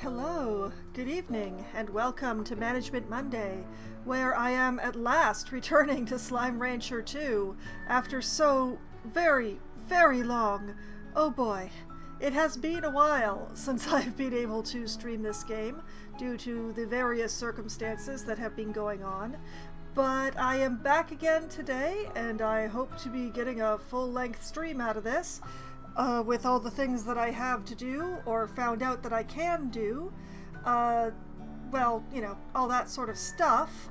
Hello, good evening, and welcome to Management Monday, where I am at last returning to Slime Rancher 2 after so very, very long. Oh boy, it has been a while since I've been able to stream this game due to the various circumstances that have been going on. But I am back again today, and I hope to be getting a full-length stream out of this. With all the things that I have to do, or found out that I can do. Well, you know, all that sort of stuff.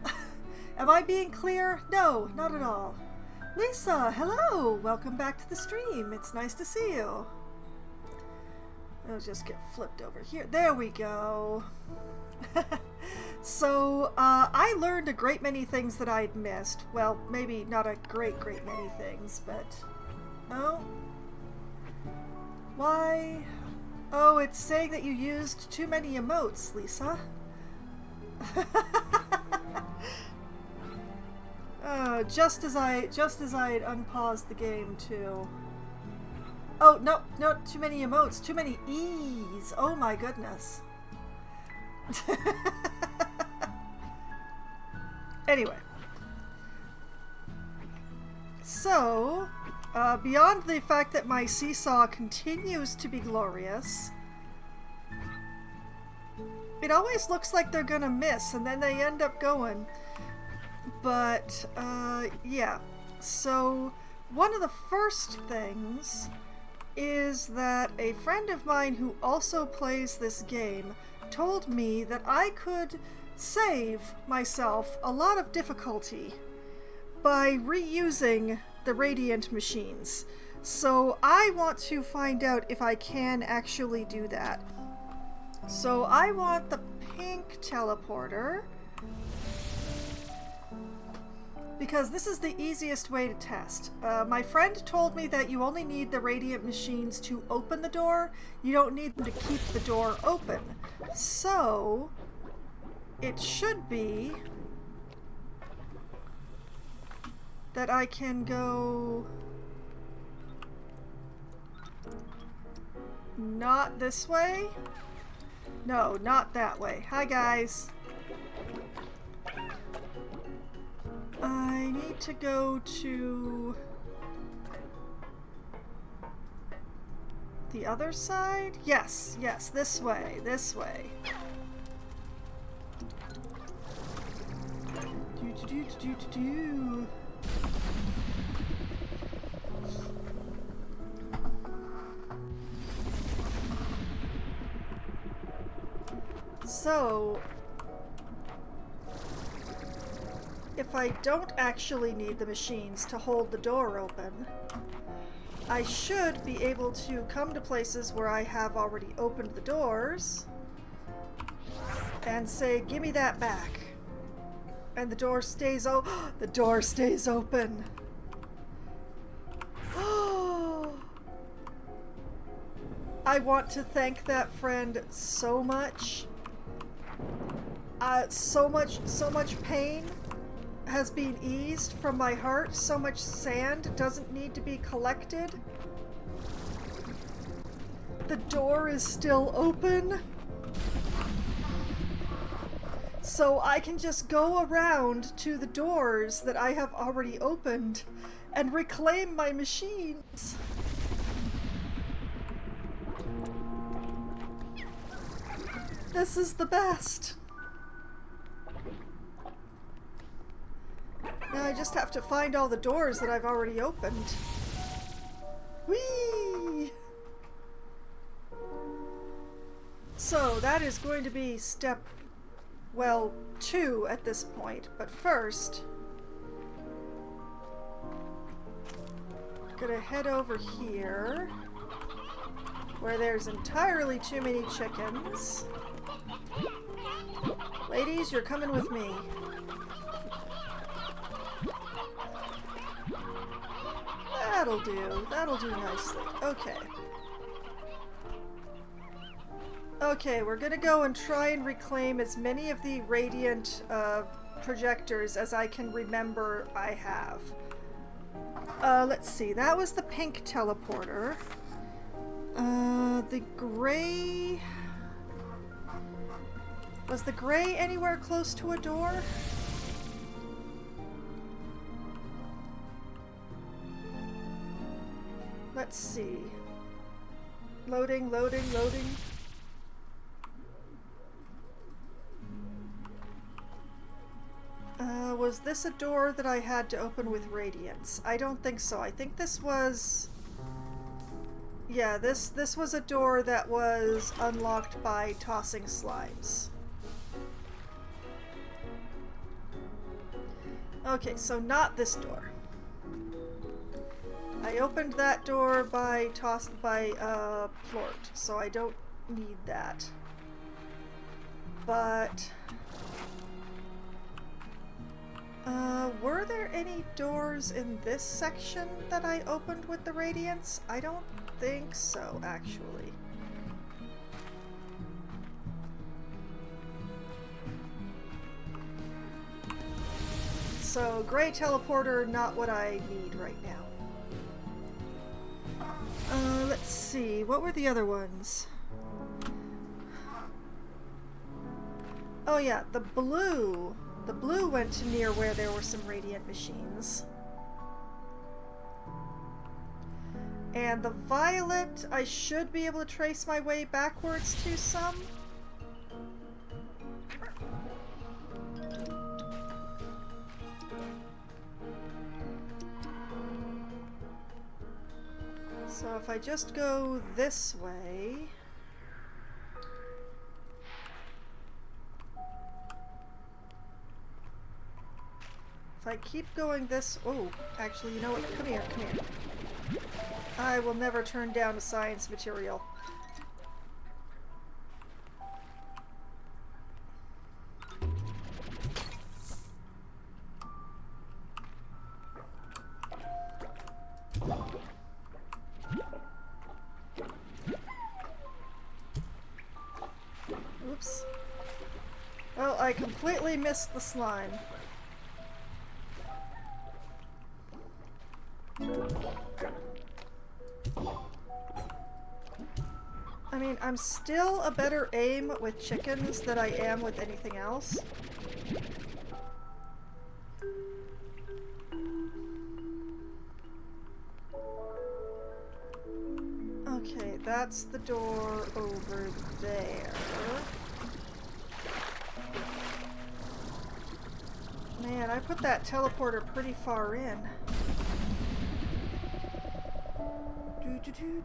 Am I being clear? No, not at all. Lisa, hello! Welcome back to the stream. It's nice to see you. I'll just get flipped over here. There we go. So, I learned a great many things that I'd missed. Well, maybe not a great many things, but... Oh... Why? Oh, it's saying that you used too many emotes, Lisa. Just as I had unpaused the game too. Oh, no, too many emotes, too many E's. Oh my goodness. Anyway. So, beyond the fact that my seesaw continues to be glorious, it always looks like they're gonna miss and then they end up going. But, yeah. So, one of the first things is that a friend of mine who also plays this game told me that I could save myself a lot of difficulty by reusing the Radiant machines. So I want to find out if I can actually do that. So I want the pink teleporter, because this is the easiest way to test. My friend told me that you only need the Radiant machines to open the door. You don't need them to keep the door open. So it should be that I can go not this way. No, not that way. Hi guys. I need to go to the other side? Yes, this way, this way. Do. So, if I don't actually need the machines to hold the door open, I should be able to come to places where I have already opened the doors and say, give me that back. And the door stays the door stays open. I want to thank that friend so much. So much pain has been eased from my heart. So much sand doesn't need to be collected. The door is still open. So I can just go around to the doors that I have already opened and reclaim my machines. This is the best. Now I just have to find all the doors that I've already opened. Whee! So that is going to be step, well, 2 at this point. But first, I'm gonna head over here, where there's entirely too many chickens. Ladies, you're coming with me. That'll do nicely. Okay, we're gonna go and try and reclaim as many of the Radiant projectors as I can remember I have. Let's see, that was the pink teleporter. The gray... Was the gray anywhere close to a door? Let's see. Loading, loading, loading. Was this a door that I had to open with radiance? I don't think so. I think this was... Yeah, this was a door that was unlocked by tossing slimes. Okay, so not this door. I opened that door by plort, so I don't need that. But were there any doors in this section that I opened with the radiance? I don't think so, actually. So, gray teleporter, not what I need right now. Let's see, what were the other ones? Oh yeah, the blue. The blue went to near where there were some radiant machines. And the violet, I should be able to trace my way backwards to some. So if I just go this way... If I keep going this... Oh, actually, you know what? Come here, come here. I will never turn down a science material. Oops. Oh, I completely missed the slime. I mean, I'm still a better aim with chickens than I am with anything else. Okay, that's the door over there. Man, I put that teleporter pretty far in. Do.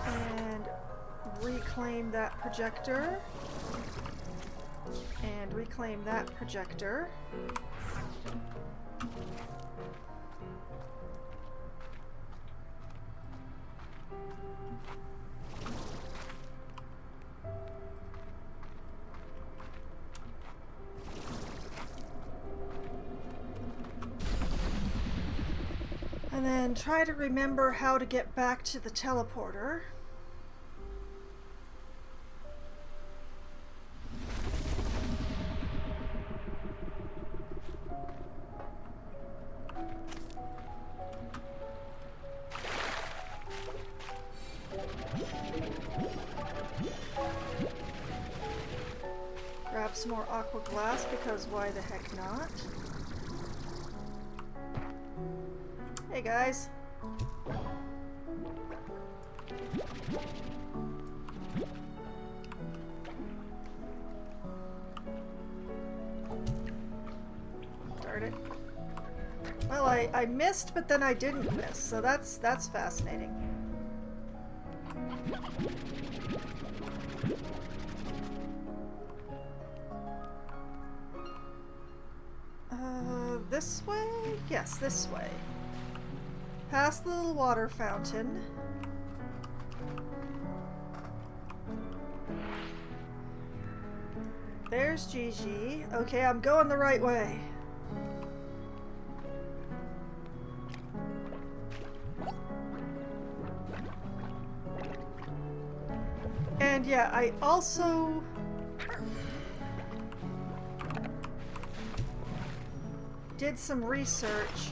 And reclaim that projector. And reclaim that projector. And then try to remember how to get back to the teleporter. Grab some more aqua glass because why the heck not? Hey guys. Darn it. Well, I missed, but then I didn't miss, so that's fascinating. This way? Yes, this way. Past the little water fountain. There's Gigi. Okay, I'm going the right way. And yeah, I also did some research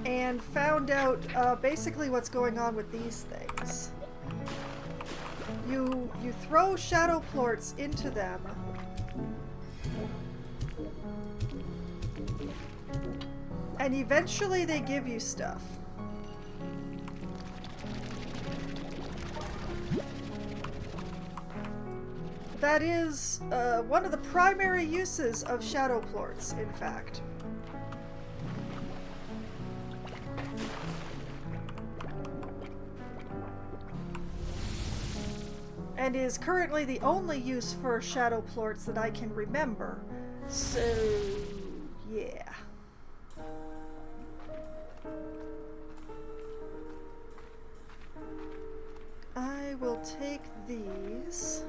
and found out basically what's going on with these things. You throw shadow plorts into them, and eventually they give you stuff. That is one of the primary uses of shadow plorts, in fact. And is currently the only use for shadow plorts that I can remember. So, yeah. I will take these.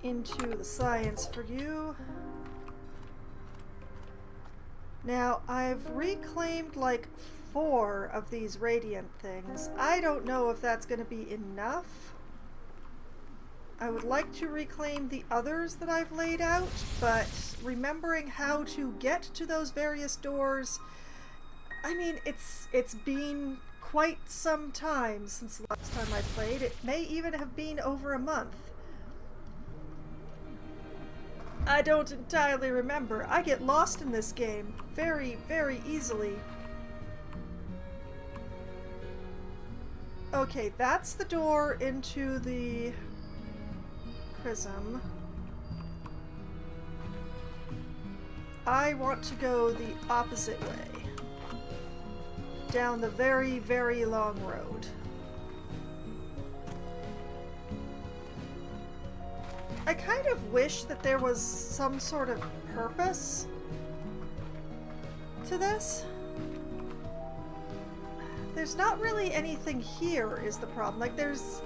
Into the science for you. Now, I've reclaimed like 4 of these radiant things. I don't know if that's going to be enough. I would like to reclaim the others that I've laid out, but remembering how to get to those various doors, I mean, it's been quite some time since the last time I played. It may even have been over a month. I don't entirely remember. I get lost in this game very, very easily. Okay, that's the door into the prism. I want to go the opposite way. Down the very, very long road. I kind of wish that there was some sort of purpose to this. There's not really anything here is the problem. Like there's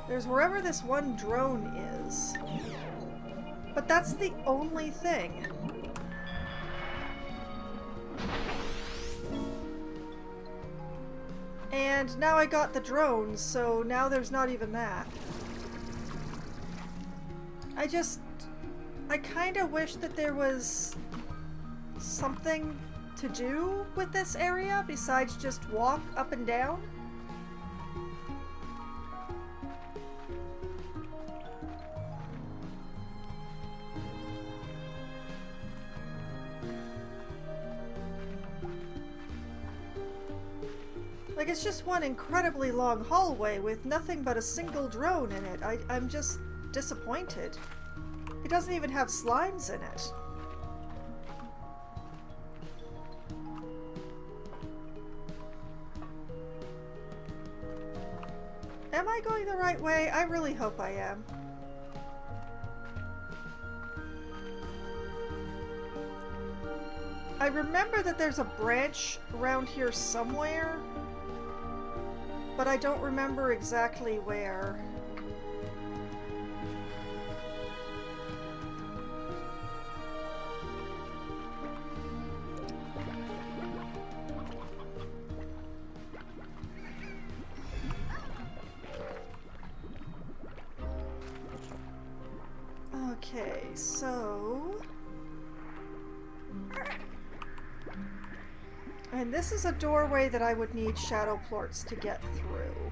wherever this one drone is. But that's the only thing. And now I got the drones, so now there's not even that. I kind of wish that there was something to do with this area besides just walk up and down. Like, it's just one incredibly long hallway with nothing but a single drone in it. I'm just disappointed. It doesn't even have slimes in it. Am I going the right way? I really hope I am. I remember that there's a branch around here somewhere, but I don't remember exactly where. Okay, so... And this is a doorway that I would need shadow plorts to get through.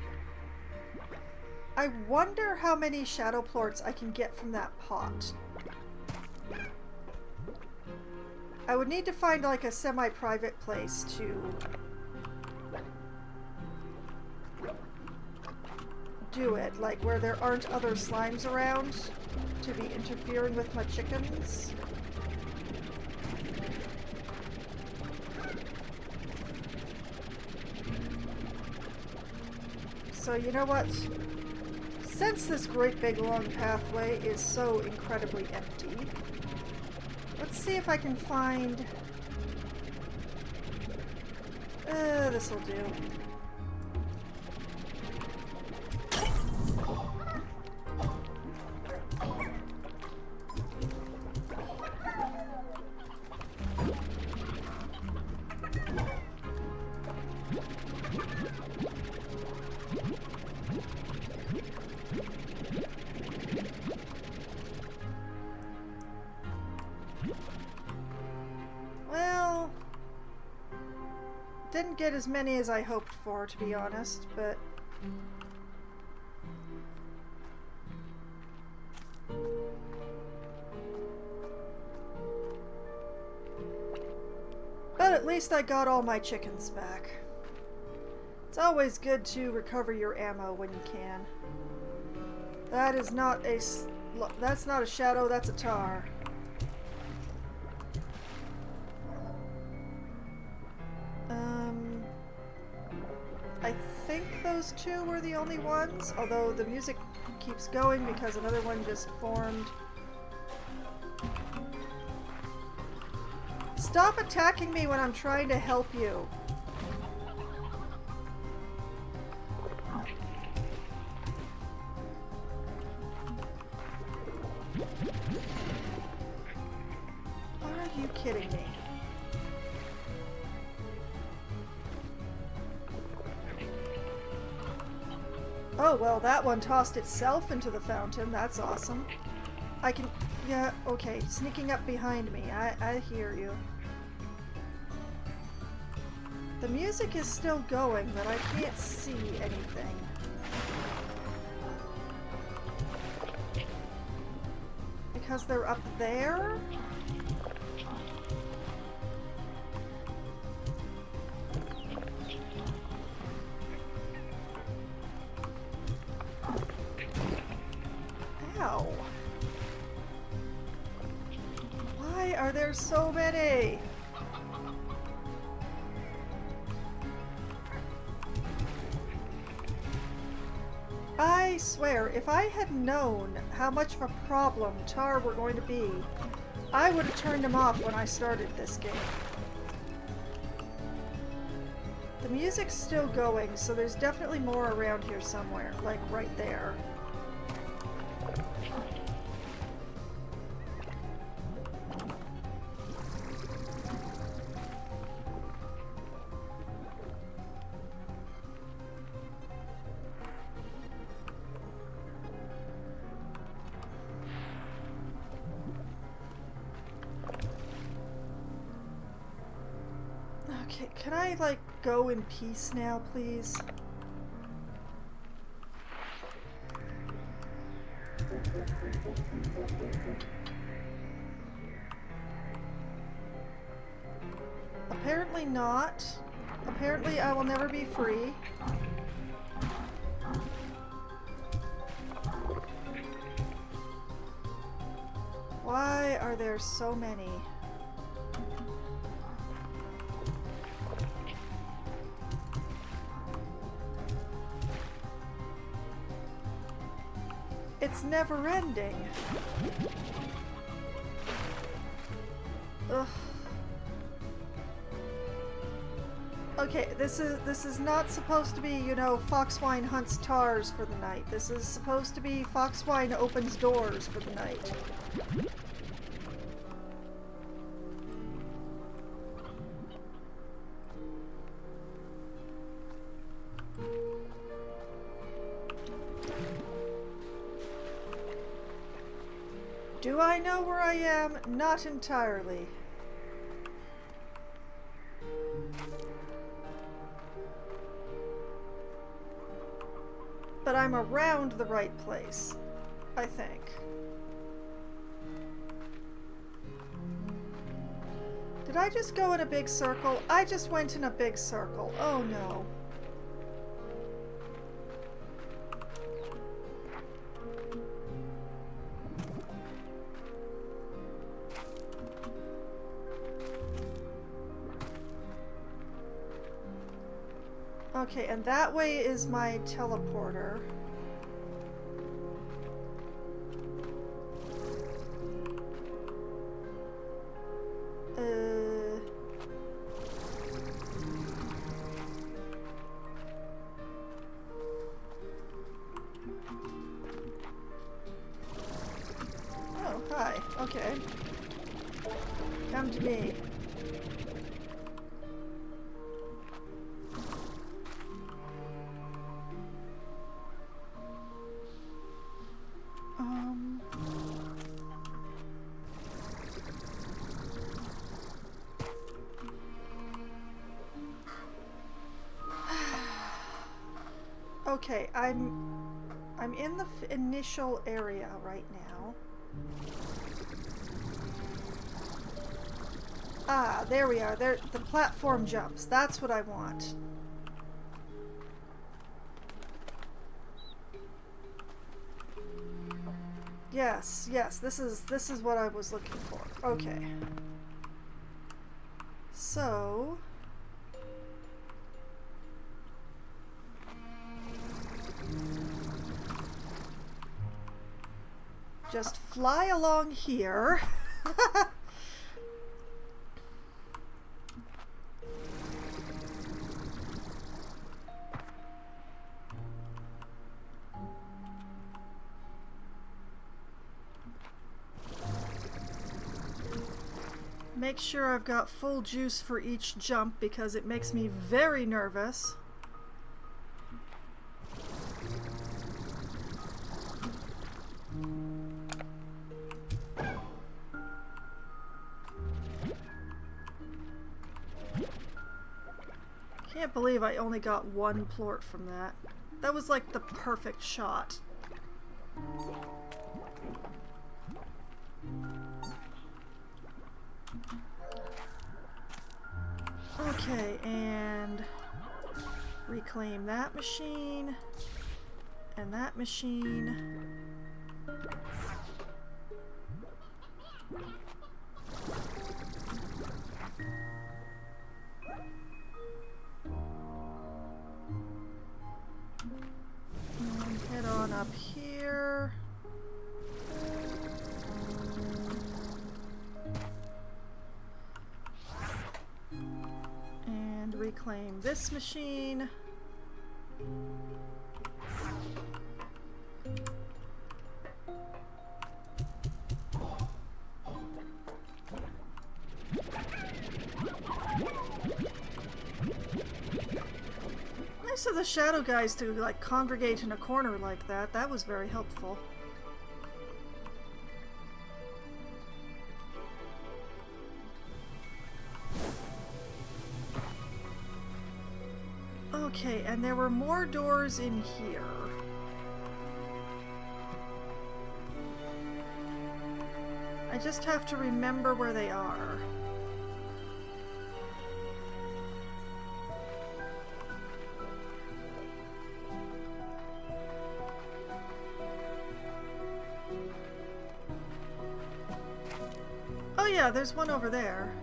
I wonder how many shadow plorts I can get from that pot. I would need to find like a semi-private place to do it, like where there aren't other slimes around to be interfering with my chickens. So you know what? Since this great big long pathway is so incredibly empty, let's see if I can find... this'll do. Didn't get as many as I hoped for, to be honest, but... But at least I got all my chickens back. It's always good to recover your ammo when you can. That is not a... That's not a shadow, that's a tar. I think those two were the only ones, although the music keeps going because another one just formed. Stop attacking me when I'm trying to help you. Are you kidding me? Oh, well, that one tossed itself into the fountain. That's awesome. I can... Yeah, okay. Sneaking up behind me. I hear you. The music is still going, but I can't see anything. Because they're up there? Ow. Why are there so many? I swear, if I had known how much of a problem tar were going to be, I would have turned them off when I started this game. The music's still going, so there's definitely more around here somewhere, like right there. Okay, can I, like, go in peace now, please? Apparently not. Apparently I will never be free. Why are there so many? It's never ending. Ugh. Okay, this is not supposed to be, you know, Foxwine hunts tars for the night. This is supposed to be Foxwine opens doors for the night. Do I know where I am? Not entirely. But I'm around the right place, I think. Did I just go in a big circle? I just went in a big circle. Oh no. Okay, and that way is my teleporter. Oh, hi. Okay. Come to me. Okay, I'm in the initial area right now. Ah, there we are. There, the platform jumps. That's what I want. Yes, yes, this is what I was looking for. Okay. So just fly along here. Make sure I've got full juice for each jump because it makes me very nervous. Can't believe I only got one plort from that. That was like the perfect shot. Okay, and reclaim that machine and that machine. And head on up here. And reclaim this machine. Nice of the shadow guys to like congregate in a corner like that. That was very helpful. Okay, and there were more doors in here. I just have to remember where they are. Oh yeah, there's one over there.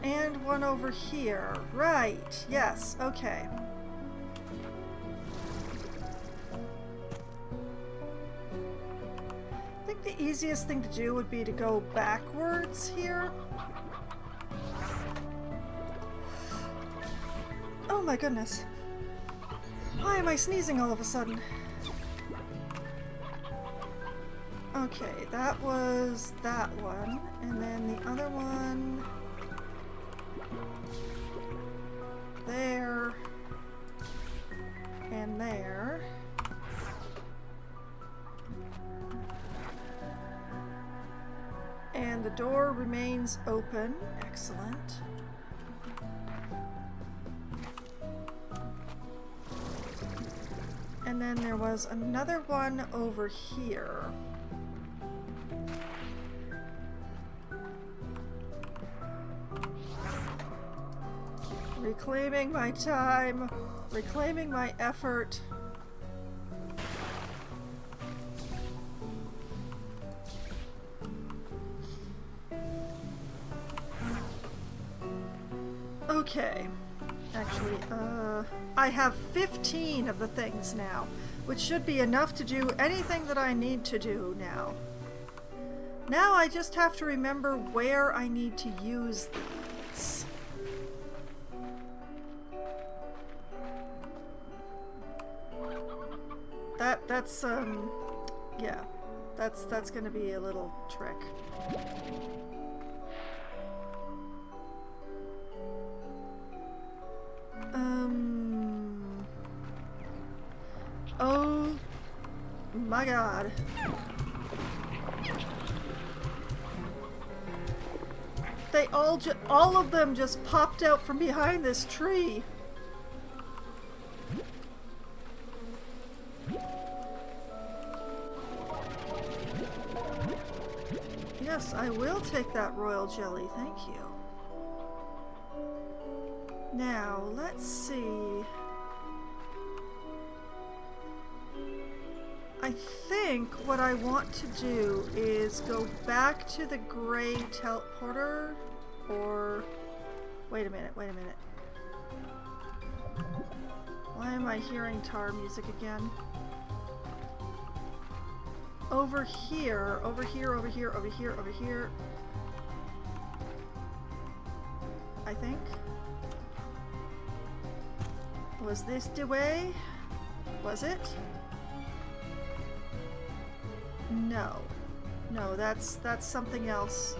And one over here. Right, yes, okay. I think the easiest thing to do would be to go backwards here. Oh my goodness. Why am I sneezing all of a sudden? Okay, that was that one, and then the other one there and there. And the door remains open. Excellent. And then there was another one over here. Reclaiming my time, reclaiming my effort. Okay. Actually, I have 15 of the things now, which should be enough to do anything that I need to do now. Now I just have to remember where I need to use these. That's yeah, that's gonna be a little trick. Oh my god. they all of them just popped out from behind this tree. Yes, I will take that royal jelly, thank you. Now, let's see. I think what I want to do is go back to the gray teleporter, or... Wait a minute, wait a minute. Why am I hearing tar music again? Over here, over here, over here, over here, over here. I think. Was this the way? Was it? No. No, that's something else.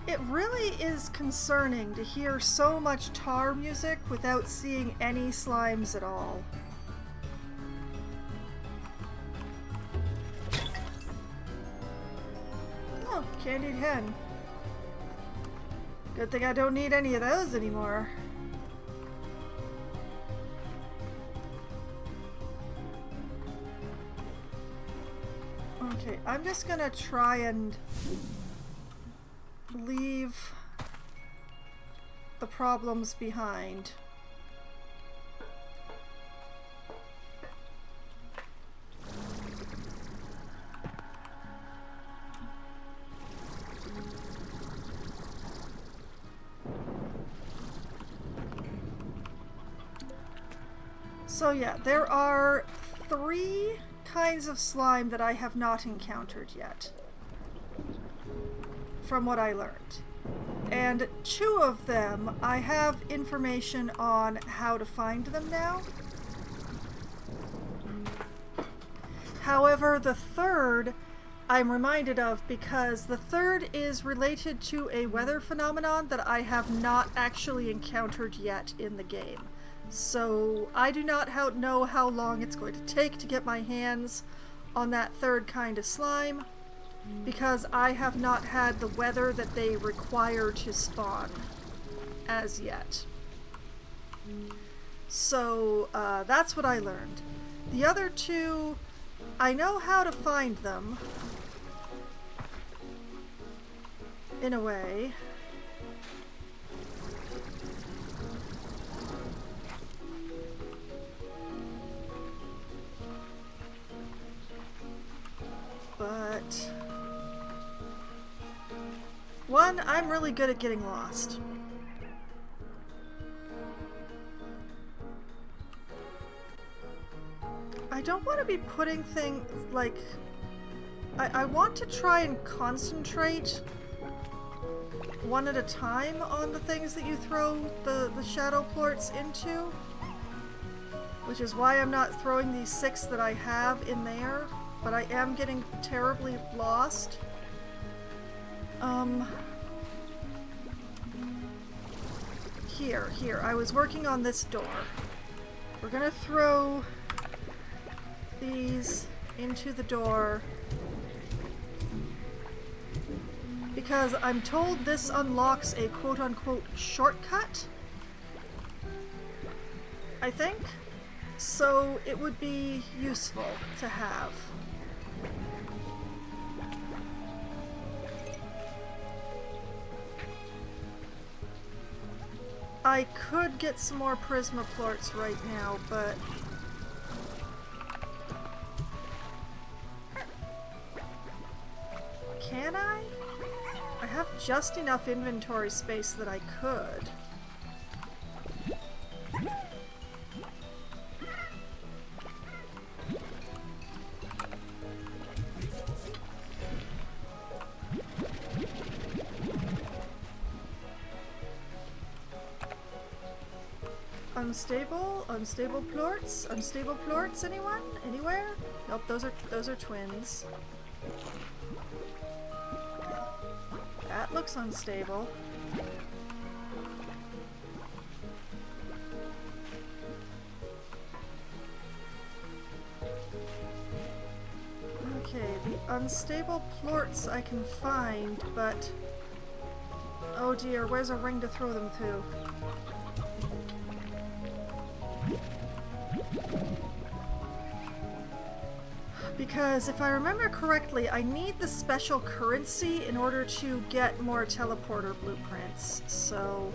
It really is concerning to hear so much tar music without seeing any slimes at all. Oh, candied hen. Good thing I don't need any of those anymore. Okay, I'm just gonna try and leave the problems behind. So yeah, there are 3 kinds of slime that I have not encountered yet, from what I learned. And 2 of them, I have information on how to find them now. However, the 3rd I'm reminded of because the 3rd is related to a weather phenomenon that I have not actually encountered yet in the game. So I do not know how long it's going to take to get my hands on that 3rd kind of slime, because I have not had the weather that they require to spawn as yet. So that's what I learned. The other 2, I know how to find them, in a way. But 1, I'm really good at getting lost. I don't want to be putting things like... I want to try and concentrate one at a time on the things that you throw the shadow plorts into, which is why I'm not throwing these 6 that I have in there. But I am getting terribly lost. Here, I was working on this door. We're gonna throw these into the door because I'm told this unlocks a quote-unquote shortcut, I think. So it would be useful to have. I could get some more Prisma plorts right now, but... Can I? I have just enough inventory space that I could. Unstable plorts, anyone? Anywhere? Nope, those are twins. That looks unstable. Okay, Unstable plorts I can find, but... Oh dear, where's a ring to throw them to? Because if I remember correctly, I need the special currency in order to get more teleporter blueprints, so...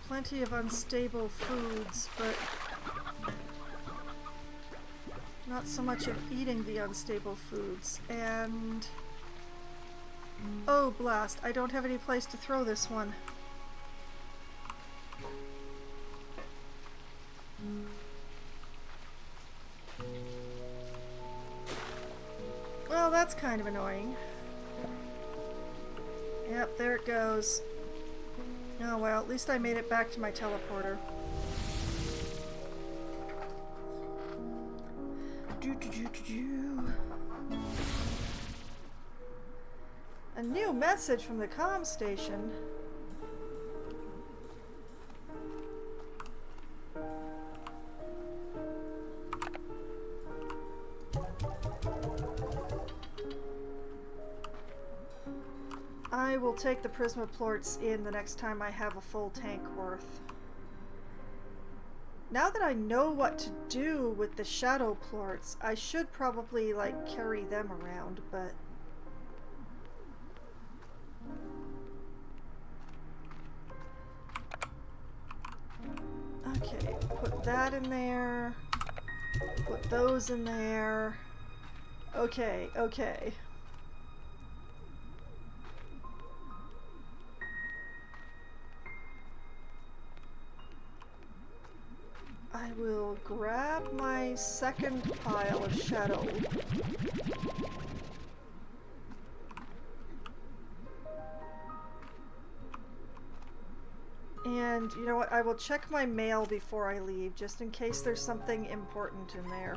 Plenty of unstable foods, but not so much of eating the unstable foods. And oh blast, I don't have any place to throw this one. Well, that's kind of annoying. Yep, there it goes. Oh well, at least I made it back to my teleporter. A new message from the comm station. I will take the Prisma plorts in the next time I have a full tank worth. Now that I know what to do with the shadow plorts, I should probably, like, carry them around, but... Okay, put that in there. Put those in there. Okay, okay. I will grab my second pile of shadow. And you know what? I will check my mail before I leave, just in case there's something important in there.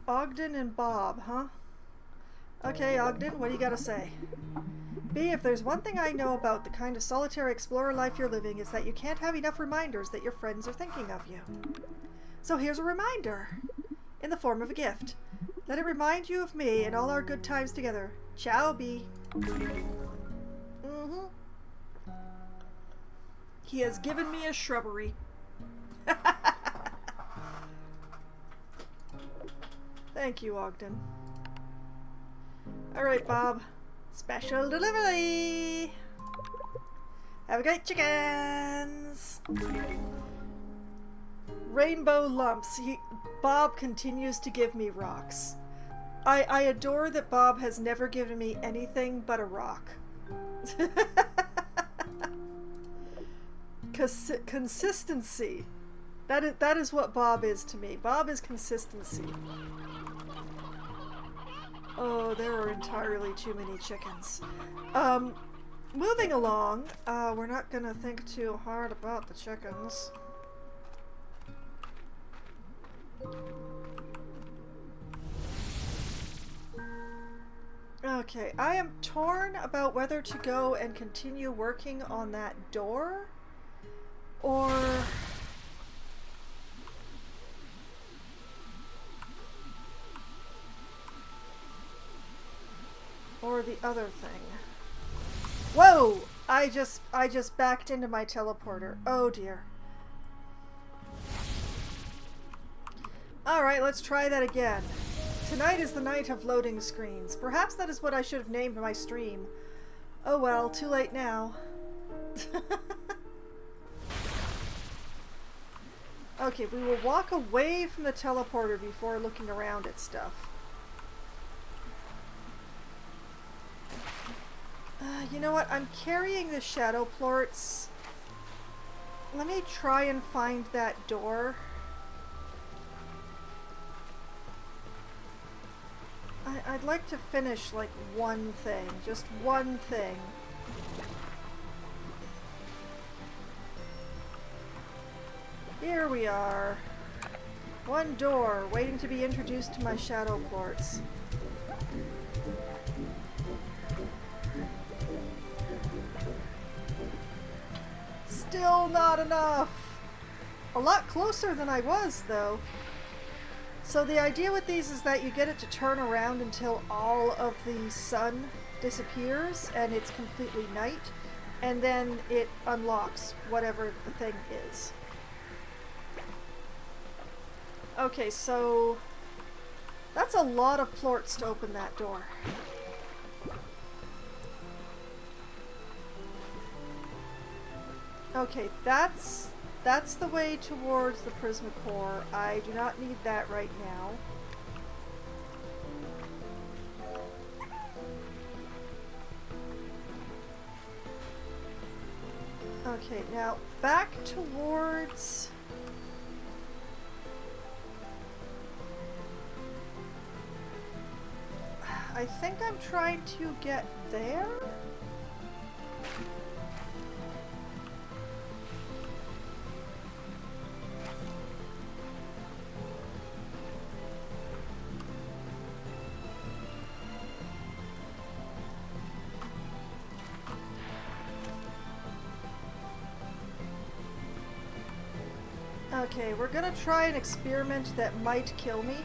Ogden and Bob, huh? Okay, Ogden, what do you gotta say? B, if there's one thing I know about the kind of solitary explorer life you're living, is that you can't have enough reminders that your friends are thinking of you. So here's a reminder, in the form of a gift. Let it remind you of me and all our good times together. Ciao, B. He has given me a shrubbery. Thank you, Ogden. Alright, Bob. Special delivery! Have a great chickens! Rainbow lumps. Bob continues to give me rocks. I adore that Bob has never given me anything but a rock. Consistency. That is what Bob is to me. Bob is consistency. Oh, there are entirely too many chickens. Moving along, we're not gonna think too hard about the chickens. Okay, I am torn about whether to go and continue working on that door, or... the other thing. Whoa! I just backed into my teleporter. Oh dear. Alright, let's try that again. Tonight is the night of loading screens. Perhaps that is what I should have named my stream. Oh well, too late now. Okay, we will walk away from the teleporter before looking around at stuff. You know what? I'm carrying the shadow plorts Let me try and find that door. I'd like to finish like one thing, just one thing. Here we are. One door, waiting to be introduced to my shadow plorts. Still not enough! A lot closer than I was, though. So the idea with these is that you get it to turn around until all of the sun disappears and it's completely night, and then it unlocks whatever the thing is. Okay, so that's a lot of plorts to open that door. Okay, that's the way towards the Prismacore. I do not need that right now. Okay, now back towards... I think I'm trying to get there? Okay, we're gonna try an experiment that might kill me.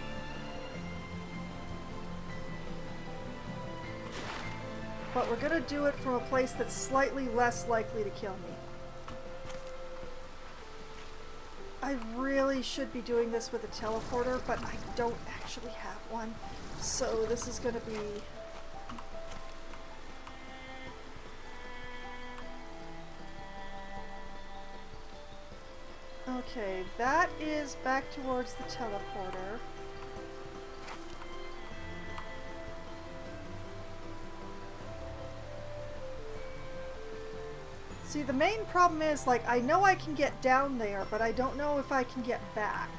But we're gonna do it from a place that's slightly less likely to kill me. I really should be doing this with a teleporter, but I don't actually have one. So this is gonna be... Okay, that is back towards the teleporter. See, the main problem is, like, I know I can get down there, but I don't know if I can get back.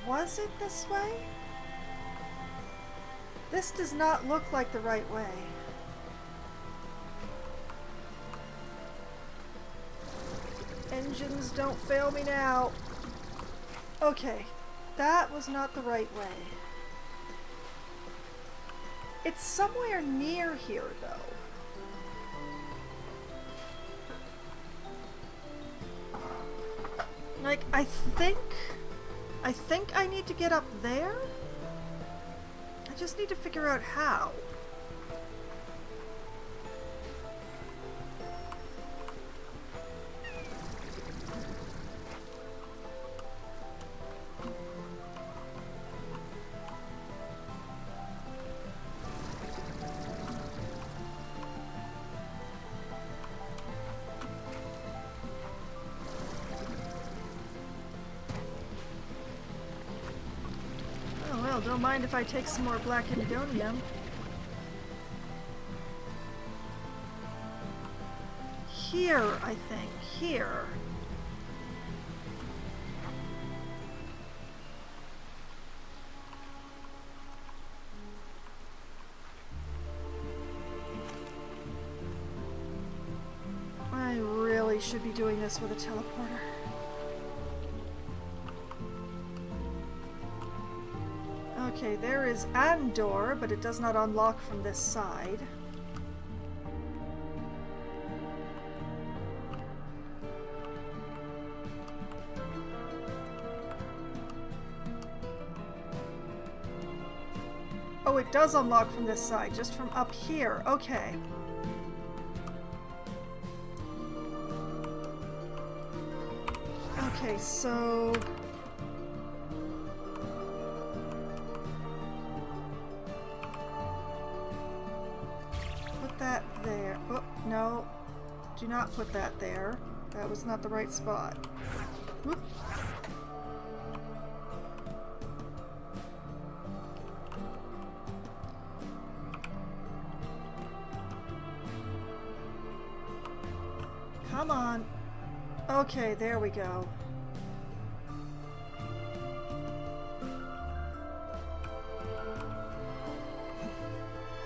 Was it this way? This does not look like the right way. Engines, don't fail me now. Okay, that was not the right way. It's somewhere near here, though. Like, I think I need to get up there? I just need to figure out how. Don't mind if I take some more black indigonium. Here, I think. Here. I really should be doing this with a teleporter. Okay, there is an door, but it does not unlock from this side. Oh, it does unlock from this side, just from up here. Okay. Okay, so... that there. Oh, no. Do not put that there. That was not the right spot. Whoop. Come on. Okay, there we go.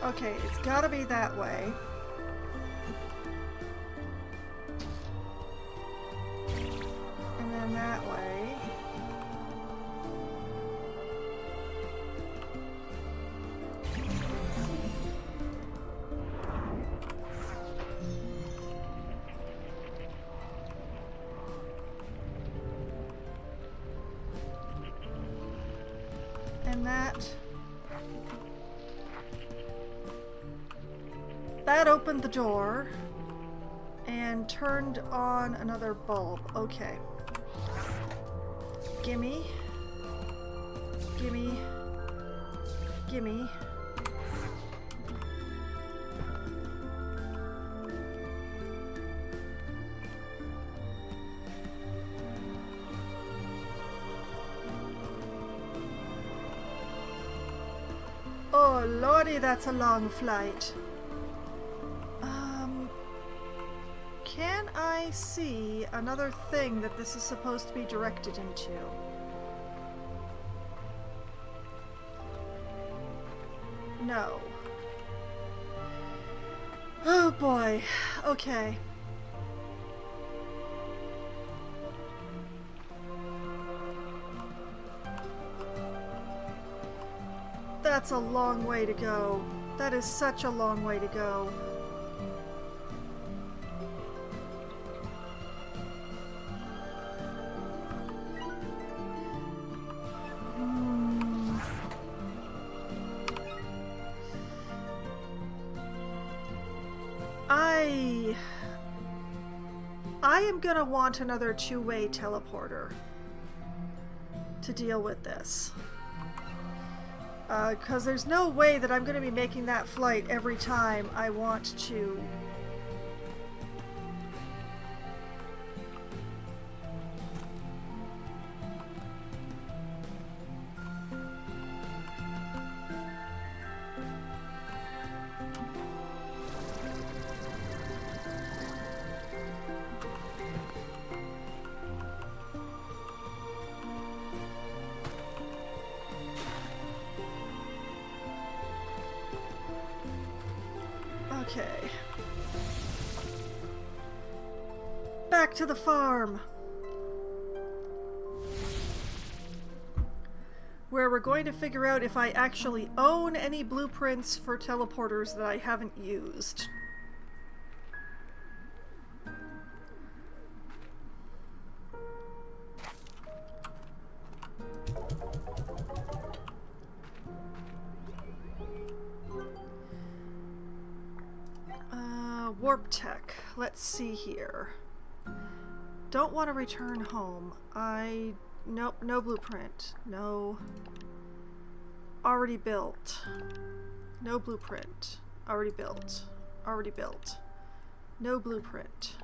Okay, it's gotta be that way. And then that way. And that opened the door and turned on another bulb. Okay. Gimme. Gimme. Gimme. Oh lordy, that's a long flight. Can I see another thing that this is supposed to be directed into? No. Oh boy. Okay. That's a long way to go. That is such a long way to go. I am gonna want another two-way teleporter to deal with this. Because there's no way that I'm gonna be making that flight every time I want to. Okay. Back to the farm. Where we're going to figure out if I actually own any blueprints for teleporters that I haven't used. Warp tech. Let's see here. Don't want to return home. Nope, no blueprint. No. Already built. No blueprint. Already built. Already built. No blueprint.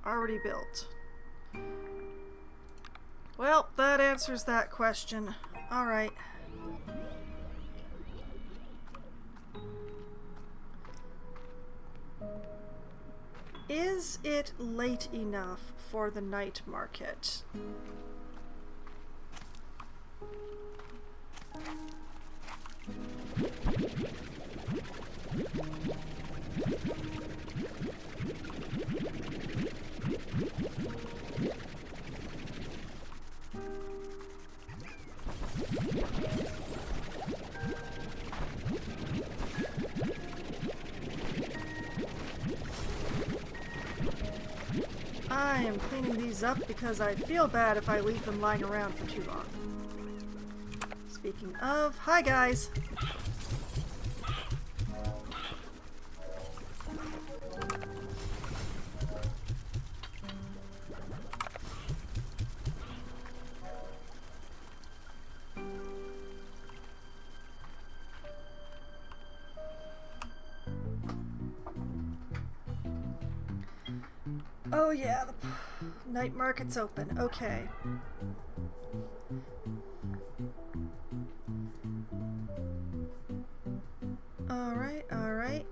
Already built. Well, that answers that question. Alright. Is it late enough for the night market? I am cleaning these up because I feel bad if I leave them lying around for too long. Speaking of, hi guys! Oh yeah, the night market's open. Okay. Alright, alright.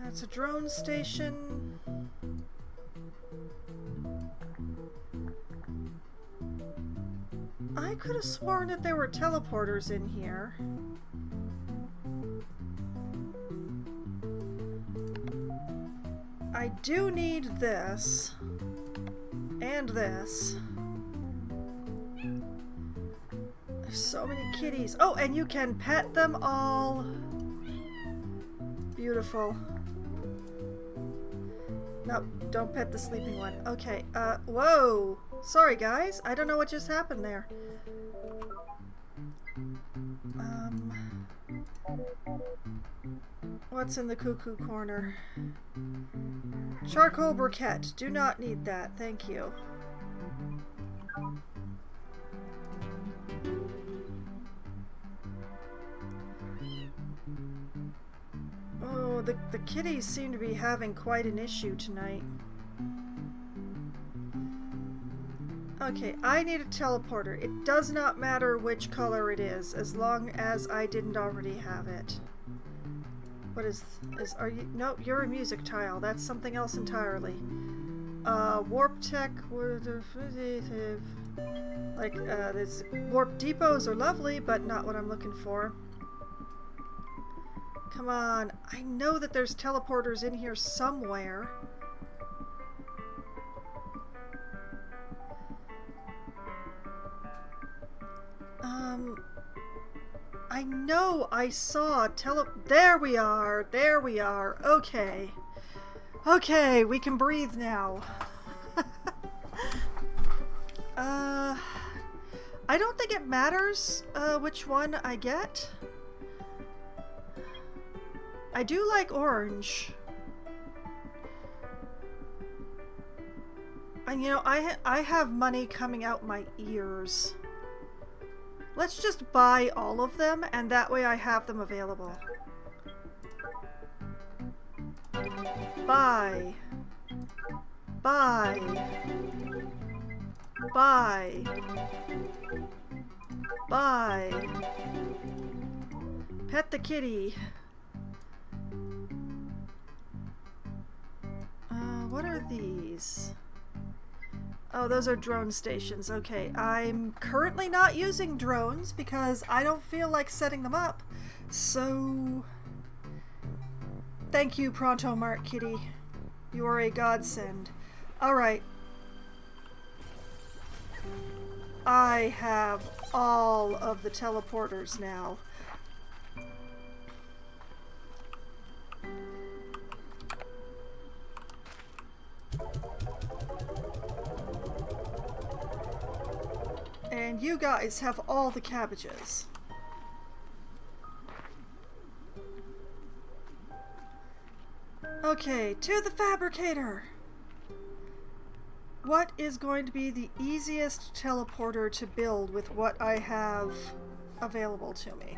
That's a drone station. I could have sworn that there were teleporters in here. I do need this. And this. There's so many kitties. Oh, and you can pet them all. Beautiful. No, don't pet the sleeping one. Okay, whoa! Sorry guys, I don't know what just happened there. What's in the cuckoo corner? Charcoal briquette. Do not need that, thank you. Oh, the kitties seem to be having quite an issue tonight. Okay, I need a teleporter. It does not matter which color it is, as long as I didn't already have it. What are you? No, you're a music tile. That's something else entirely. Warp tech. Like, these warp depots are lovely, but not what I'm looking for. Come on. I know that there's teleporters in here somewhere. I know I saw there we are! There we are! Okay. Okay, we can breathe now. I don't think it matters, which one I get. I do like orange. And you know, I have money coming out my ears. Let's just buy all of them, and that way I have them available. Buy. Buy. Buy. Buy. Pet the kitty. What are these? Oh, those are drone stations. Okay, I'm currently not using drones because I don't feel like setting them up. So, thank you, Pronto Mart Kitty. You are a godsend. Alright. I have all of the teleporters now. And you guys have all the cabbages. Okay, to the fabricator! What is going to be the easiest teleporter to build with what I have available to me?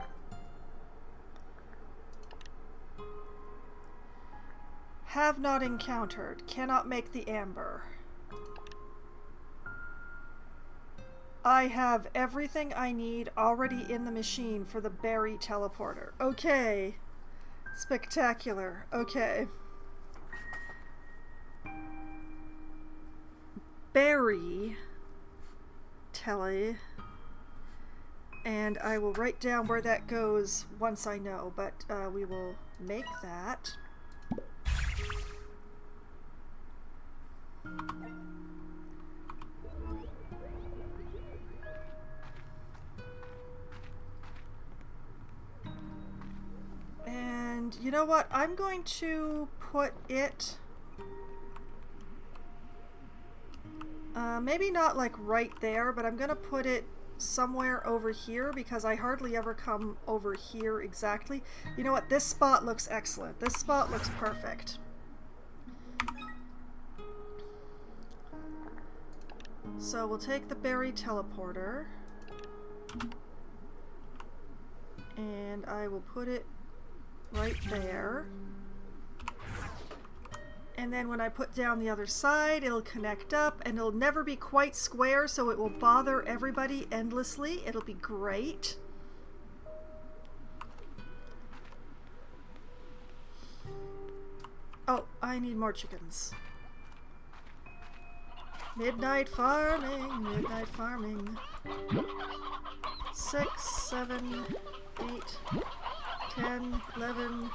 Have not encountered. Cannot make the amber. I have everything I need already in the machine for the berry teleporter. Okay. Spectacular. Okay. Berry tele. And I will write down where that goes once I know, but we will make that. And you know what? I'm going to put it maybe not like right there, but I'm gonna put it somewhere over here because I hardly ever come over here exactly. You know what? This spot looks excellent. This spot looks perfect. So we'll take the berry teleporter and I will put it right there. And then when I put down the other side, it'll connect up, and it'll never be quite square, so it will bother everybody endlessly. It'll be great. Oh, I need more chickens. Midnight farming, midnight farming. 6, 7, 8, 10, 11,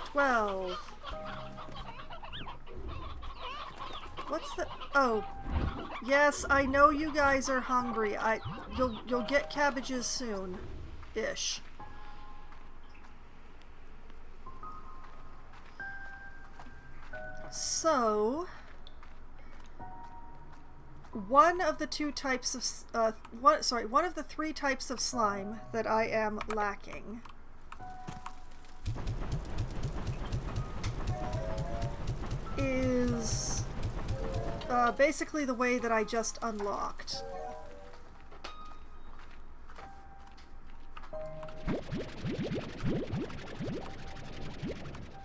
12. What's the... Oh. Yes, I know you guys are hungry. You'll get cabbages soon. Ish. So... one of the two types of... one of the three types of slime that I am lacking is... basically the way that I just unlocked.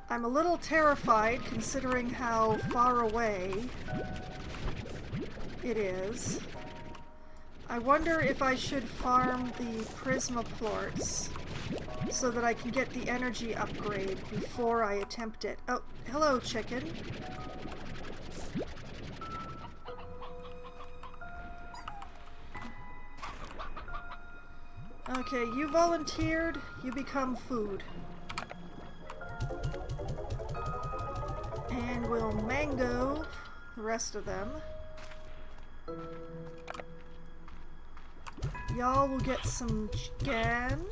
I'm a little terrified considering how far away it is. I wonder if I should farm the Prismaplorts so that I can get the energy upgrade before I attempt it. Oh, hello, chicken. Okay, you volunteered, you become food. And we'll mango the rest of them. Y'all will get some chicken.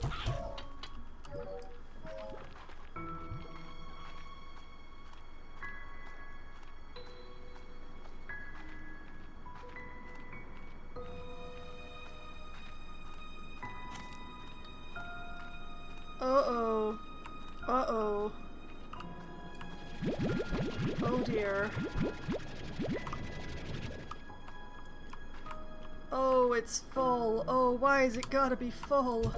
Uh-oh. Uh-oh. Oh dear. Oh, it's full. Oh, why is it gotta be full?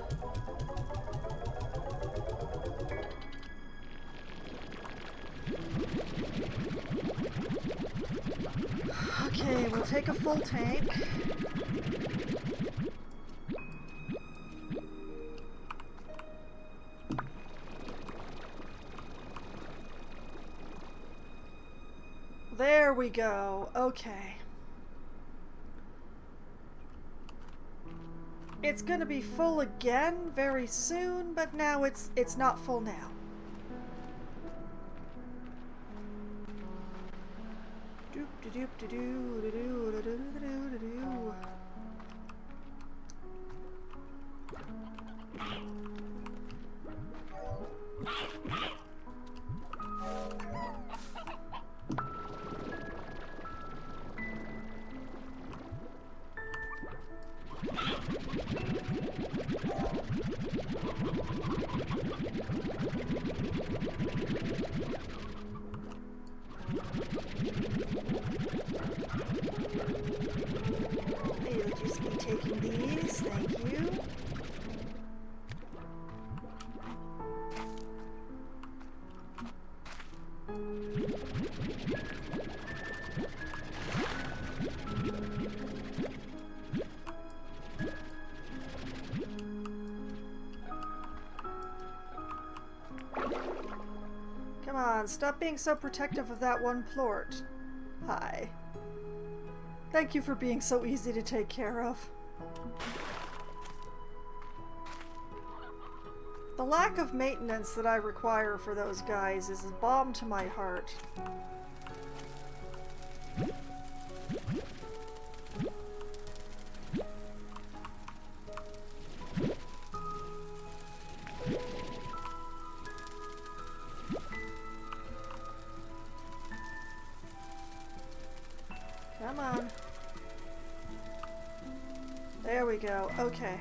Okay, we'll take a full tank. There we go. Okay. It's gonna be full again very soon, but now it's not full now. Doop de doop de doo de doo de doo de doo de doo. You'll just be taking these, thank you. Come on, stop being so protective of that one plort. Hi. Thank you for being so easy to take care of. The lack of maintenance that I require for those guys is a balm to my heart. Come on. There we go. Okay.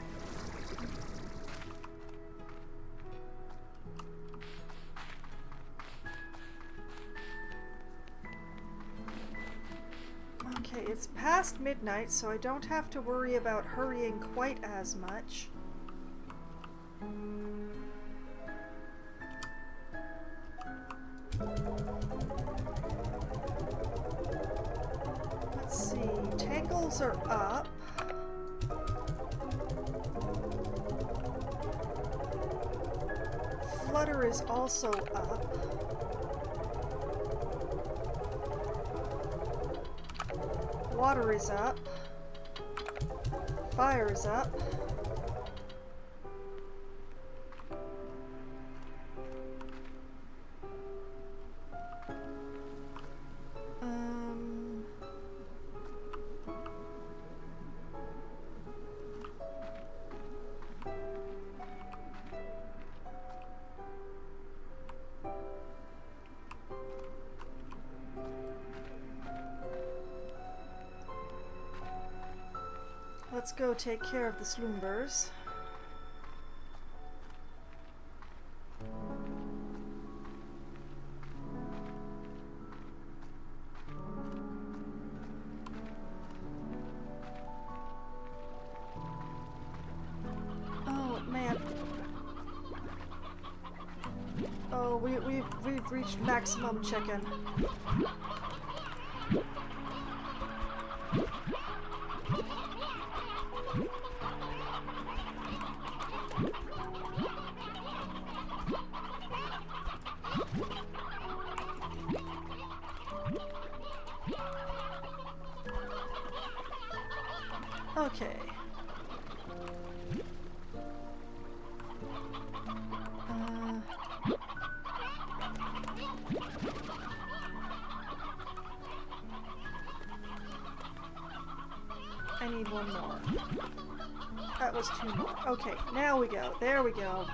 Okay, it's past midnight, so I don't have to worry about hurrying quite as much. Waffles are up. Flutter is also up. Water is up. Fire is up. Let's go take care of the Sloombers. Oh man. Oh, we've reached maximum chicken. Okay. I need one more. That was two more. Okay, now we go. There we go.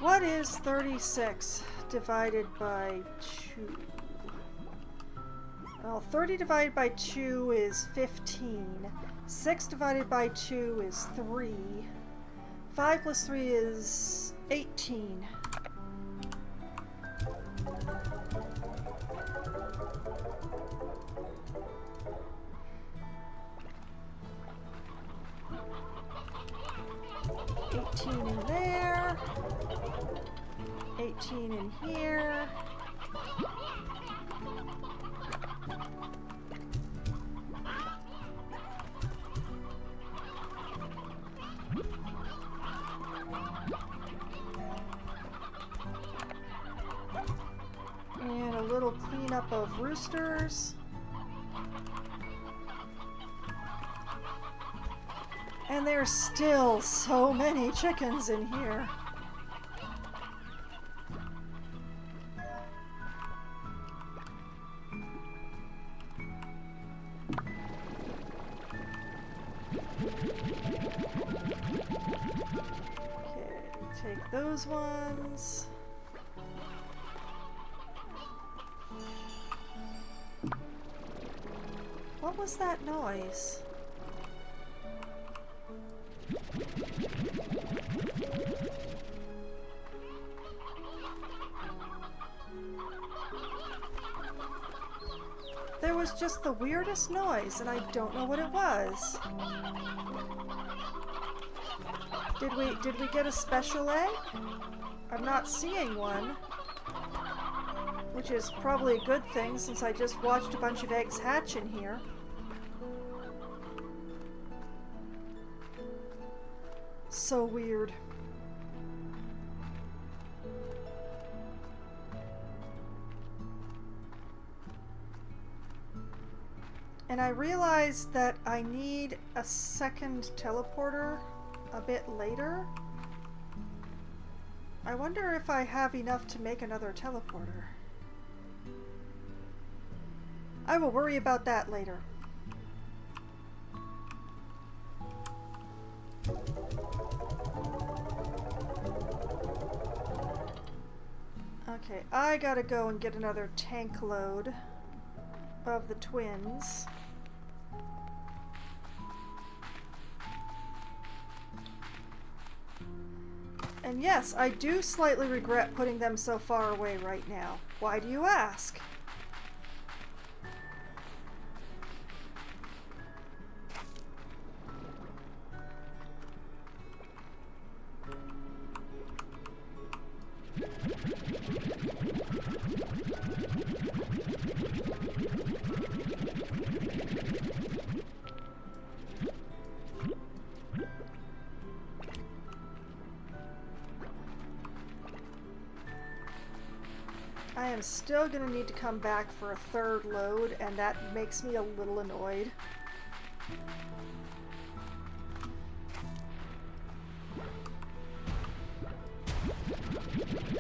What is 36 divided by 2? Well, 30 divided by 2 is 15. 6 divided by 2 is 3. 5 plus 3 is 18. In there, 18 in here, and a little cleanup of roosters. And there's still so many chickens in here. Okay, take those ones. What was that noise? There was just the weirdest noise, and I don't know what it was. Did we get a special egg? I'm not seeing one, which is probably a good thing since I just watched a bunch of eggs hatch in here. So weird. And I realized that I need a second teleporter a bit later. I wonder if I have enough to make another teleporter. I will worry about that later. Okay, I gotta go and get another tank load of the twins. And yes, I do slightly regret putting them so far away right now. Why do you ask? I am still gonna need to come back for a third load, and that makes me a little annoyed.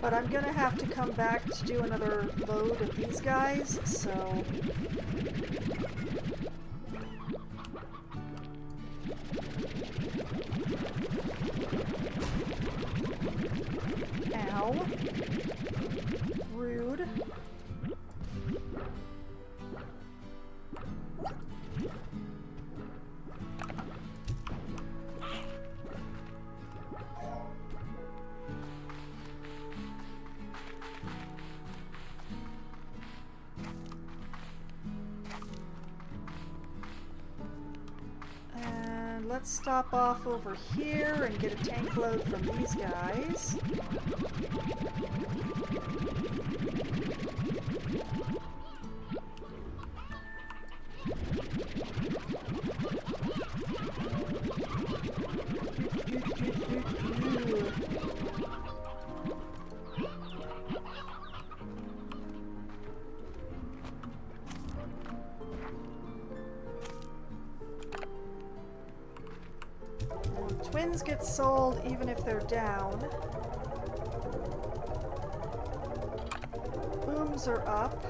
But I'm gonna have to come back to do another load of these guys, so... Ow. Rude. And let's stop off over here and get a tank load from these guys. Twins get sold even if they're down. Booms are up.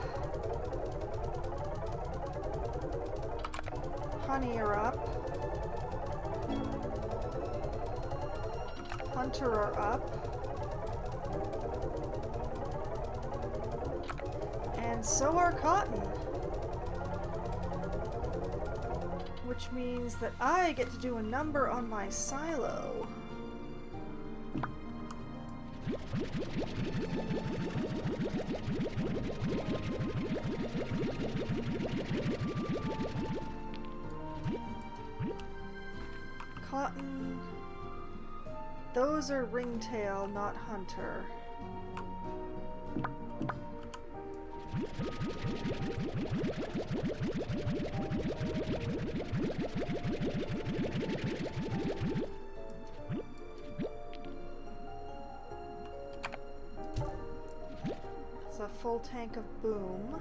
Honey are up. Hunter are up. And so are cotton. Which means that I get to do a number on my silo. Cotton. Those are ringtail, not hunter. It's a full tank of boom.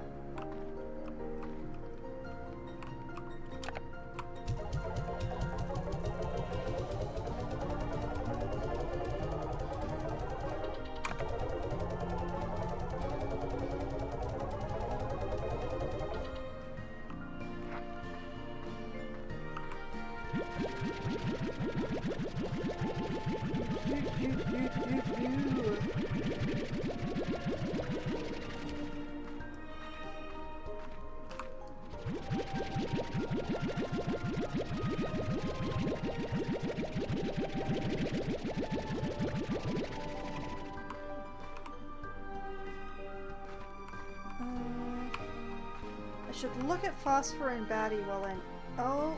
I should look at phosphor and batty while I'm... Oh,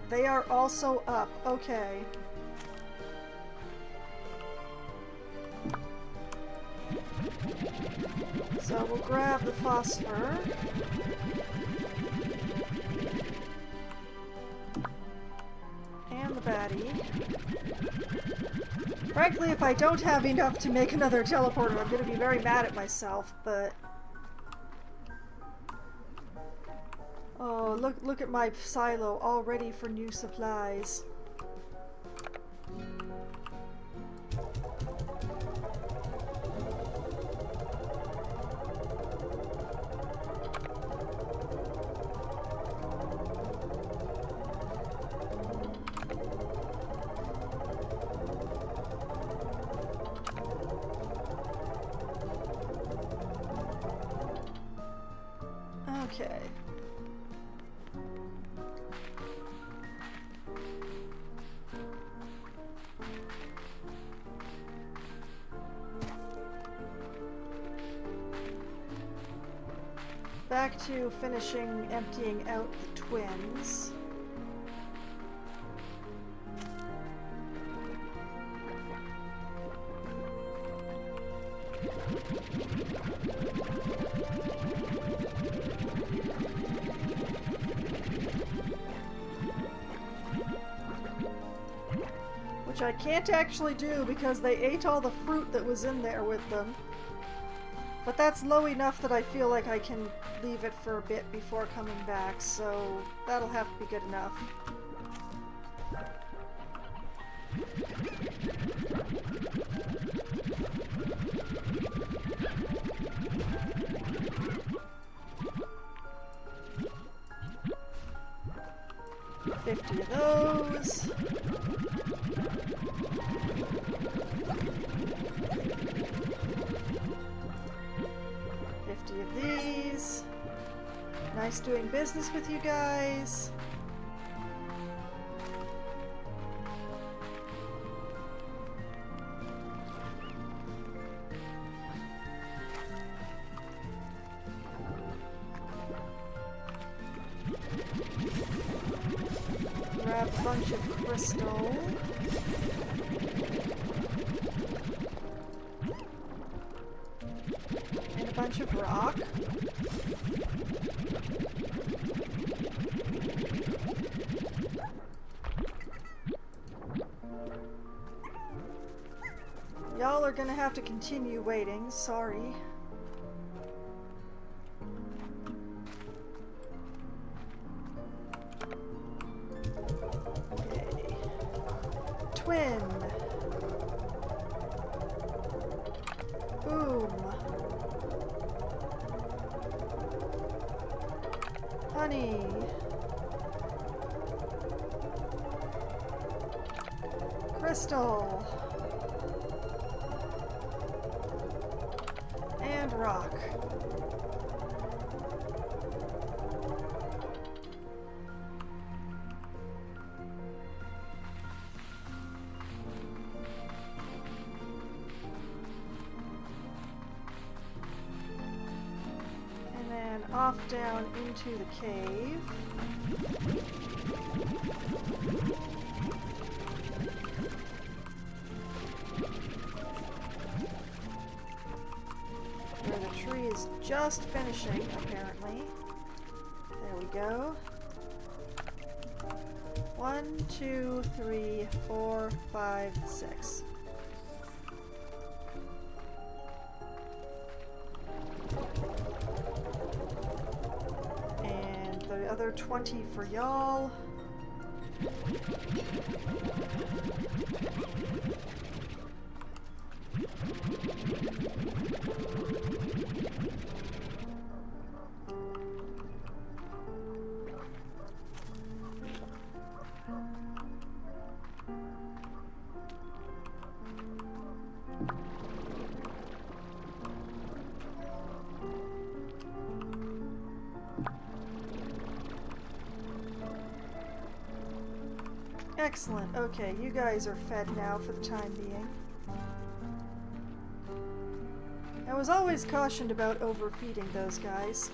they are also up. Okay. So we'll grab the phosphor. And the batty. Frankly, if I don't have enough to make another teleporter, I'm going to be very mad at myself, but... Oh, look at my silo, all ready for new supplies. Okay. Back to finishing emptying out the twins. Which I can't actually do because they ate all the fruit that was in there with them. But that's low enough that I feel like I can leave it for a bit before coming back, so that'll have to be good enough. $50 of those. $50 of these. Nice doing business with you guys. Grab a bunch of crystal. And a bunch of rock. Y'all are gonna have to continue waiting, sorry. Okay. Twin. Boom. Honey. Crystal. And rock. And then off down into the cave. Where the tree is just finishing, apparently. There we go. 1, 2, 3, 4, 5, 6. And the other 20 for y'all. Excellent. Okay, you guys are fed now for the time being. I was always cautioned about overfeeding those guys.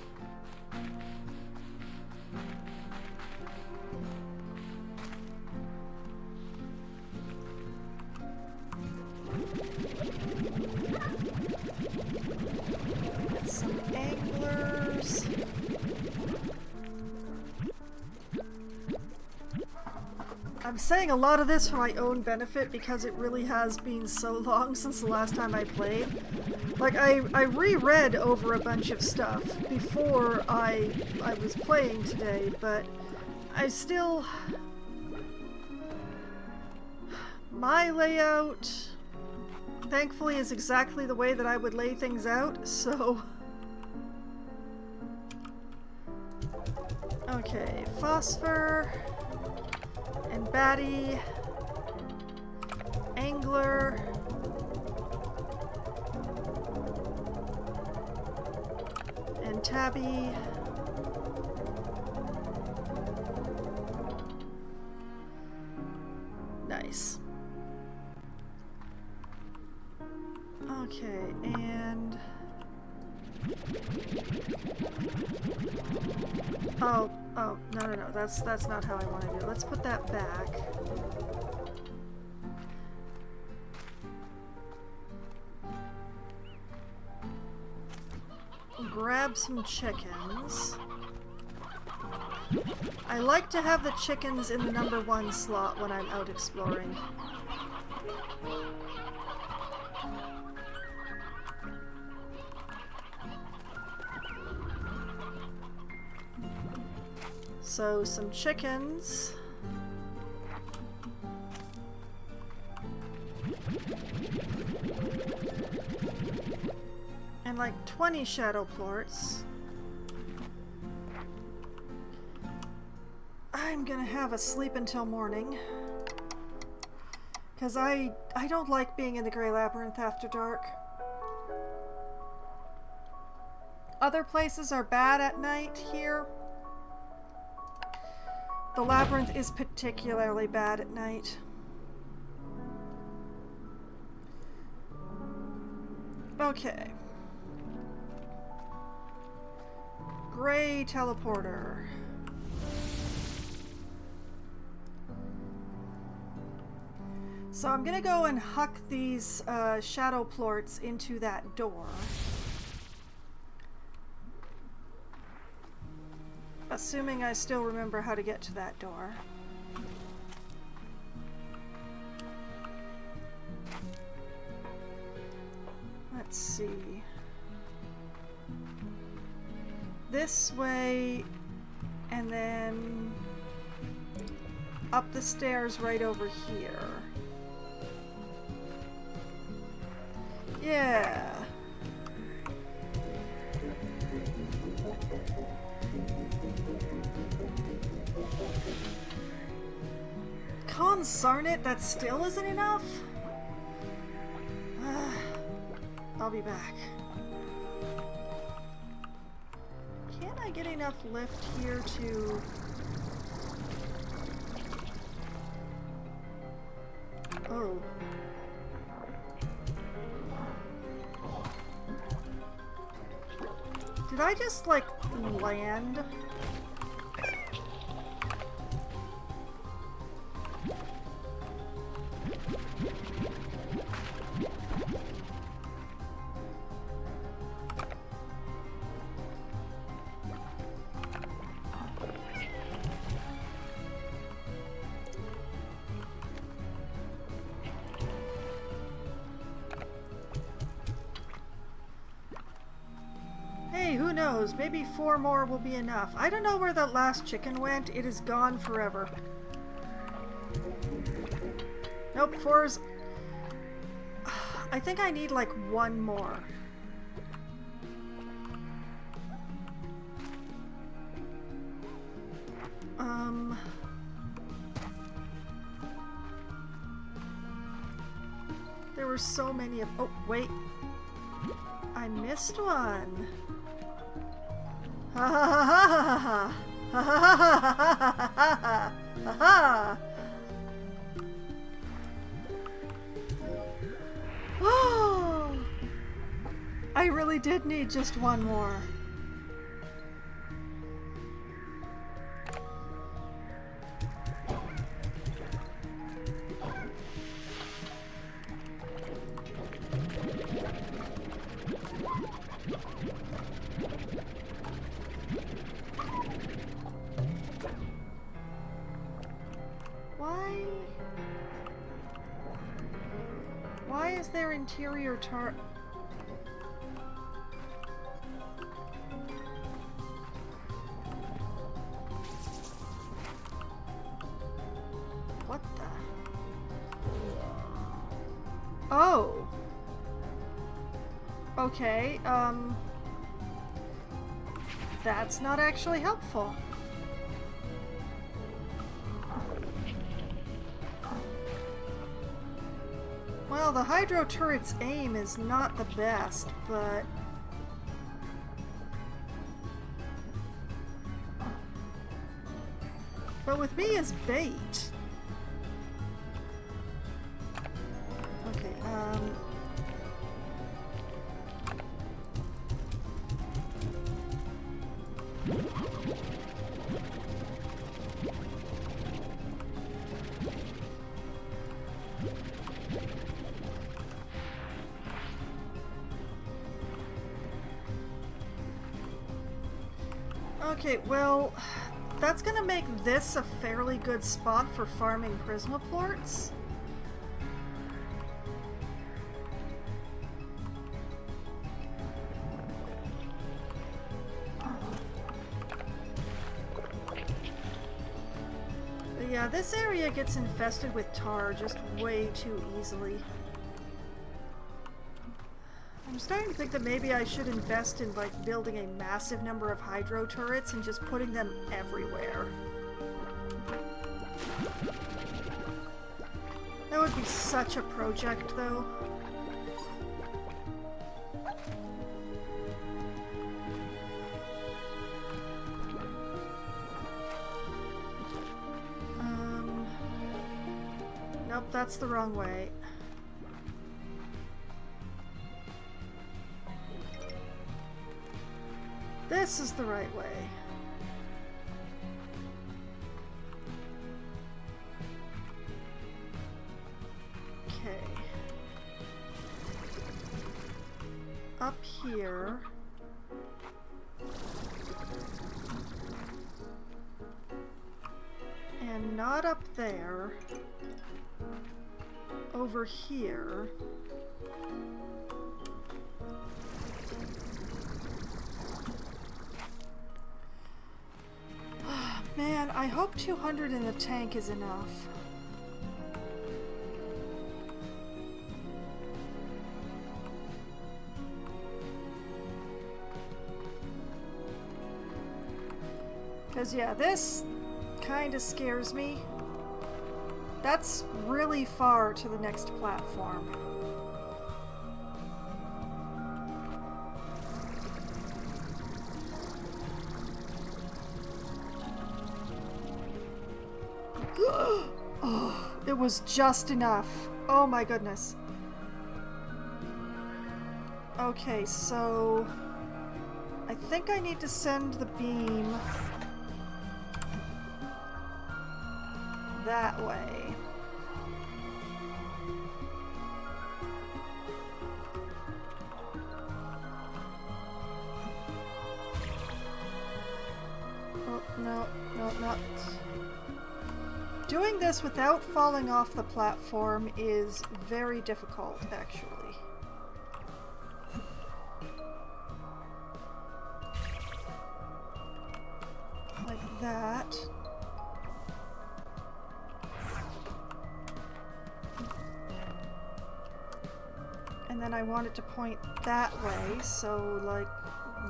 Get some anglers. I'm saying a lot of this for my own benefit because it really has been so long since the last time I played. Like, I reread over a bunch of stuff before I was playing today, but I still... My layout, thankfully, is exactly the way that I would lay things out, so... Okay, phosphor... and Batty, Angler, and Tabby, nice. Okay, and oh, no, that's not how I want to do it. Let's put that back. Grab some chickens. I like to have the chickens in the #1 slot when I'm out exploring. So, some chickens. And like 20 shadow plorts. I'm gonna have a sleep until morning. Because I don't like being in the Grey Labyrinth after dark. Other places are bad at night here. The Labyrinth is particularly bad at night. Okay. Gray teleporter. So I'm gonna go and huck these shadow plorts into that door. Assuming I still remember how to get to that door. Let's see. This way, and then up the stairs right over here. Yeah. Consarn it, that still isn't enough? I'll be back. Can I get enough lift here to... Oh. Did I just, like, land? Hey, who knows? Maybe 4 more will be enough. I don't know where that last chicken went. It is gone forever. Nope, 4's... I think I need like 1 more. There were so many of... Oh, wait. I missed one. Ha ha ha ha ha ha ha ha ha ha ha. Oh! I really did need just 1 more. Why is there interior What the? Oh. Okay, that's not actually helpful. Well, the hydro turret's aim is not the best, but... But with me as bait... Okay, Okay, well, that's gonna make this a fairly good spot for farming prismaplorts. Yeah, this area gets infested with tar just way too easily. I'm starting to think that maybe I should invest in, like, building a massive number of hydro turrets and just putting them everywhere. That would be such a project, though. Nope, that's the wrong way. This is the right way. Okay. Up here. And not up there. Over here. Man, I hope 200 in the tank is enough. Because, yeah, this kind of scares me. That's really far to the next platform. Oh, it was just enough. Oh my goodness. Okay, so I think I need to send the beam that way. Oh, no, not. Doing this without falling off the platform is very difficult, actually. Like that. And then I want it to point that way, so like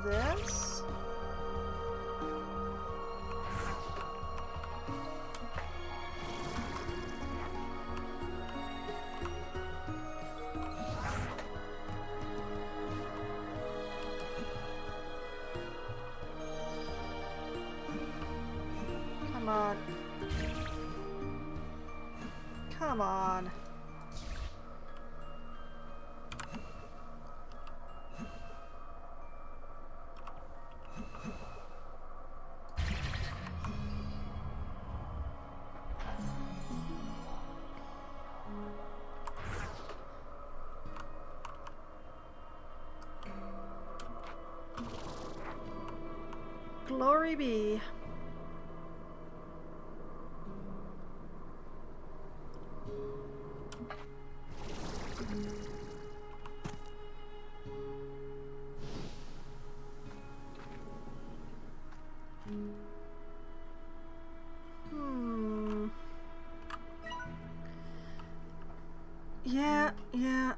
this. Come on. Come on. Glory be. Yeah.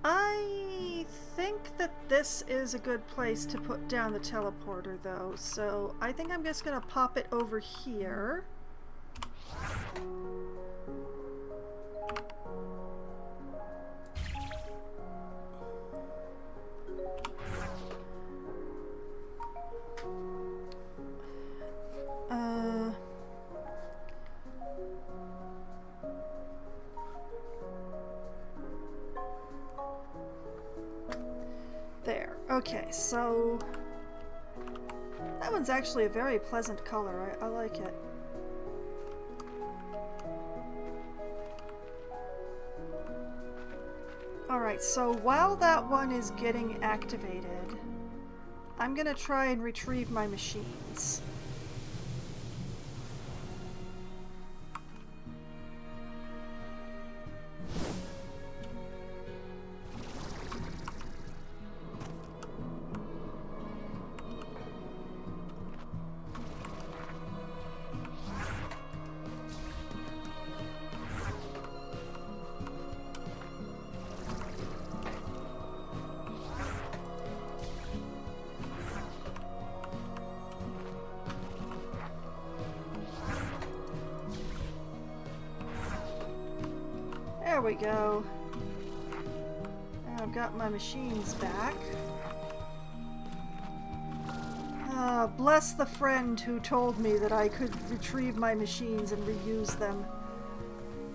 I think that this is a good place to put down the teleporter, though, so I think I'm just gonna pop it over here. There. Okay, so that one's actually a very pleasant color. I like it. Alright, so while that one is getting activated, I'm gonna try and retrieve my machines. we go. I've got my machines back. Bless the friend who told me that I could retrieve my machines and reuse them.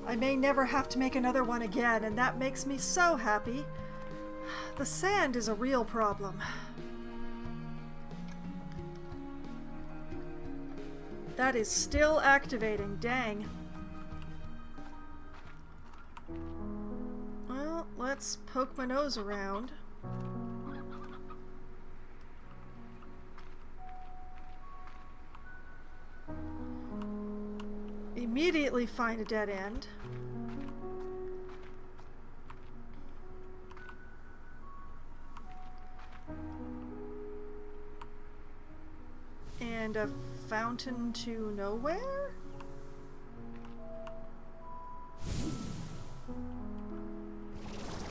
I may never have to make another one again, and that makes me so happy. The sand is a real problem. That is still activating, dang. Well, let's poke my nose around. Immediately find a dead end. And a fountain to nowhere?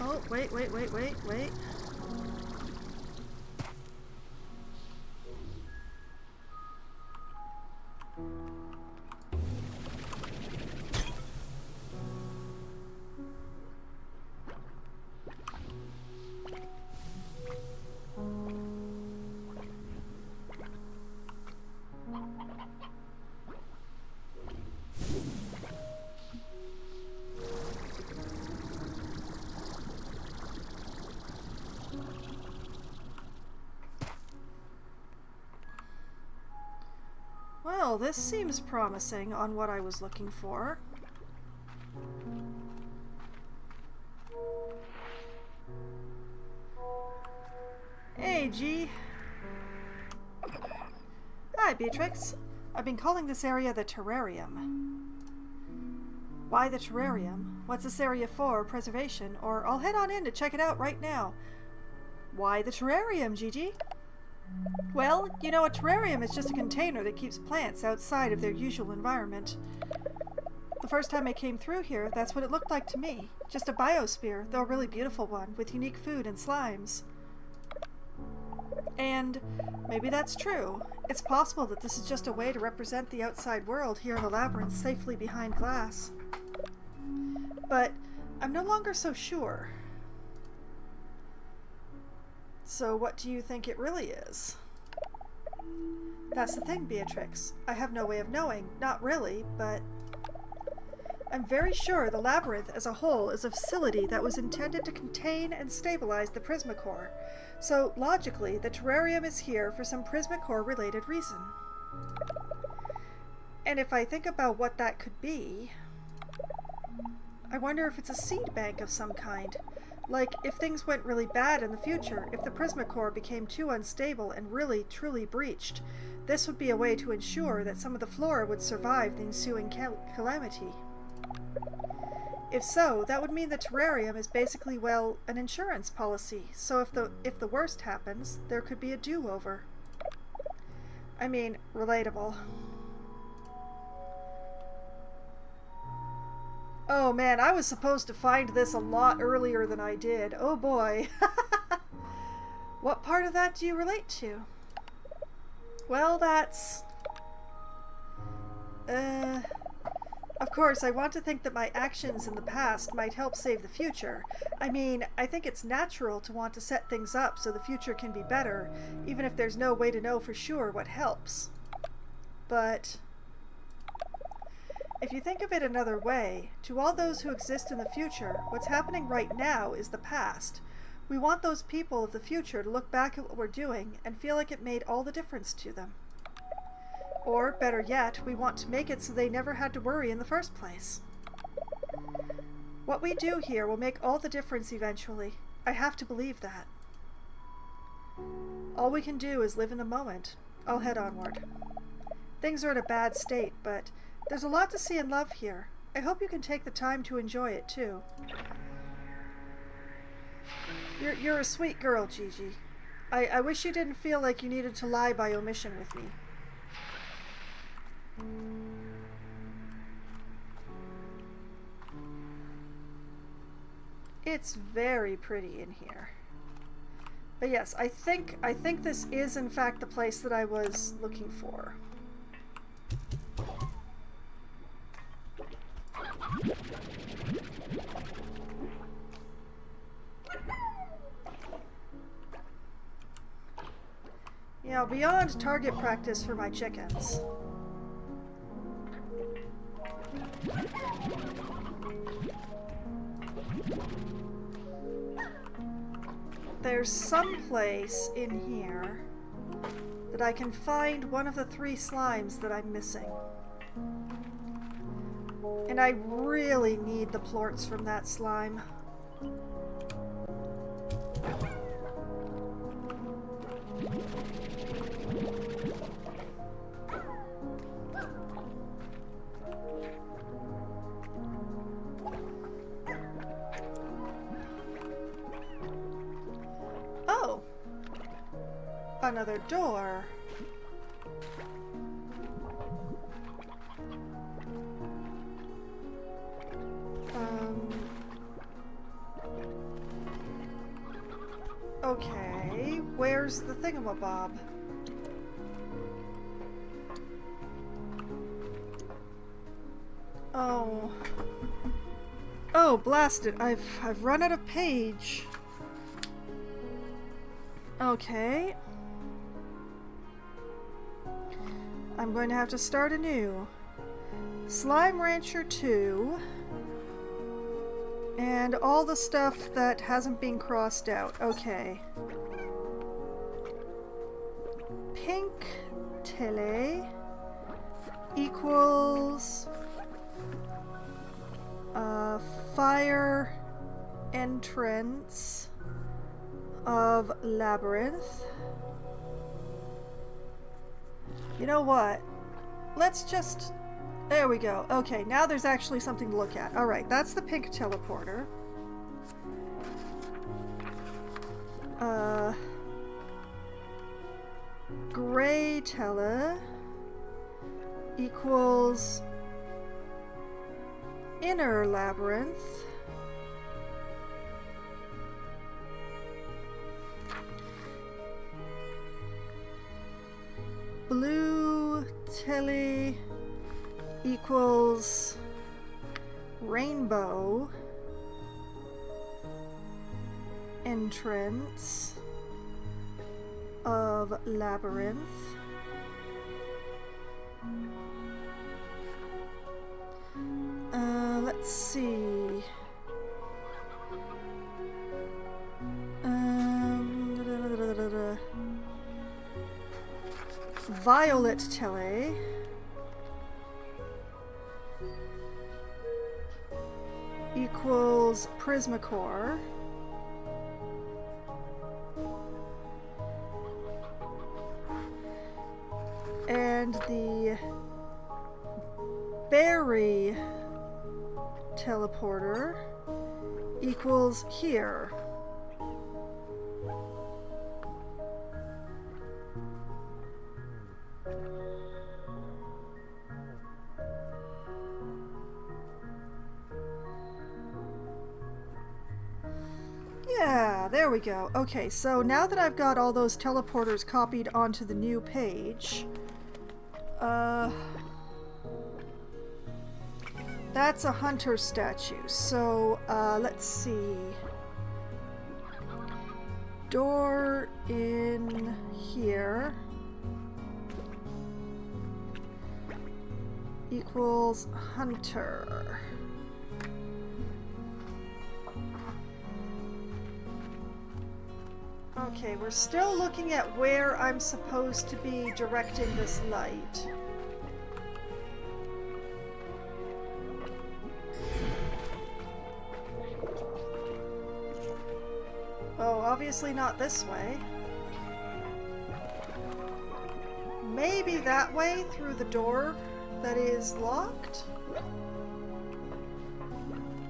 Oh, wait. Well, this seems promising on what I was looking for. Hey, G. Hi, Beatrix. I've been calling this area the terrarium. Why the terrarium? What's this area for? Preservation? Or I'll head on in to check it out right now. Why the terrarium, Gigi? Well, you know, a terrarium is just a container that keeps plants outside of their usual environment. The first time I came through here, that's what it looked like to me. Just a biosphere, though a really beautiful one, with unique food and slimes. And maybe that's true. It's possible that this is just a way to represent the outside world here in the labyrinth safely behind glass. But I'm no longer so sure. So what do you think it really is? That's the thing, Beatrix. I have no way of knowing. Not really, but I'm very sure the labyrinth as a whole is a facility that was intended to contain and stabilize the Prismacore. So logically, the terrarium is here for some Prismacore related reason. And if I think about what that could be, I wonder if it's a seed bank of some kind. Like, if things went really bad in the future, if the Prismacore became too unstable and really, truly breached, this would be a way to ensure that some of the flora would survive the ensuing calamity. If so, that would mean the terrarium is basically, well, an insurance policy, so if the worst happens, there could be a do-over. I mean, relatable. Oh man, I was supposed to find this a lot earlier than I did. Oh boy. What part of that do you relate to? Well, that's... Of course, I want to think that my actions in the past might help save the future. I mean, I think it's natural to want to set things up so the future can be better, even if there's no way to know for sure what helps. But if you think of it another way, to all those who exist in the future, what's happening right now is the past. We want those people of the future to look back at what we're doing and feel like it made all the difference to them. Or, better yet, we want to make it so they never had to worry in the first place. What we do here will make all the difference eventually. I have to believe that. All we can do is live in the moment. I'll head onward. Things are in a bad state, but there's a lot to see and love here. I hope you can take the time to enjoy it, too. You're a sweet girl, Gigi. I wish you didn't feel like you needed to lie by omission with me. It's very pretty in here. But yes, I think this is in fact the place that I was looking for. Yeah, beyond target practice for my chickens. There's some place in here that I can find one of the 3 slimes that I'm missing. And I really need the plorts from that slime. Oh! Another door. Okay, where's the thingamabob? Oh. Oh, blast it. I've run out of page. Okay. I'm going to have to start anew. Slime Rancher 2. And all the stuff that hasn't been crossed out. Okay. Pink Tele equals fire entrance of labyrinth. You know what? Let's just... There we go. Okay, now there's actually something to look at. Alright, that's the pink teleporter. Gray tele equals inner labyrinth. Blue tele equals rainbow entrance of labyrinth. Let's see. Violet tele equals Prismacore. And the berry teleporter equals here. Yeah, there we go. Okay, so now that I've got all those teleporters copied onto the new page, that's a hunter statue. So, let's see. Door in here equals hunter. Okay, we're still looking at where I'm supposed to be directing this light. Oh, obviously not this way. Maybe that way through the door that is locked?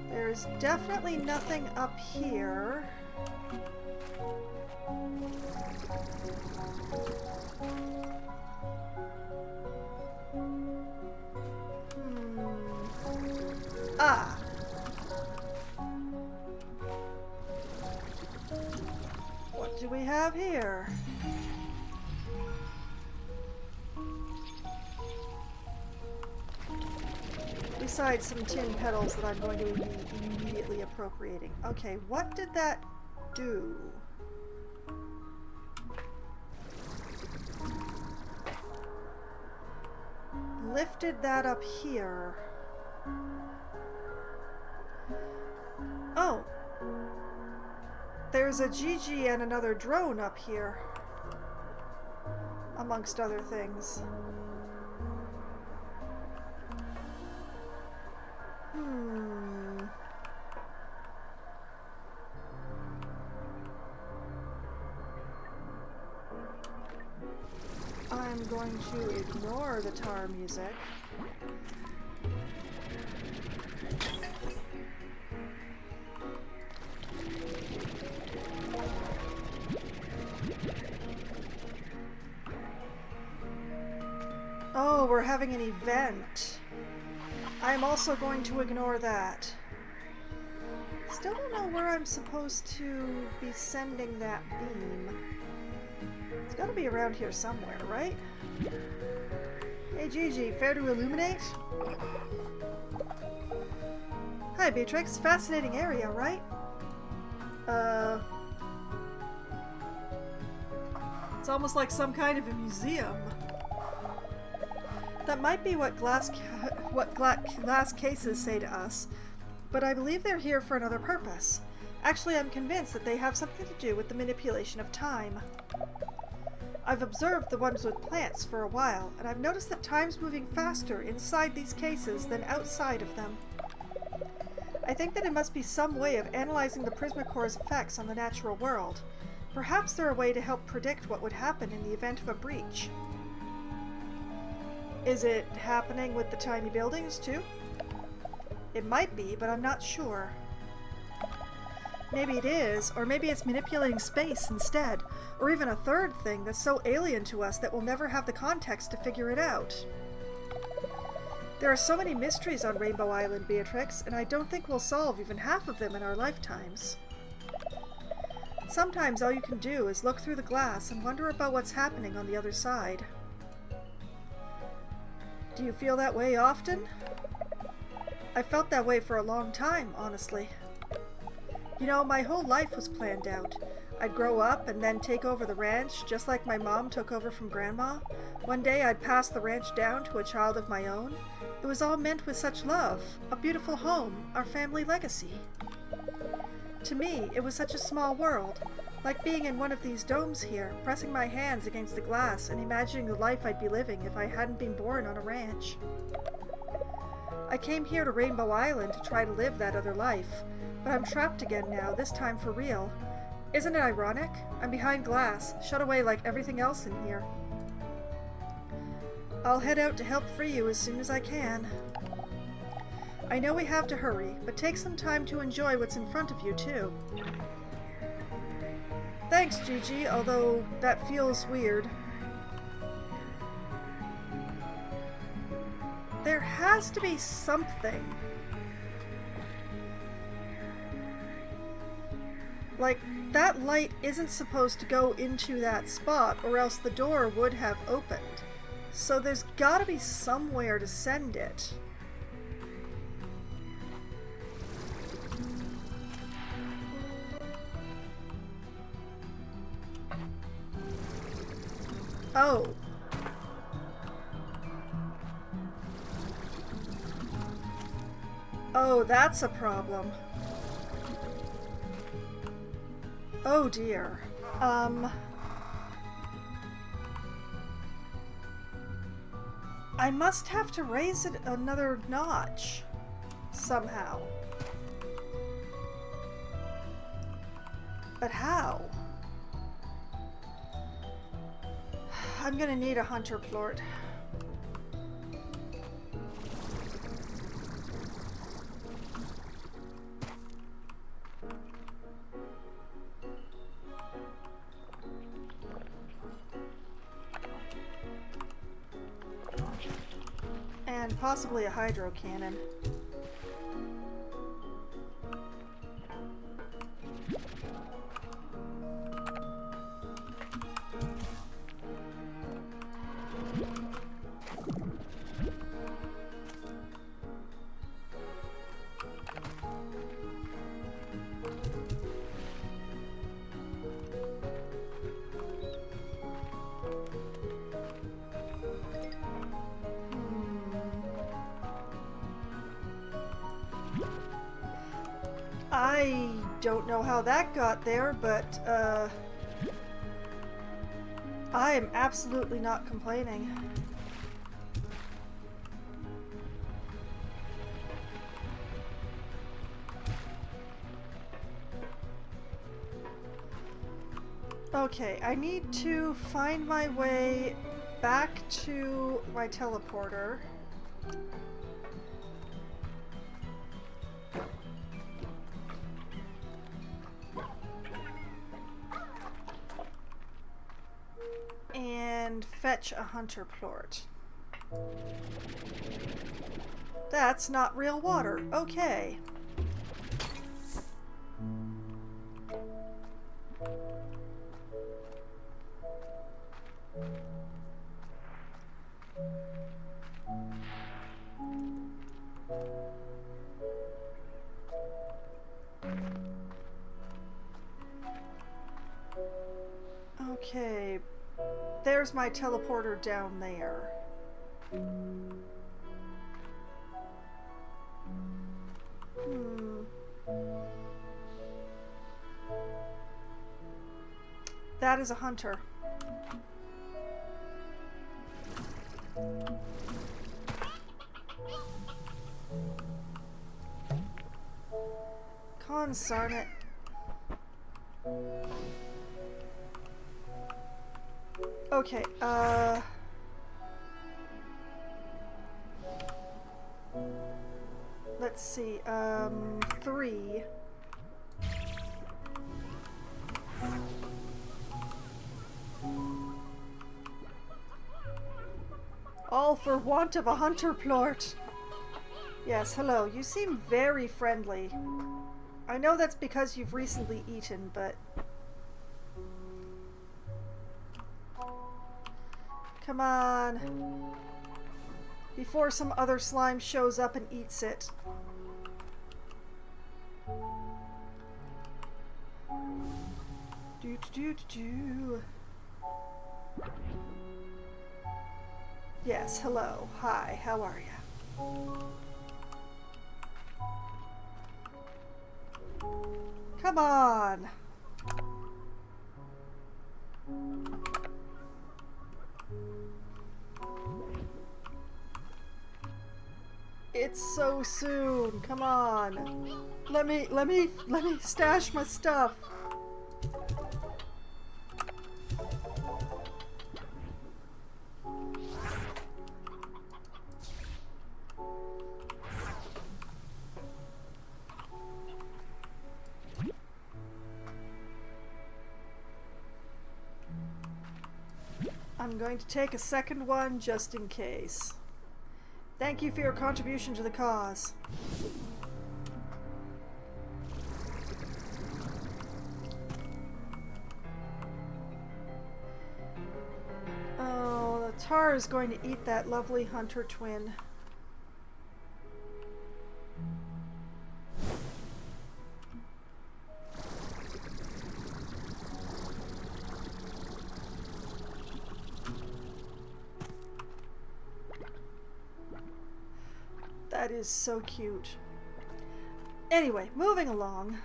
There's definitely nothing up here. Ah. What do we have here? Besides some tin petals that I'm going to be immediately appropriating. Okay, what did that do? lifted that up here. Oh. There's a Gigi and another drone up here. Amongst other things. I'm going to ignore the tar music. Oh, we're having an event. I'm also going to ignore that. Still don't know where I'm supposed to be sending that beam. It's gotta be around here somewhere, right? Hey Gigi, fair to illuminate? Hi Beatrix, fascinating area, right? It's almost like some kind of a museum. That might be what glass cases say to us, but I believe they're here for another purpose. Actually, I'm convinced that they have something to do with the manipulation of time. I've observed the ones with plants for a while, and I've noticed that time's moving faster inside these cases than outside of them. I think that it must be some way of analyzing the Prismacore's effects on the natural world. Perhaps they're a way to help predict what would happen in the event of a breach. Is it happening with the tiny buildings, too? It might be, but I'm not sure. Maybe it is, or maybe it's manipulating space instead, or even a third thing that's so alien to us that we'll never have the context to figure it out. There are so many mysteries on Rainbow Island, Beatrix, and I don't think we'll solve even half of them in our lifetimes. Sometimes all you can do is look through the glass and wonder about what's happening on the other side. Do you feel that way often? I felt that way for a long time, honestly. You know, my whole life was planned out. I'd grow up and then take over the ranch, just like my mom took over from Grandma. One day I'd pass the ranch down to a child of my own. It was all meant with such love, a beautiful home, our family legacy. To me, it was such a small world, like being in one of these domes here, pressing my hands against the glass and imagining the life I'd be living if I hadn't been born on a ranch. I came here to Rainbow Island to try to live that other life, but I'm trapped again now, this time for real. Isn't it ironic? I'm behind glass, shut away like everything else in here. I'll head out to help free you as soon as I can. I know we have to hurry, but take some time to enjoy what's in front of you, too. Thanks, Gigi, although that feels weird. There has to be something. Like, that light isn't supposed to go into that spot, or else the door would have opened. So there's gotta be somewhere to send it. Oh. Oh, that's a problem. Oh dear. I must have to raise it another notch. Somehow. But how? I'm gonna need a hunter plort. And possibly a hydro cannon. I don't know how that got there, but I am absolutely not complaining. Okay, I need to find my way back to my teleporter. And fetch a hunter plort. That's not real water. Okay. Okay, there's my teleporter down there. That is a hunter. Consarn it. Okay, let's see, 3. All for want of a hunter plort. Yes, hello. You seem very friendly. I know that's because you've recently eaten, but... Come on. Before some other slime shows up and eats it. Do. Yes, hello. Hi, how are you? Come on. It's so soon. Come on. Let me stash my stuff. I'm going to take a second one just in case. Thank you for your contribution to the cause. Oh, the tar is going to eat that lovely hunter twin. That is so cute. Anyway, moving along.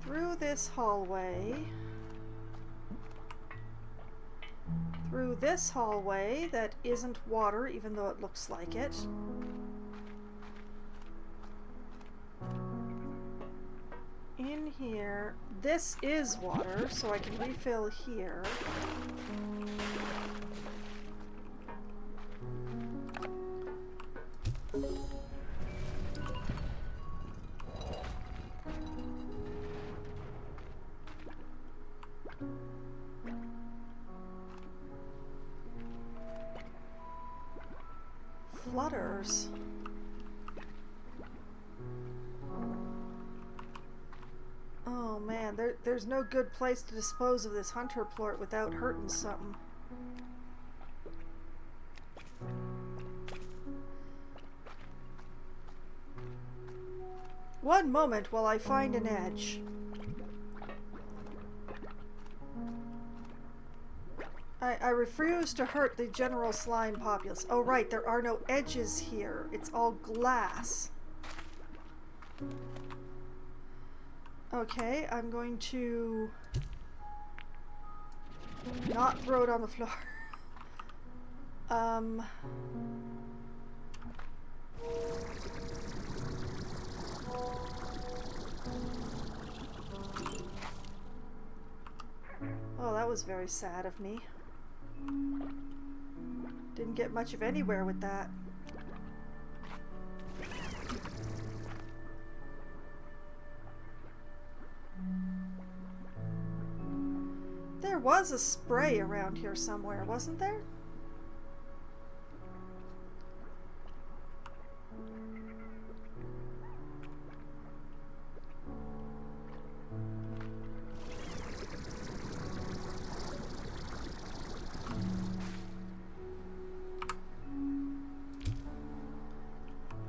Through this hallway. Through this hallway that isn't water, even though it looks like it. In here. This is water, so I can refill here. Flutters. Oh man, there's no good place to dispose of this hunter plort without hurting something. One moment while I find an edge. I refuse to hurt the general slime populace. Oh right, there are no edges here. It's all glass. Okay, I'm going to not throw it on the floor. Oh, that was very sad of me. Didn't get much of anywhere with that. There was a spray around here somewhere, wasn't there?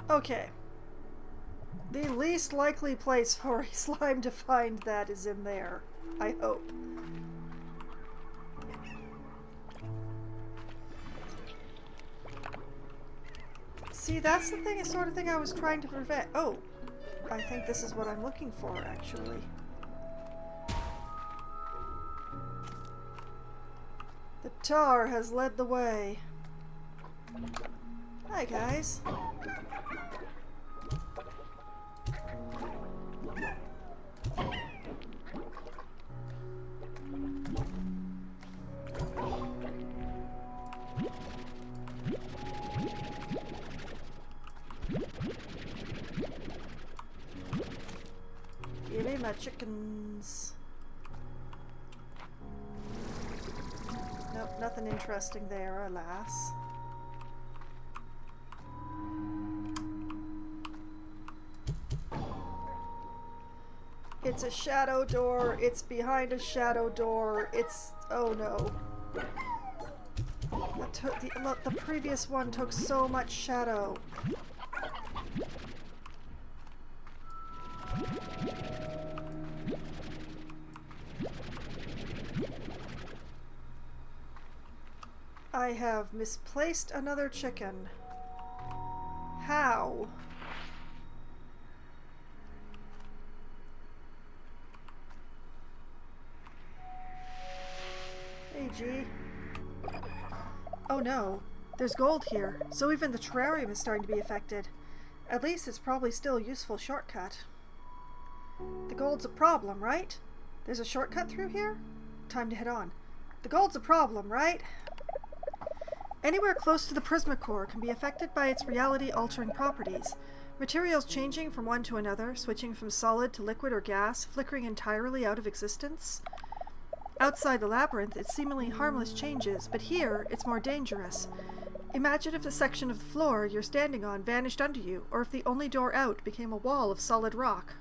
Okay. The least likely place for a slime to find that is in there. I hope. See, that's the thing, sort of thing I was trying to prevent. Oh, I think this is what I'm looking for, actually. The tar has led the way. Hi, guys. Give me my chickens. Nope, nothing interesting there, alas. It's a shadow door, it's behind a shadow door, it's... oh no. The previous one took so much shadow. I have misplaced another chicken. How? Hey, G. Oh no, there's gold here, so even the terrarium is starting to be affected. At least it's probably still a useful shortcut. The gold's a problem, right? There's a shortcut through here? Time to head on. The gold's a problem, right? Anywhere close to the Prismacore can be affected by its reality-altering properties. Materials changing from one to another, switching from solid to liquid or gas, flickering entirely out of existence. Outside the labyrinth, it's seemingly harmless changes, but here, it's more dangerous. Imagine if the section of the floor you're standing on vanished under you, or if the only door out became a wall of solid rock.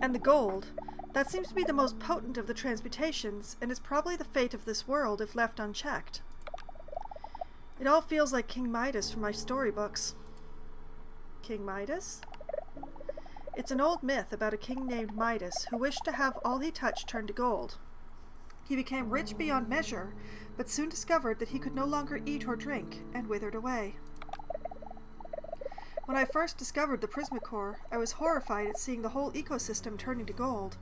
And the gold. That seems to be the most potent of the transmutations, and is probably the fate of this world if left unchecked. It all feels like King Midas from my storybooks. King Midas? It's an old myth about a king named Midas who wished to have all he touched turn to gold. He became rich beyond measure, but soon discovered that he could no longer eat or drink, and withered away. When I first discovered the Prismacore, I was horrified at seeing the whole ecosystem turning to gold.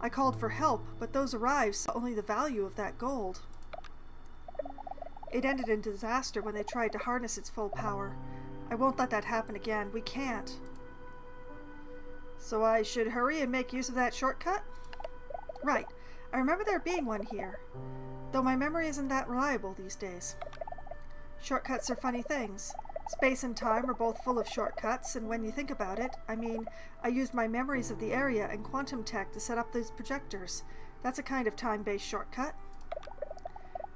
I called for help, but those arrived saw only the value of that gold. It ended in disaster when they tried to harness its full power. I won't let that happen again. We can't. So I should hurry and make use of that shortcut? Right. I remember there being one here, though my memory isn't that reliable these days. Shortcuts are funny things. Space and time are both full of shortcuts, and when you think about it, I mean, I used my memories of the area and quantum tech to set up these projectors. That's a kind of time-based shortcut.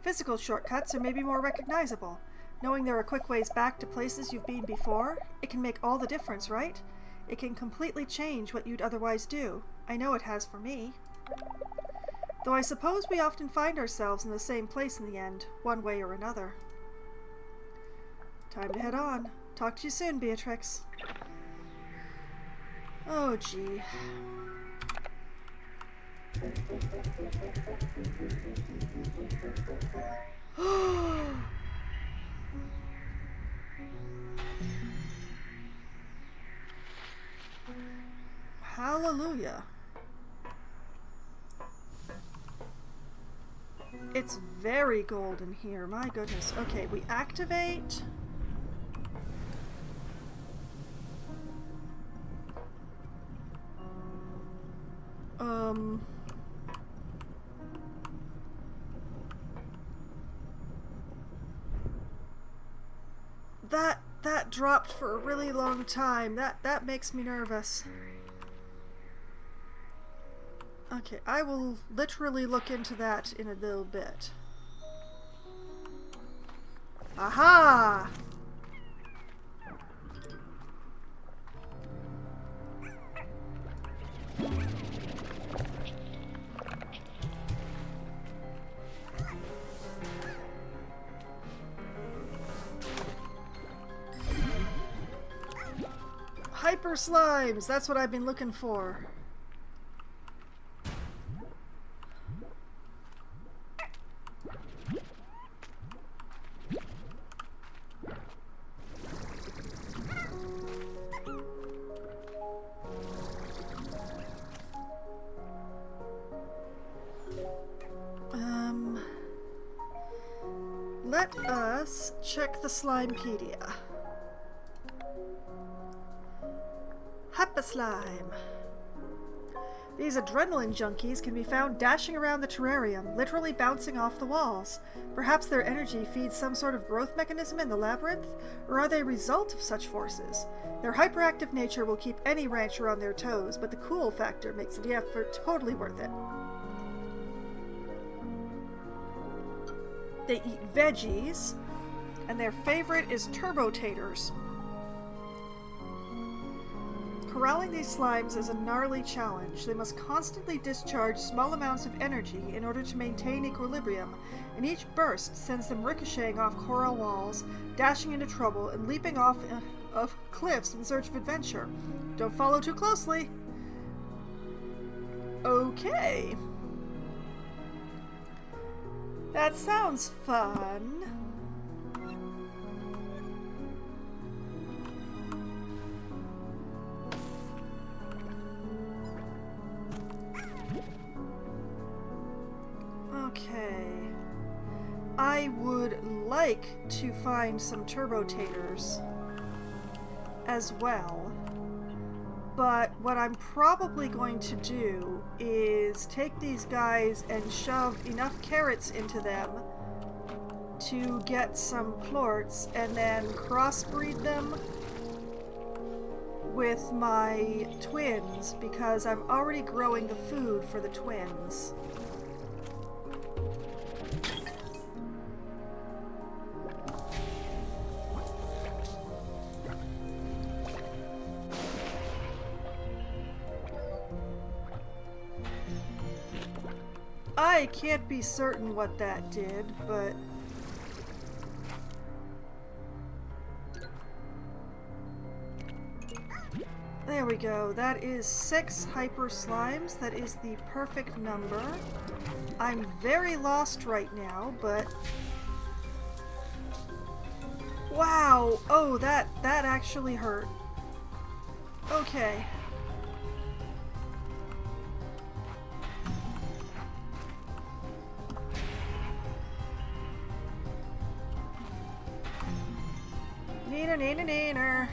Physical shortcuts are maybe more recognizable. Knowing there are quick ways back to places you've been before, it can make all the difference, right? It can completely change what you'd otherwise do. I know it has for me. Though I suppose we often find ourselves in the same place in the end, one way or another. Time to head on. Talk to you soon, Beatrix. Oh, gee. Hallelujah. It's very golden here, my goodness. Okay, we activate. That dropped for a really long time. That makes me nervous. Okay, I will literally look into that in a little bit. Aha! Hyper slimes! That's what I've been looking for. Let us check the Slimepedia. Hyper slime. These adrenaline junkies can be found dashing around the terrarium, literally bouncing off the walls. Perhaps their energy feeds some sort of growth mechanism in the labyrinth? Or are they a result of such forces? Their hyperactive nature will keep any rancher on their toes, but the cool factor makes the effort totally worth it. They eat veggies, and their favorite is turbo-taters. Corralling these slimes is a gnarly challenge. They must constantly discharge small amounts of energy in order to maintain equilibrium, and each burst sends them ricocheting off coral walls, dashing into trouble, and leaping off of cliffs in search of adventure. Don't follow too closely. Okay. That sounds fun. Okay. I would like to find some turbo-taters as well. But what I'm probably going to do is take these guys and shove enough carrots into them to get some plorts and then crossbreed them with my twins because I'm already growing the food for the twins. I can't be certain what that did, but there we go. That is 6 hyper slimes. That is the perfect number. I'm very lost right now, but wow! Oh, that actually hurt. Okay. Neener, neener, neener.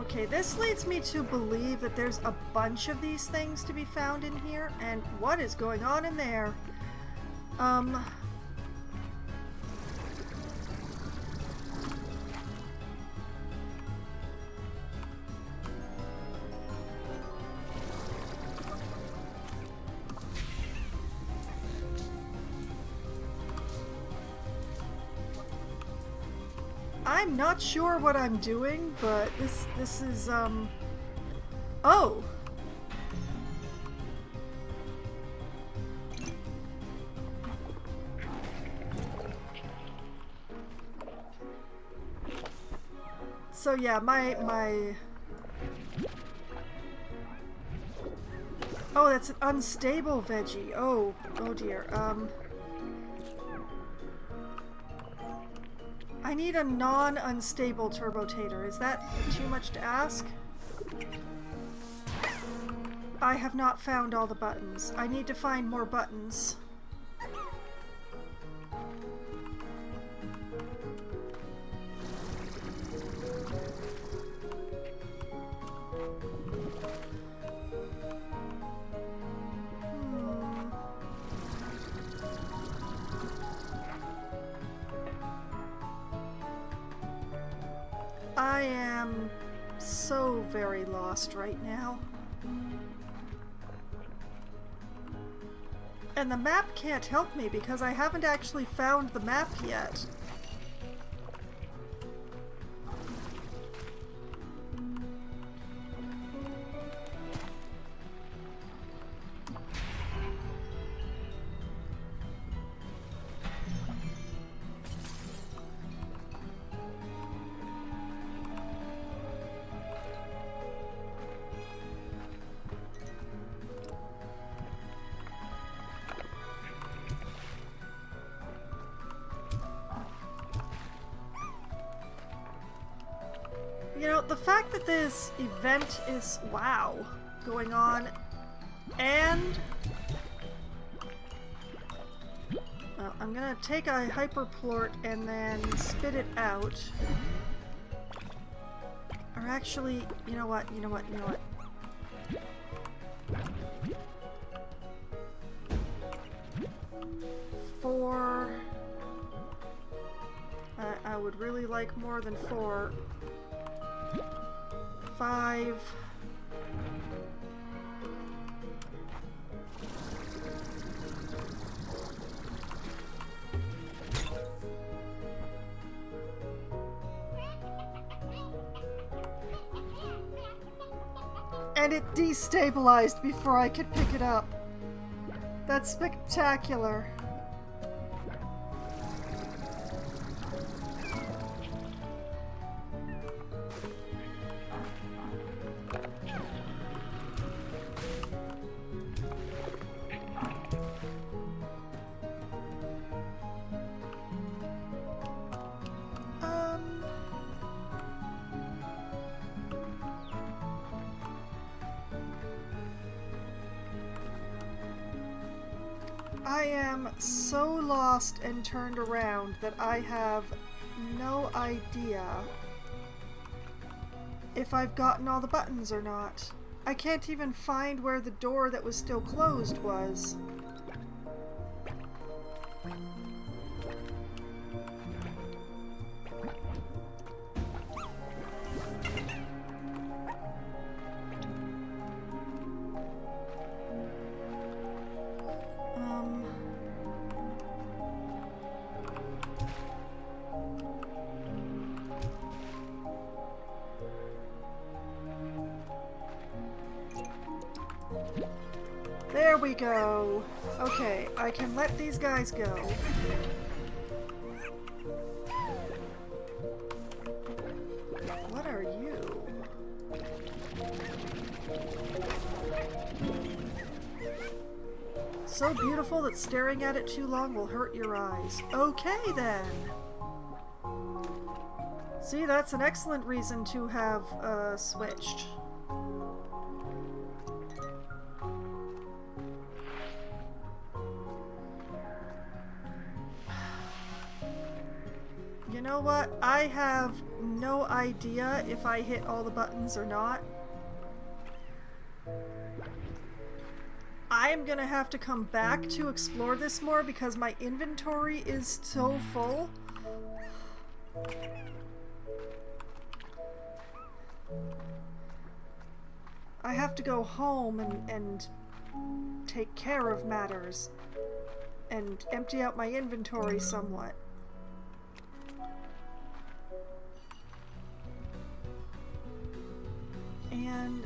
Okay, this leads me to believe that there's a bunch of these things to be found in here, and what is going on in there? I'm not sure what I'm doing, but this is, oh! So yeah, my Oh, that's an unstable veggie. Oh, oh dear. I need a non-unstable turbotator. Is that too much to ask? I have not found all the buttons. I need to find more buttons. I am so very lost right now. And the map can't help me because I haven't actually found the map yet. You know, the fact that this event is, wow, going on, and well, I'm gonna take a hyperplort and then spit it out. Or actually, you know what, you know what, you know what. Four. I would really like more than 4. 5. And it destabilized before I could pick it up. That's spectacular. I am so lost and turned around that I have no idea if I've gotten all the buttons or not. I can't even find where the door that was still closed was. There we go. Okay, I can let these guys go. What are you? So beautiful that staring at it too long will hurt your eyes. Okay then. See, that's an excellent reason to have switched. You know what? I have no idea if I hit all the buttons or not. I'm gonna have to come back to explore this more because my inventory is so full. I have to go home and take care of matters and empty out my inventory somewhat. And,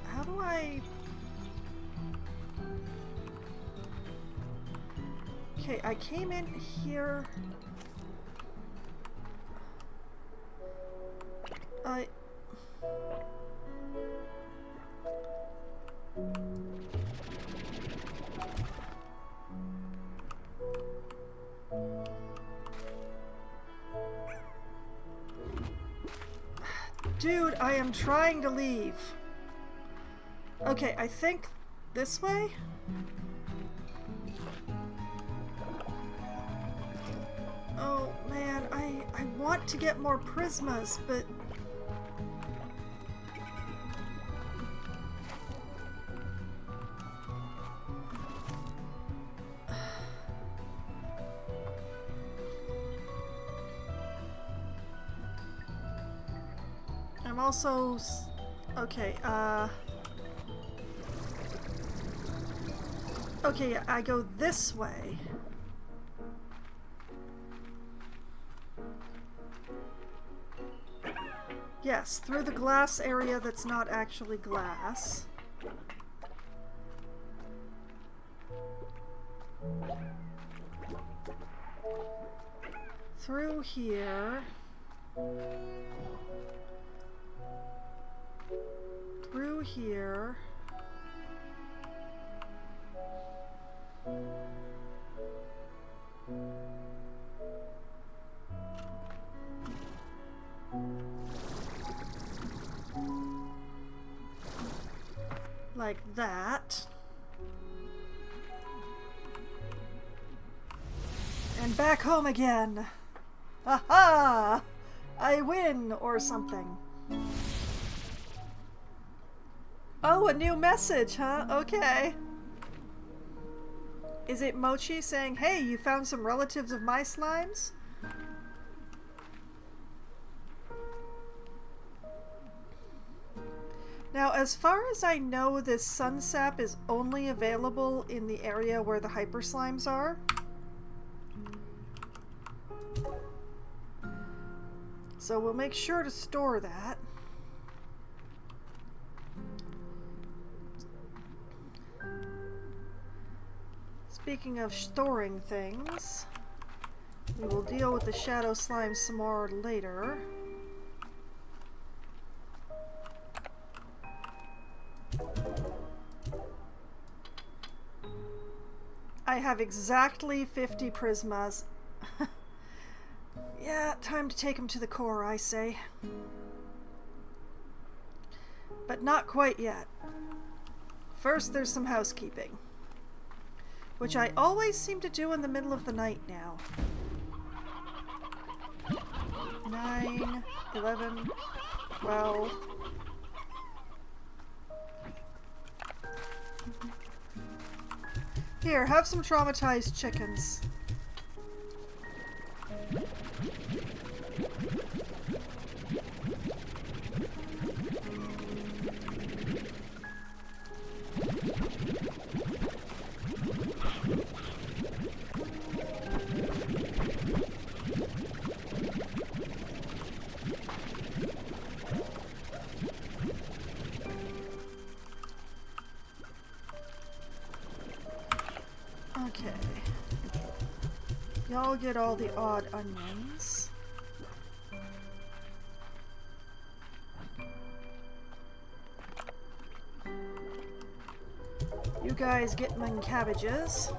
how do I... Okay, I came in here... Dude, I am trying to leave. Okay, I think this way? Oh man, I want to get more prismas, but... I'm also... Okay, okay, I go this way. Yes, through the glass area that's not actually glass. Through here. Through here. Like that. And back home again. Aha! I win, or something. Oh, a new message, huh? Okay. Is it Mochi saying, hey, you found some relatives of my slimes? Now, as far as I know, this sun sap is only available in the area where the hyper slimes are. So we'll make sure to store that. Speaking of storing things, we will deal with the shadow slime some more later. I have exactly 50 prismas. Yeah, time to take them to the core, I say. But not quite yet. First, there's some housekeeping, which I always seem to do in the middle of the night now. 9, 11, 12... Here, have some traumatized chickens. Okay. Y'all get all the odd onions. You guys get my cabbages.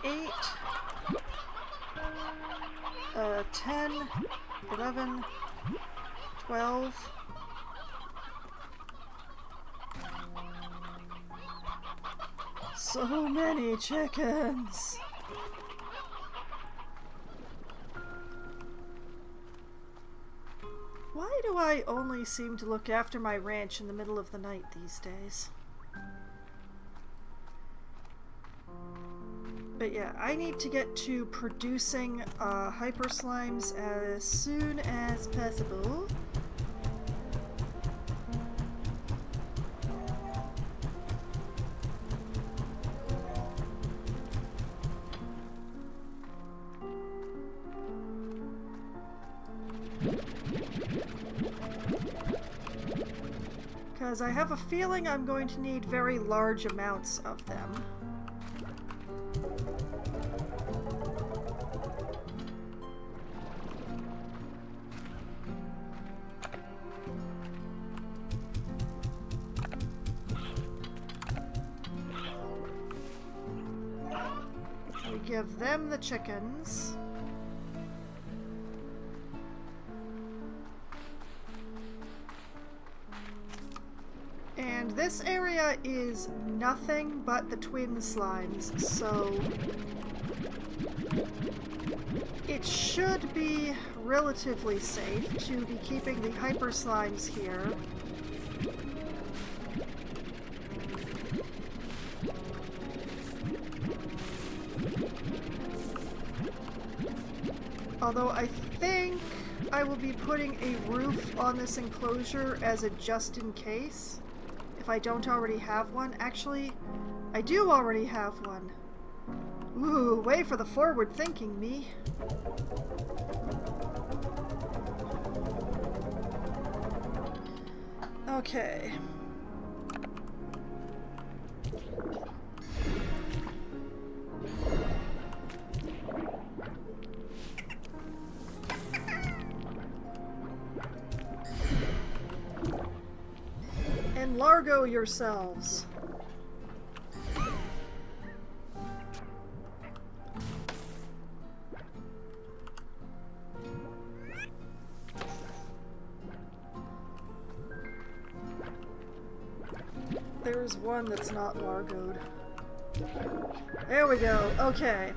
Eight. 10, 11, 12. So many chickens. Why do I only seem to look after my ranch in the middle of the night these days? But yeah, I need to get to producing hyper slimes as soon as possible. Because I have a feeling I'm going to need very large amounts of them. give them the chickens. And this area is nothing but the twin slimes, so it should be relatively safe to be keeping the hyper slimes here. Although I think I will be putting a roof on this enclosure as a just in case, if I don't already have one. Actually, I do already have one. Ooh, way for the forward thinking, me. Okay. Largo yourselves. There's one that's not largoed. There we go. Okay.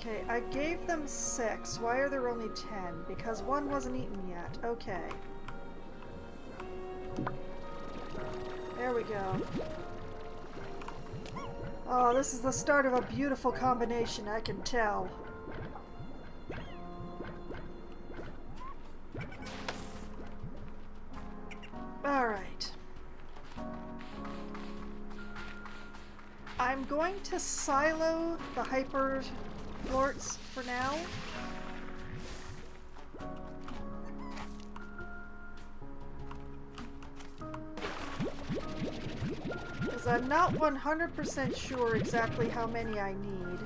Okay, I gave them 6. Why are there only 10? Because one wasn't eaten yet. Okay. There we go. Oh, this is the start of a beautiful combination, I can tell. Alright. I'm going to silo the hyper plorts for now. Because I'm not 100% sure exactly how many I need.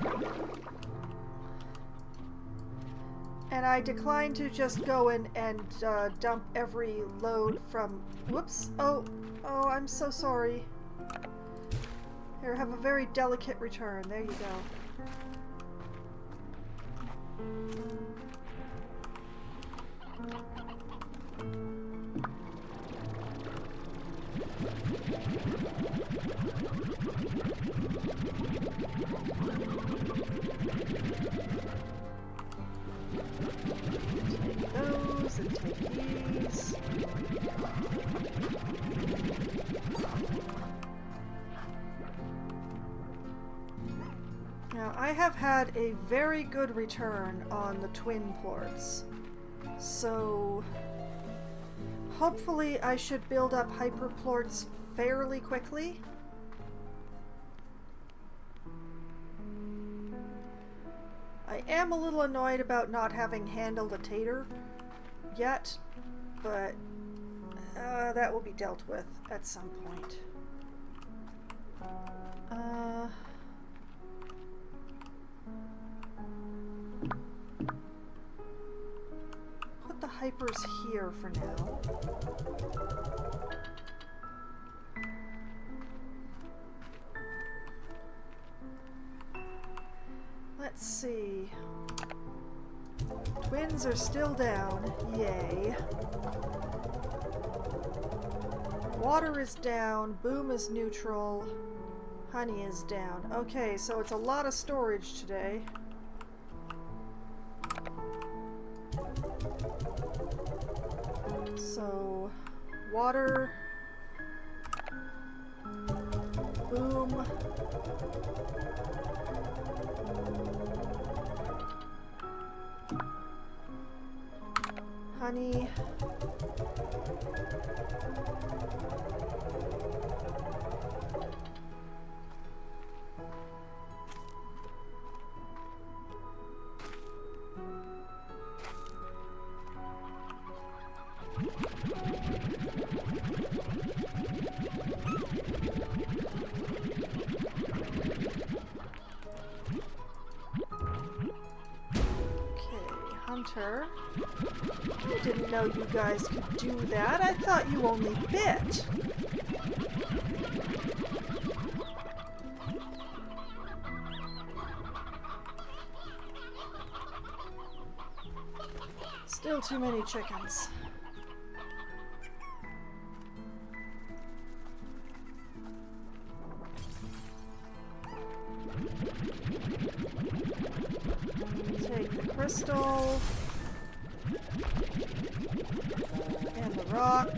And I declined to just go in and dump every load from... Whoops! Oh, I'm so sorry. Here, have a very delicate return. There you go. Take those and take these. Now, I have had a very good return on the twin plorts, so hopefully I should build up hyper plorts fairly quickly. I am a little annoyed about not having handled a tater yet, but that will be dealt with at some point. Put the hypers here for now. Let's see. Twins are still down. Yay. Water is down. Boom is neutral. Honey is down. Okay, so it's a lot of storage today. So, water... Boom. Honey. Hunter. I didn't know you guys could do that. I thought you only bit. Still too many chickens. Take the crystal and the rock.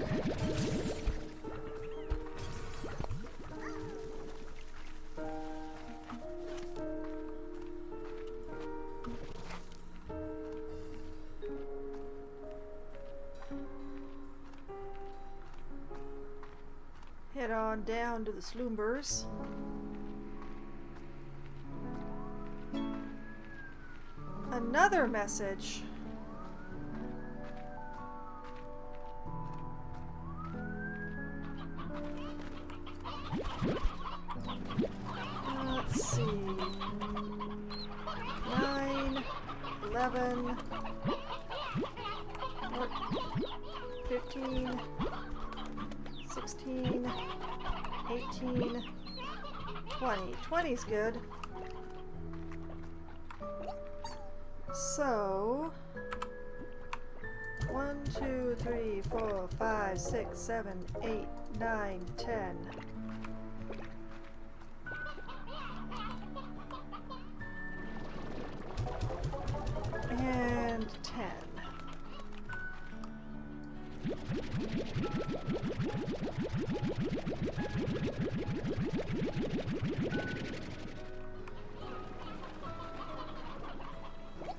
Head on down to the slumbers. Another message. Let's see. 9, 11, 15, 16, 18, 20. 20's good. So, 1, 2, 3, 4, 5, 6, 7, 8, 9, 10. And 10.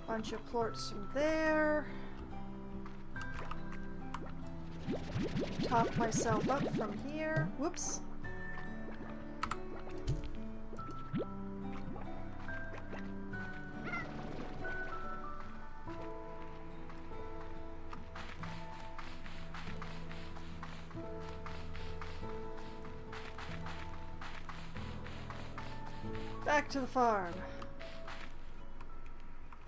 Bunch of plorts from there. Top myself up from here. Whoops. Back to the farm.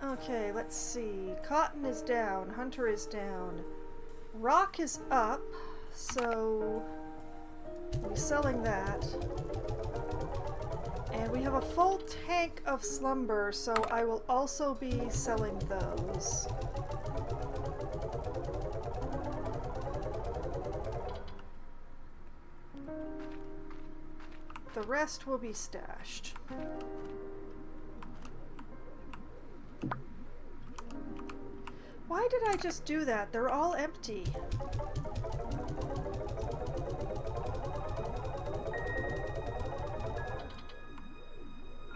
Okay, let's see. Cotton is down. Hunter is down. Rock is up, so we'll be selling that. And we have a full tank of slumber, so I will also be selling those. The rest will be stashed. Why did I just do that? They're all empty.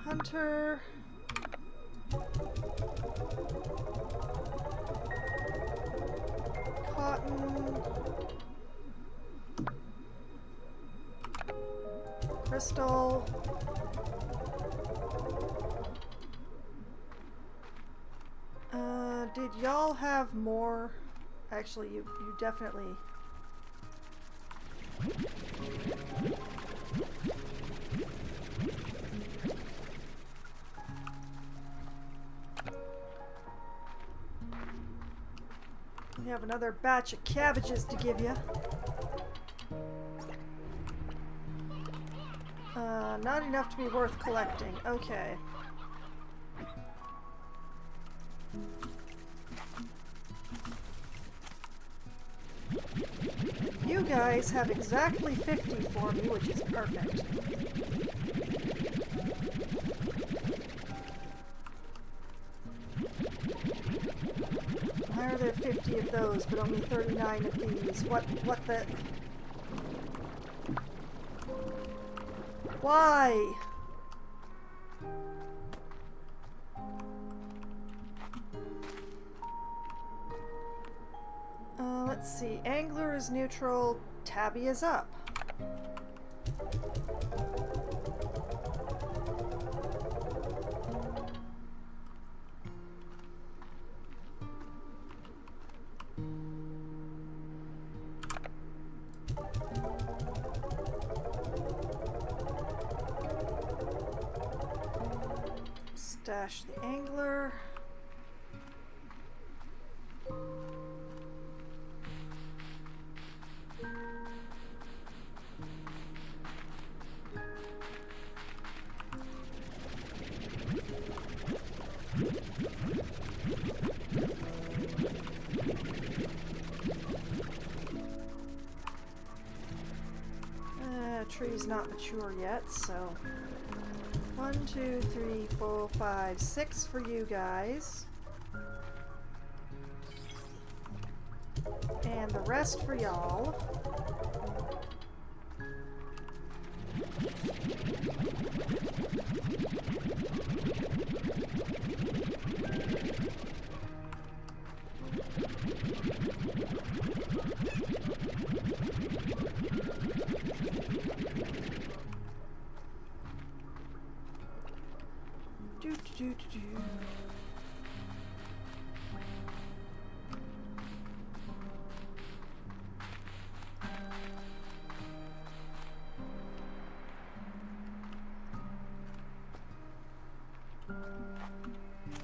Hunter. Cotton. Crystal. Did y'all have more? Actually, you definitely... We have another batch of cabbages to give you. Not enough to be worth collecting. Okay. You guys have exactly 50 for me, which is perfect. Why are there 50 of those, but only 39 of these? What the... Why? Let's see. Angler is neutral. Tabby is up. Stash the angler. Tree's not mature yet, so 1, 2, 3, 4, 5, 6 for you guys. And the rest for y'all.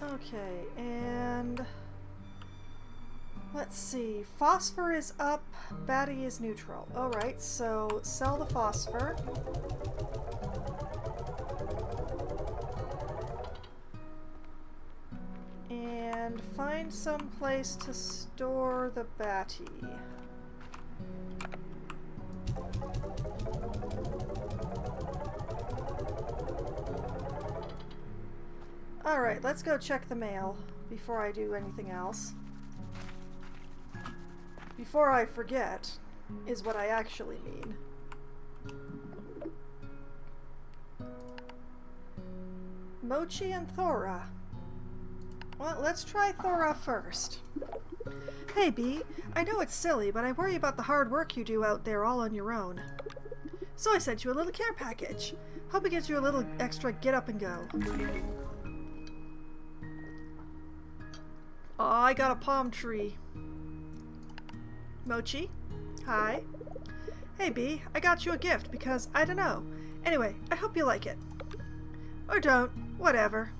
Okay, and let's see. Phosphor is up, Batty is neutral. Alright, so sell the phosphor. And find some place to store the Batty. Alright, let's go check the mail before I do anything else. Before I forget, is what I actually mean. Mochi and Thora. Well, let's try Thora first. Hey, Bee. I know it's silly, but I worry about the hard work you do out there all on your own. So I sent you a little care package. Hope it gives you a little extra get up and go. Oh, I got a palm tree. Mochi? Hi. Hey, Bee. I got you a gift because, I don't know. Anyway, I hope you like it. Or don't. Whatever.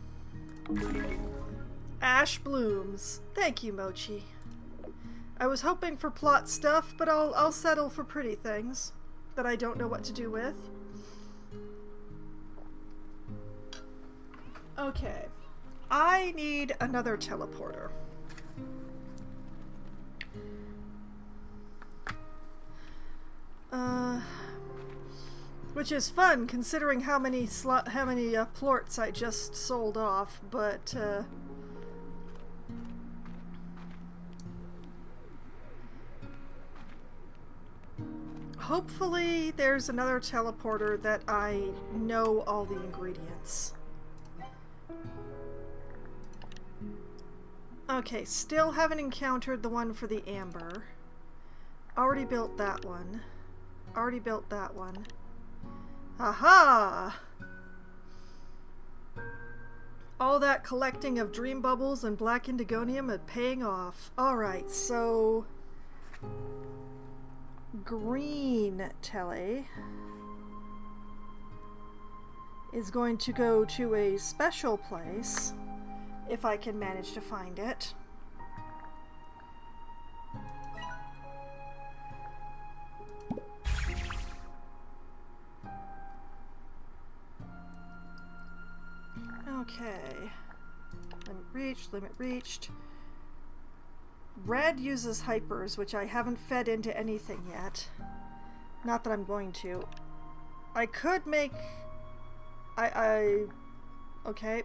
Ash blooms. Thank you, Mochi. I was hoping for plot stuff, but I'll settle for pretty things that I don't know what to do with. Okay. I need another teleporter. Which is fun considering how many plorts I just sold off, but hopefully there's another teleporter that I know all the ingredients. Okay, still haven't encountered the one for the amber. Already built that one. Already built that one. Aha! All that collecting of dream bubbles and black indigonium is paying off. Alright, so green tele is going to go to a special place if I can manage to find it. Okay. Limit reached, limit reached. Red uses hypers, which I haven't fed into anything yet. Not that I'm going to. I could make... Okay,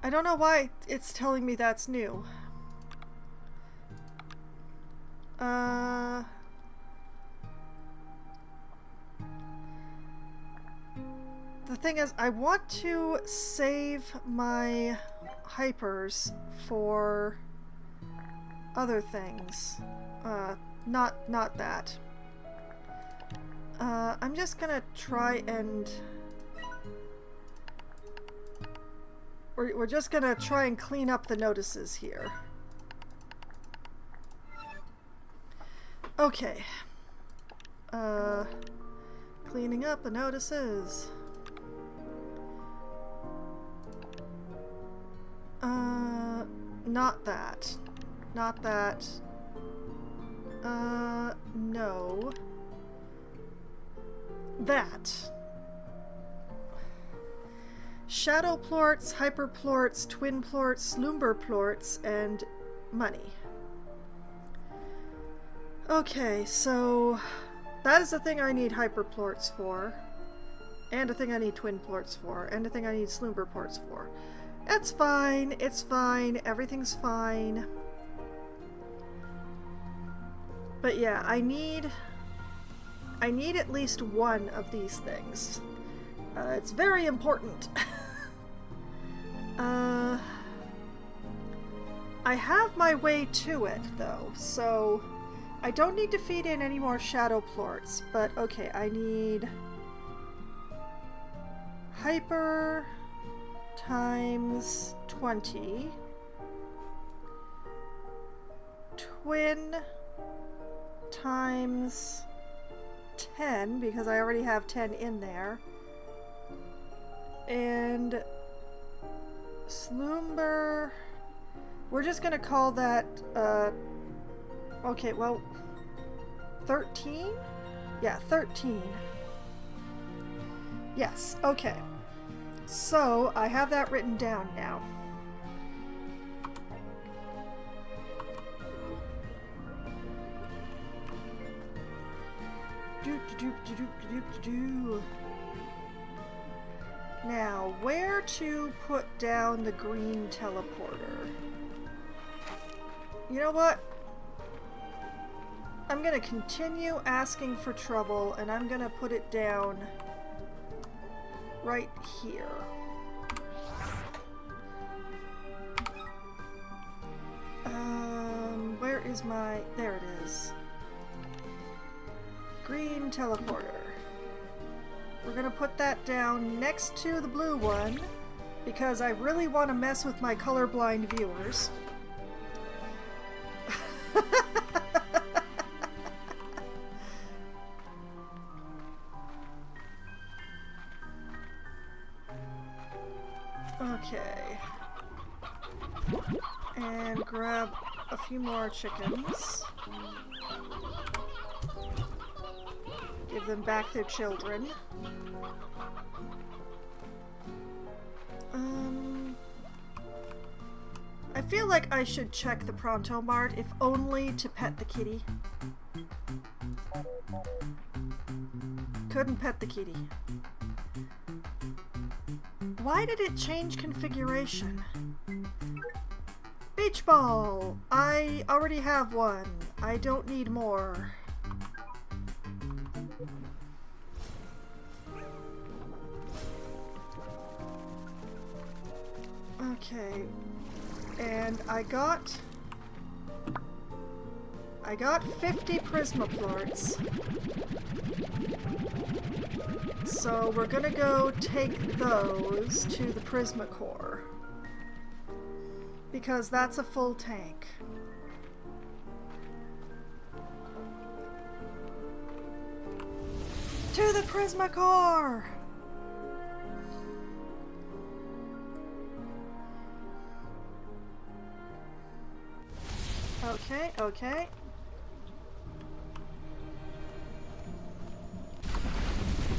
I don't know why it's telling me that's new. the thing is, I want to save my hypers for other things. Not that. I'm just gonna try and... We're just gonna try and clean up the notices here. Okay. Cleaning up the notices. Not that. Not that. No. That. Shadow plorts, hyper plorts, twin plorts, slumber plorts, and money. Okay, so that is the thing I need hyper plorts for, and a thing I need twin plorts for, and a thing I need slumber plorts for. It's fine, everything's fine. But yeah, I need at least one of these things. It's very important. I have my way to it, though, so I don't need to feed in any more shadow plorts, but okay, I need hyper times 20, twin times 10, because I already have 10 in there, and slumber, we're just gonna call that, okay, well, 13? Yeah, 13. Yes, okay. So, I have that written down now. Now, where to put down the green teleporter? You know what? I'm gonna continue asking for trouble, and I'm gonna put it down right here. Where is my... There it is. Green teleporter. We're gonna put that down next to the blue one, because I really want to mess with my colorblind viewers. Okay. And grab a few more chickens. Give them back their children. I feel like I should check the Pronto Mart, if only to pet the kitty. Couldn't pet the kitty. Why did it change configuration? Beach ball! I already have one. I don't need more. Okay. And I got 50 Prismaplorts. So we're gonna go take those to the Prismacore, because that's a full tank. To the Prismacore! Okay, okay.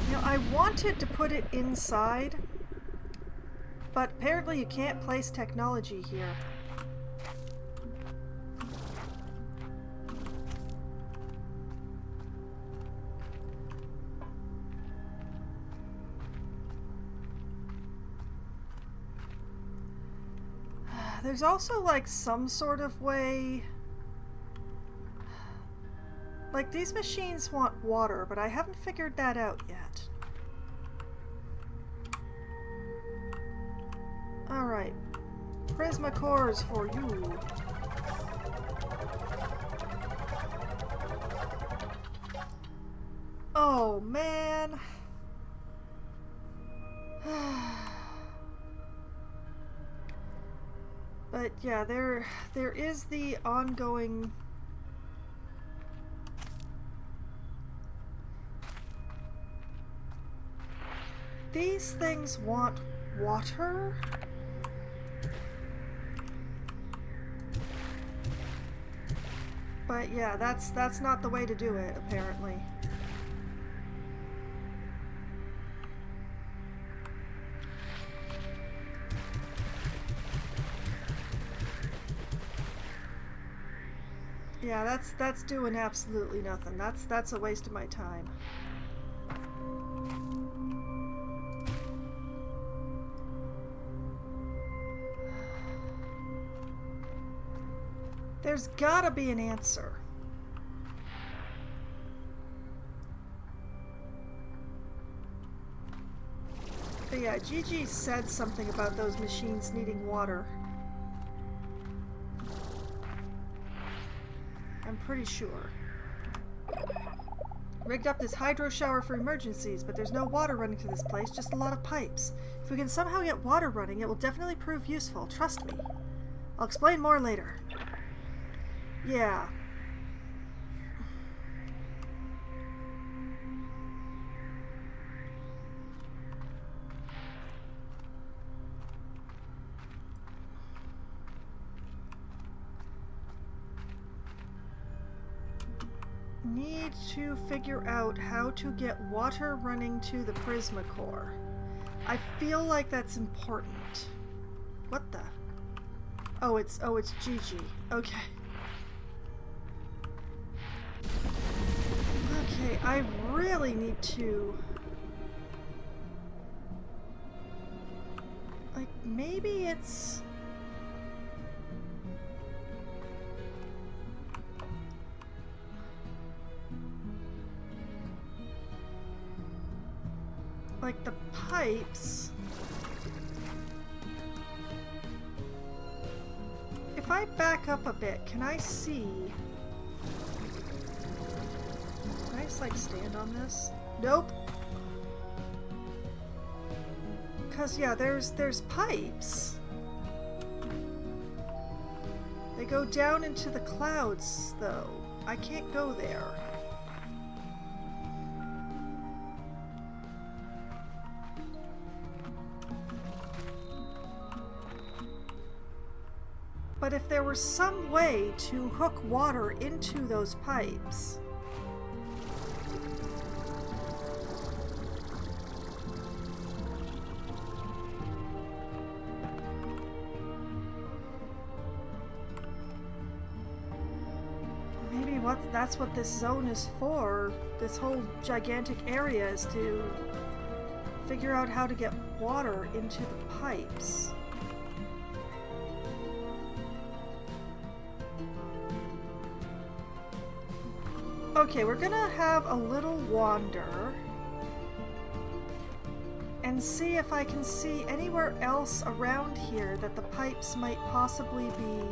You know, I wanted to put it inside, but apparently you can't place technology here. There's also like some sort of way... Like, these machines want water, but I haven't figured that out yet. Alright. Prisma cores for you. Oh, man. But yeah, there is the ongoing... These things want water? But yeah, that's not the way to do it, apparently. Yeah, that's doing absolutely nothing. That's a waste of my time. There's gotta be an answer. But yeah, Gigi said something about those machines needing water. I'm pretty sure. Rigged up this hydro shower for emergencies, but there's no water running to this place, just a lot of pipes. If we can somehow get water running, it will definitely prove useful, trust me. I'll explain more later. Yeah. Need to figure out how to get water running to the Prisma core. I feel like that's important. What the? Oh, it's Gigi. Okay. Okay, I really need to... Like, maybe it's... like the pipes. If I back up a bit, can I see? Can I just like stand on this? Nope. Cause yeah, there's pipes. They go down into the clouds though. I can't go there. But if there was some way to hook water into those pipes... Maybe that's what this zone is for. This whole gigantic area is to figure out how to get water into the pipes. Okay, we're gonna have a little wander and see if I can see anywhere else around here that the pipes might possibly be.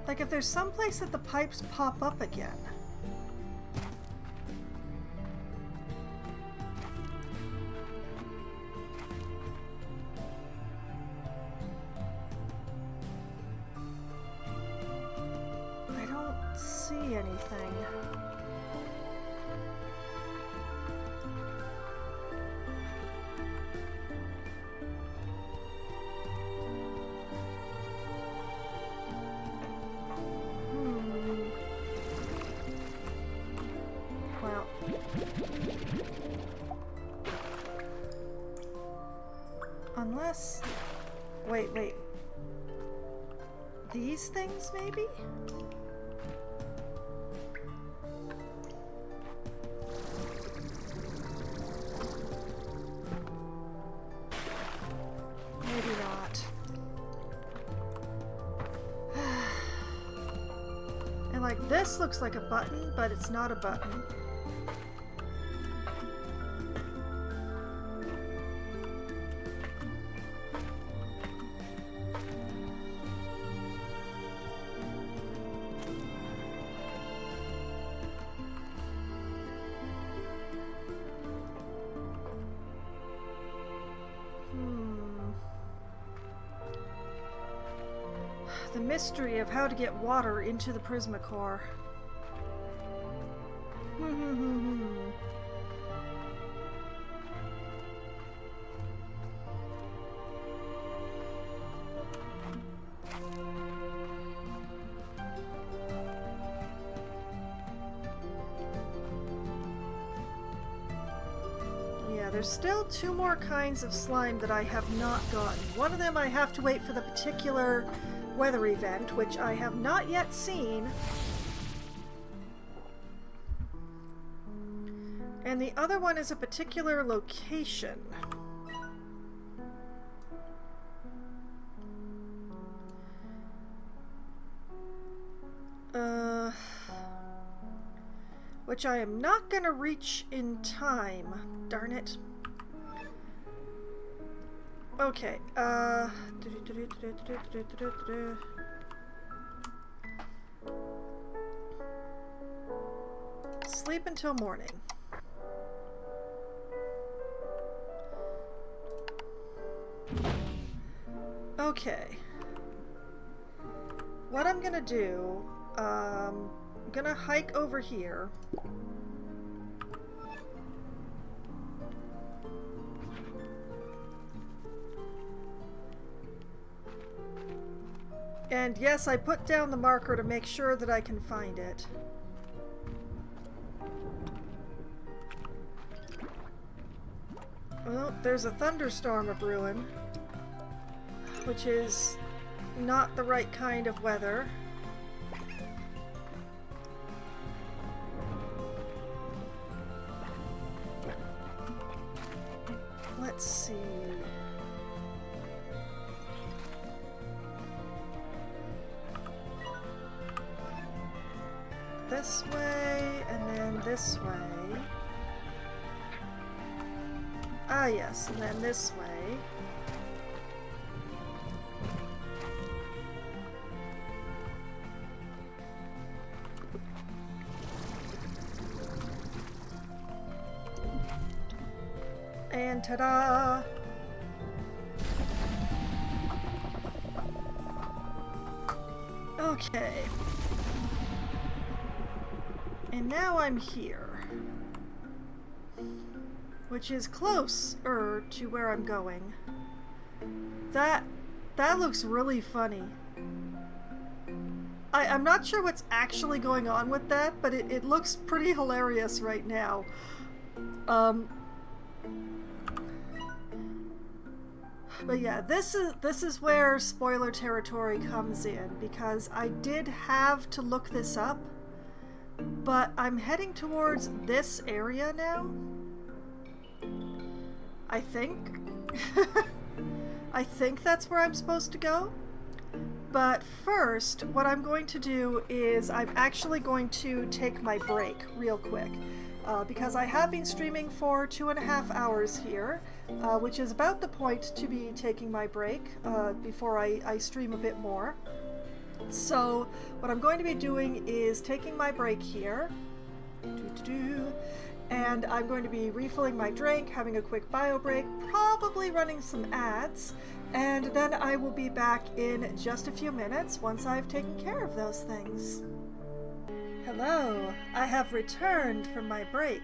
Like if there's some place that the pipes pop up again. Anything. Well. Unless... Wait. These things, maybe? like, this looks like a button, but it's not a button. The mystery of how to get water into the Prismacore. Yeah, there's still 2 more kinds of slime that I have not gotten. One of them I have to wait for the particular weather event, which I have not yet seen. And the other one is a particular location. Which I am not gonna reach in time. Darn it. Okay, sleep until morning. Okay. What I'm gonna do, I'm gonna hike over here. And yes, I put down the marker to make sure that I can find it. Well, there's a thunderstorm a-brewing, which is not the right kind of weather. Let's see. This way, and then this way. Ah, yes, and then this way. And ta-da! Okay. And now I'm here. Which is closer to where I'm going. That looks really funny. I'm not sure what's actually going on with that, but it looks pretty hilarious right now. But yeah, this is where spoiler territory comes in, because I did have to look this up, but I'm heading towards this area now. I think. I think that's where I'm supposed to go. But first, what I'm going to do is I'm actually going to take my break real quick. Because I have been streaming for 2.5 hours here, which is about the point to be taking my break before I stream a bit more. So what I'm going to be doing is taking my break here, and I'm going to be refilling my drink, having a quick bio break, probably running some ads, and then I will be back in just a few minutes once I've taken care of those things. Hello, I have returned from my break,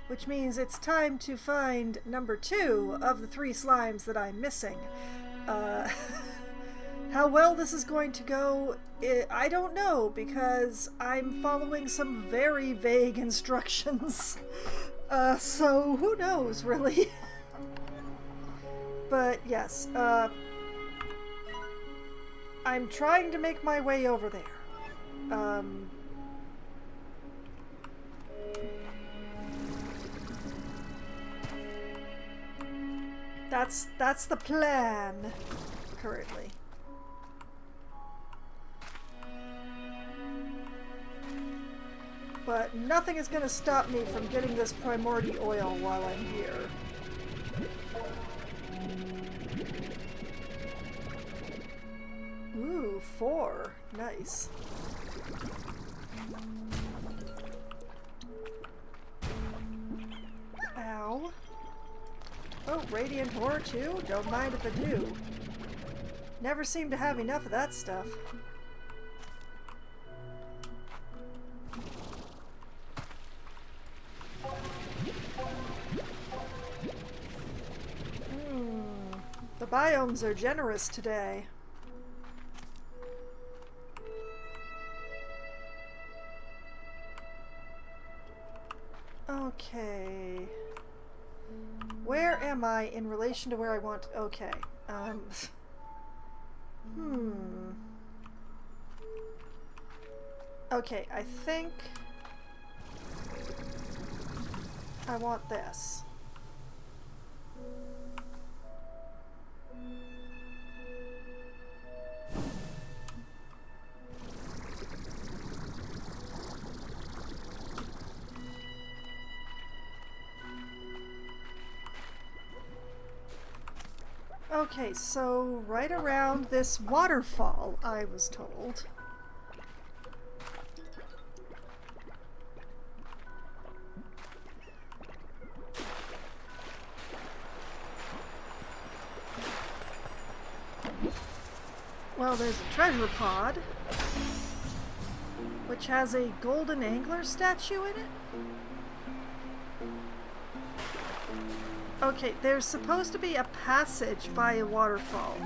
which means it's time to find number 2 of the 3 slimes that I'm missing. How well this is going to go, I don't know, because I'm following some very vague instructions. So who knows, really? But yes, I'm trying to make my way over there. That's the plan currently. but nothing is going to stop me from getting this primordial oil while I'm here. Ooh, 4. Nice. Ow. Oh, radiant ore too? Don't mind if I do. Never seem to have enough of that stuff. The biomes are generous today. Okay. Where am I in relation to where I want? Okay. Okay, I think I want this. Okay, so right around this waterfall, I was told. Well, there's a treasure pod, which has a golden angler statue in it. Okay, there's supposed to be a passage by a waterfall,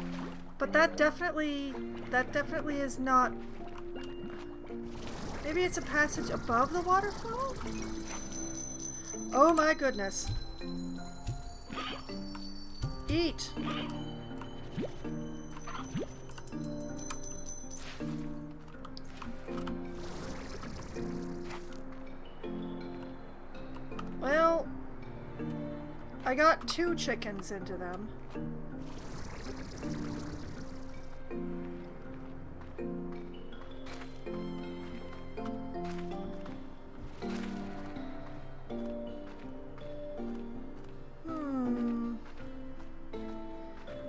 but that definitely is not. Maybe it's a passage above the waterfall? Oh my goodness. Eat! Well, I got 2 chickens into them.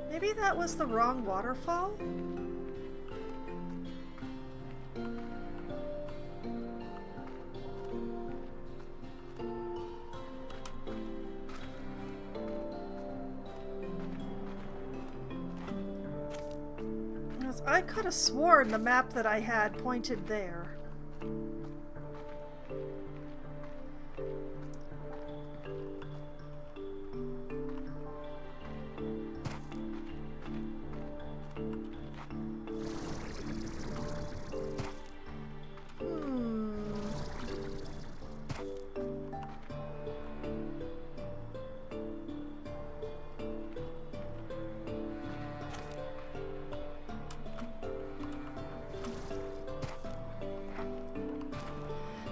Maybe that was the wrong waterfall? I could have sworn the map that I had pointed there.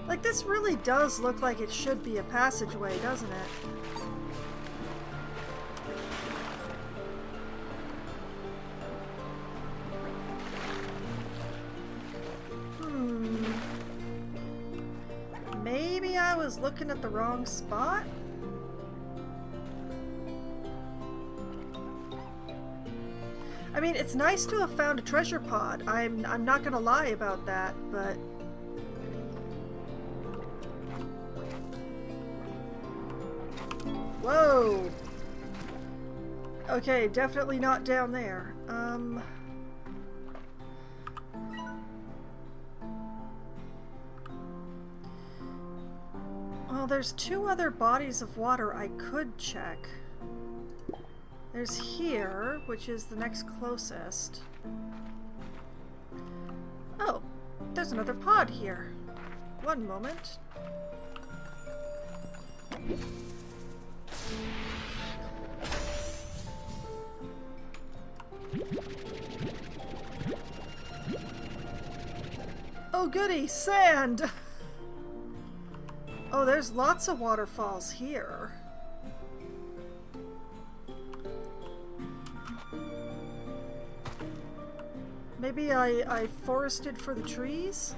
Like, this really does look like it should be a passageway, doesn't it? Maybe I was looking at the wrong spot? I mean, it's nice to have found a treasure pod. I'm not gonna lie about that, but... Whoa! Okay, definitely not down there. Well, there's 2 other bodies of water I could check. There's here, which is the next closest. Oh, there's another pod here. One moment. Oh goody, sand! Oh, there's lots of waterfalls here. Maybe I forested for the trees?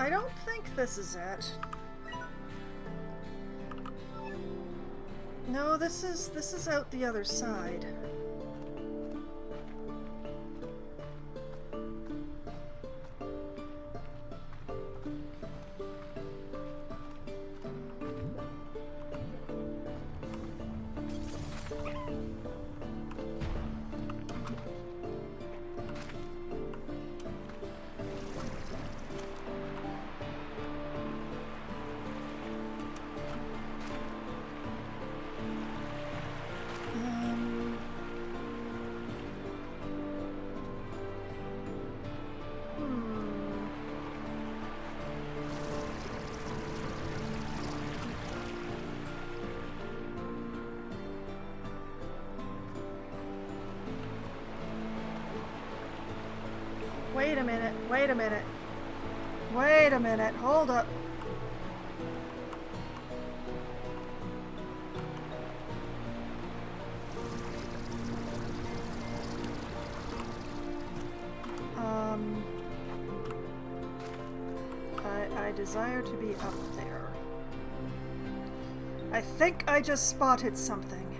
I don't think this is it. No, this is out the other side. Wait a minute, wait a minute. Wait a minute, hold up. I desire to be up there. I think I just spotted something.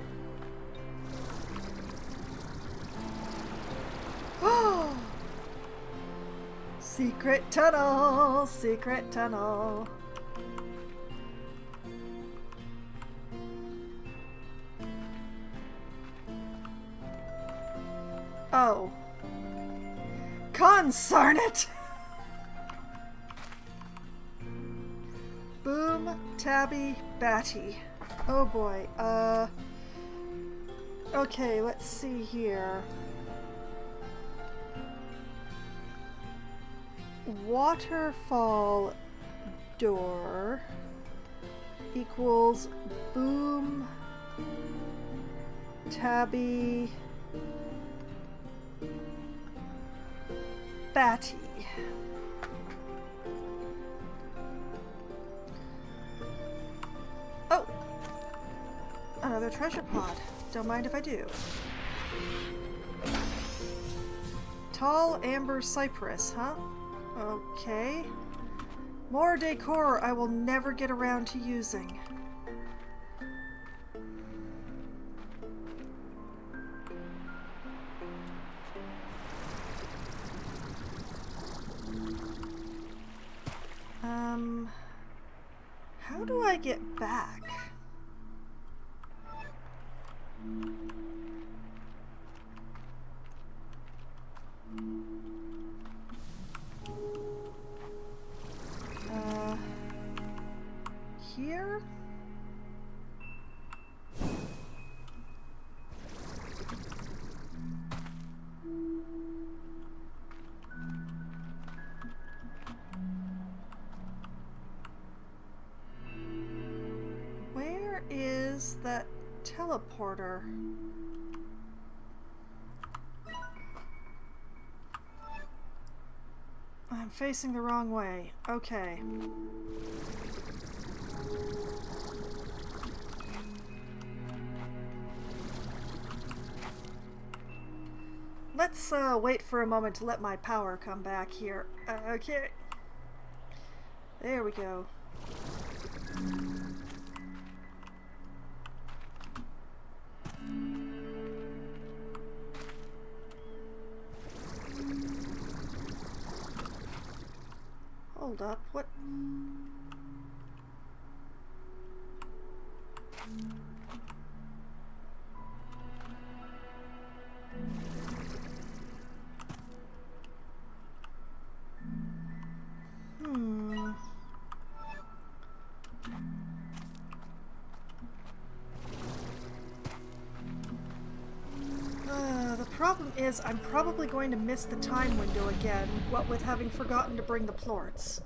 Oh! Secret tunnel! Secret tunnel! Oh. Consarn it! Boom, tabby, batty. Oh boy, okay, let's see here. Waterfall door equals boom, tabby, batty. Oh! Another treasure pod. Don't mind if I do. Tall amber cypress, huh? Okay. More decor I will never get around to using. How do I get back? Here? Where is that teleporter? I'm facing the wrong way. Okay. Let's wait for a moment to let my power come back here. Okay. There we go. Hold up, what? The problem is I'm probably going to miss the time window again, what with having forgotten to bring the plorts.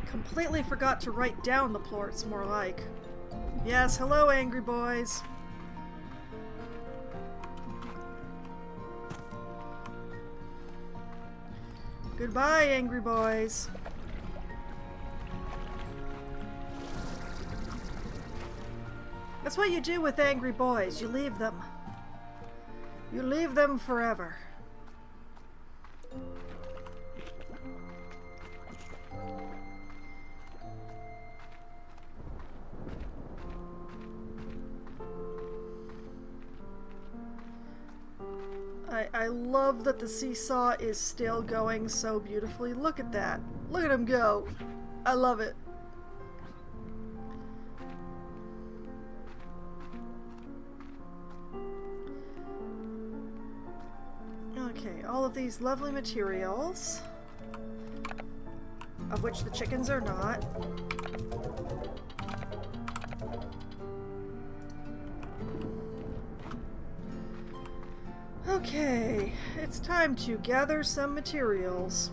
Completely forgot to write down the plorts, more like. Yes, hello, angry boys. Goodbye, angry boys. That's what you do with angry boys. You leave them. You leave them forever. I love that the seesaw is still going so beautifully. Look at that. Look at him go. I love it. Okay, all of these lovely materials, of which the chickens are not. Okay, it's time to gather some materials.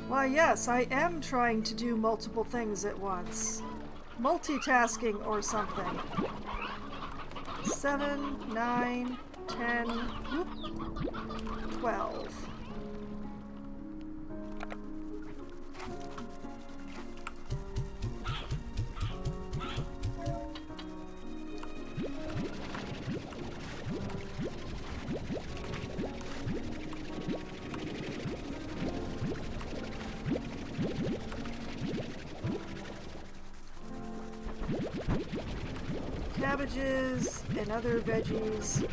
Why yes, I am trying to do multiple things at once. Multitasking or something. 7, 9, 10, whoop, 12. Cabbages and other veggies.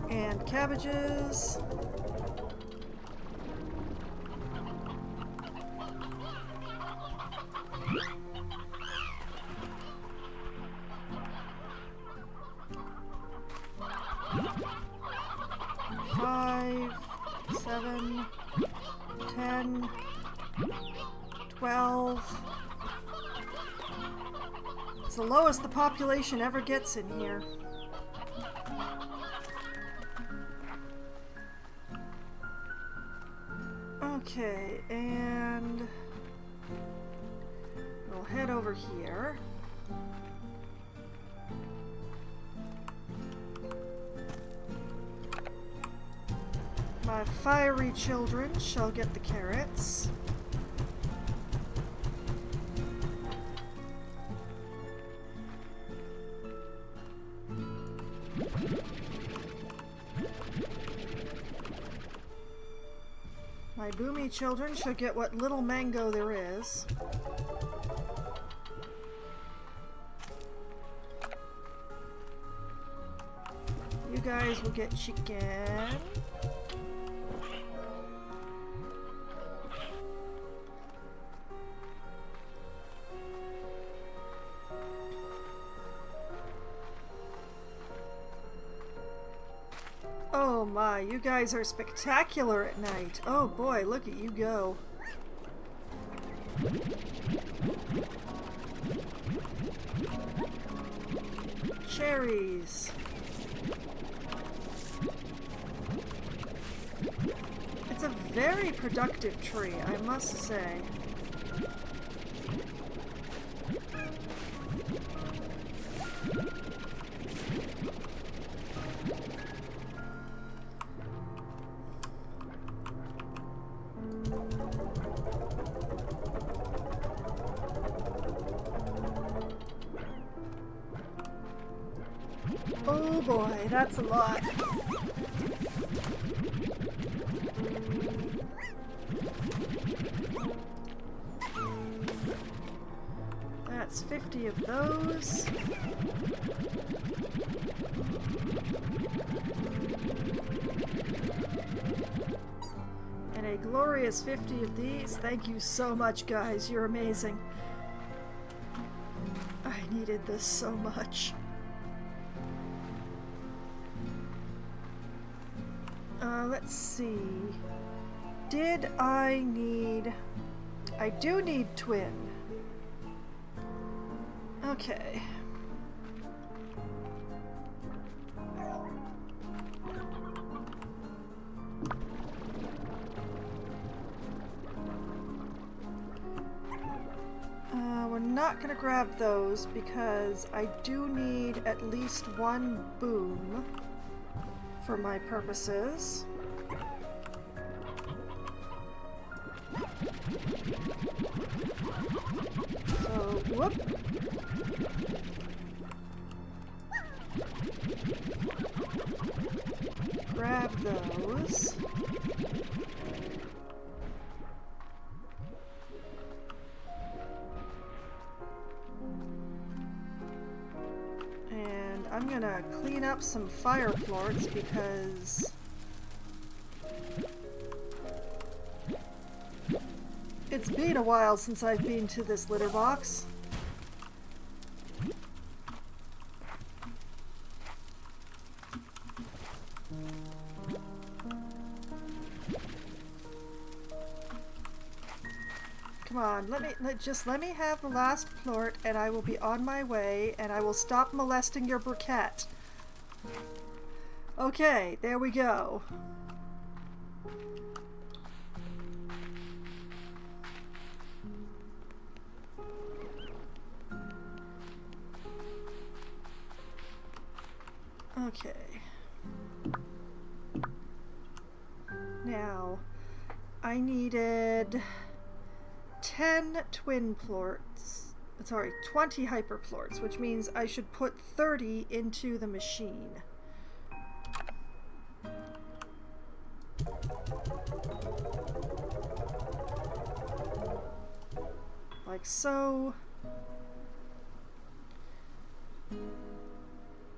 And cabbages. Five, 7, 10, 12. It's the lowest the population ever gets in here. Okay, and we'll head over here. My fiery children shall get the carrots. My boomy children shall get what little mango there is. You guys will get chicken. Oh my, you guys are spectacular at night. Oh boy, look at you go. Cherries. It's a very productive tree, I must say. Oh boy, that's a lot. That's 50 of those. And a glorious 50 of these. Thank you so much, guys. You're amazing. I needed this so much. Let's see. Did I need... I do need twin. Okay. We're not gonna grab those because I do need at least one boom for my purposes. So, whoop. Grab those. And I'm gonna clean up some fire plorts because it's been a while since I've been to this litter box. Come on, just let me have the last plort and I will be on my way and I will stop molesting your briquette. Okay, there we go. Okay. Now, I needed 10 twin plorts, sorry, 20 hyperplorts, which means I should put 30 into the machine. Like so.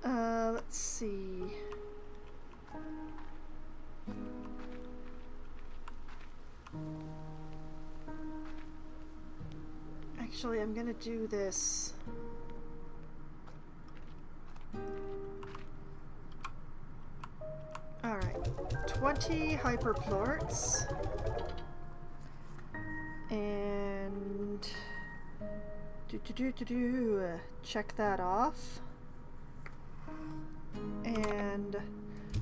Let's see. Actually, I'm gonna do this. Alright, 20 hyperplorts. And check that off. And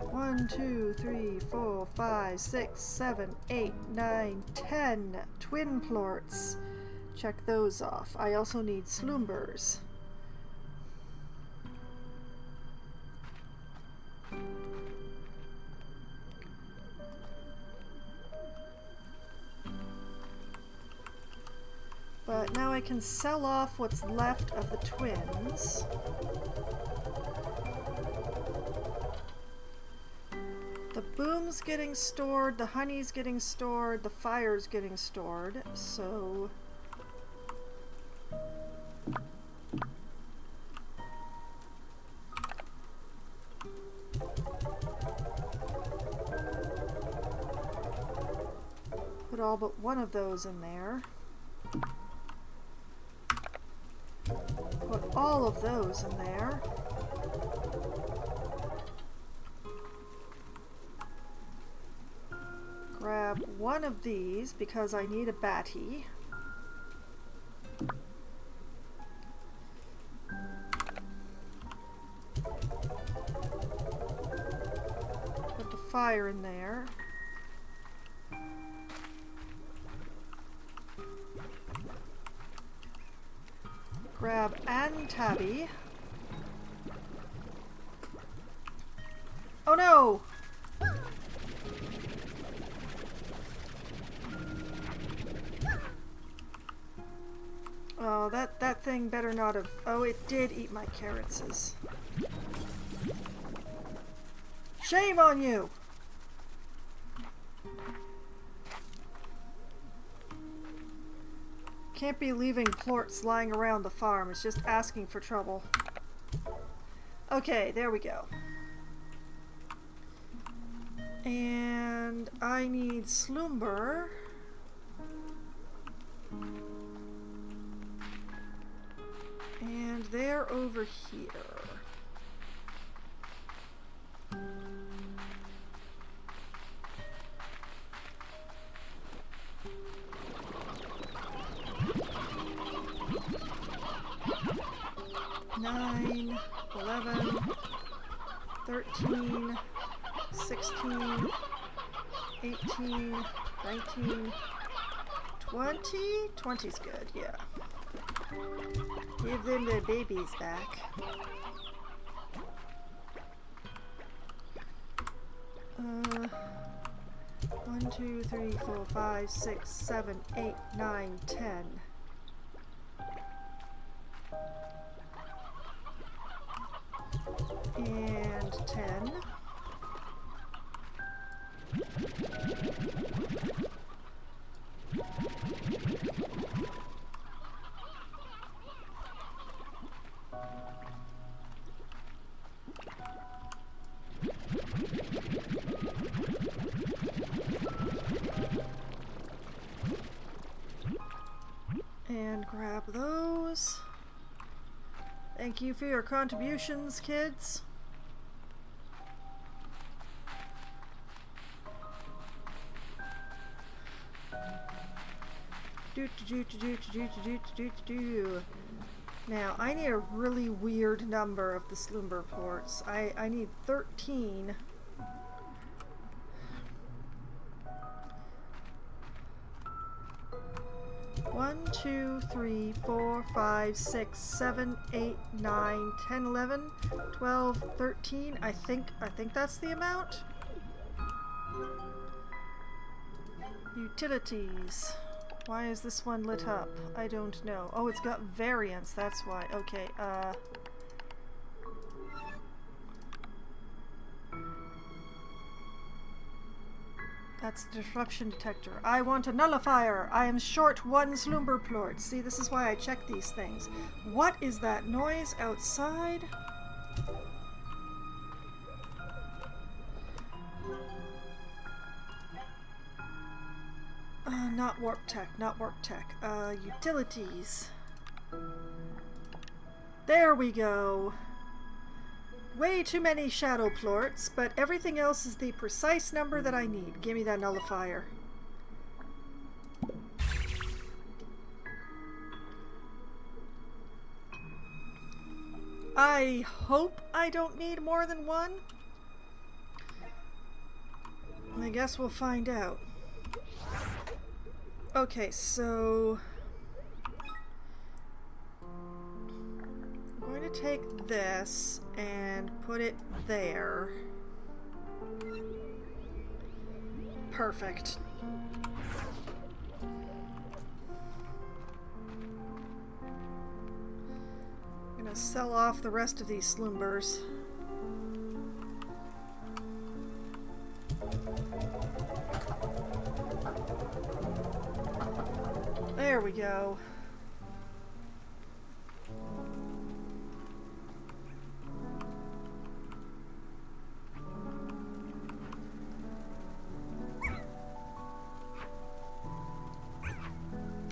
1, 2, 3, 4, 5, 6, 7, 8, 9, 10 twin plorts. Check those off. I also need slumbers. But now I can sell off what's left of the twins. The boom's getting stored, the honey's getting stored, the fire's getting stored, so put all but one of those in there. Put all of those in there. Grab one of these because I need a batty. Put the fire in there. Grab Ann Tabby. Oh no! Oh, that thing better not have... Oh, it did eat my carrots. Shame on you! Can't be leaving plorts lying around the farm. It's just asking for trouble. Okay, there we go. And I need slumber. And they're over here. Nine, 11, 13, 16, 18, 19, 20? 20's good, yeah. Give them their babies back. One, 2, 3, 4, 5, 6, 7, 8, 9, 10. And 10. And grab those. Thank you for your contributions, kids. Now, I need a really weird number of the Slumber ports. I need 13. One, 2, 3, 4, 5, 6, 7, 8, 9, 10, 11, 12, 13. I think that's the amount. Utilities. Why is this one lit up? I don't know. Oh, it's got variants, that's why. Okay, that's the disruption detector. I want a nullifier. I am short 1 slumber plort. See, this is why I check these things. What is that noise outside? Not warp tech, not warp tech. Utilities. There we go. Way too many shadow plorts, but everything else is the precise number that I need. Give me that nullifier. I hope I don't need more than one. I guess we'll find out. Okay, so I'm going to take this and put it there. Perfect. I'm gonna sell off the rest of these slumbers. There we go.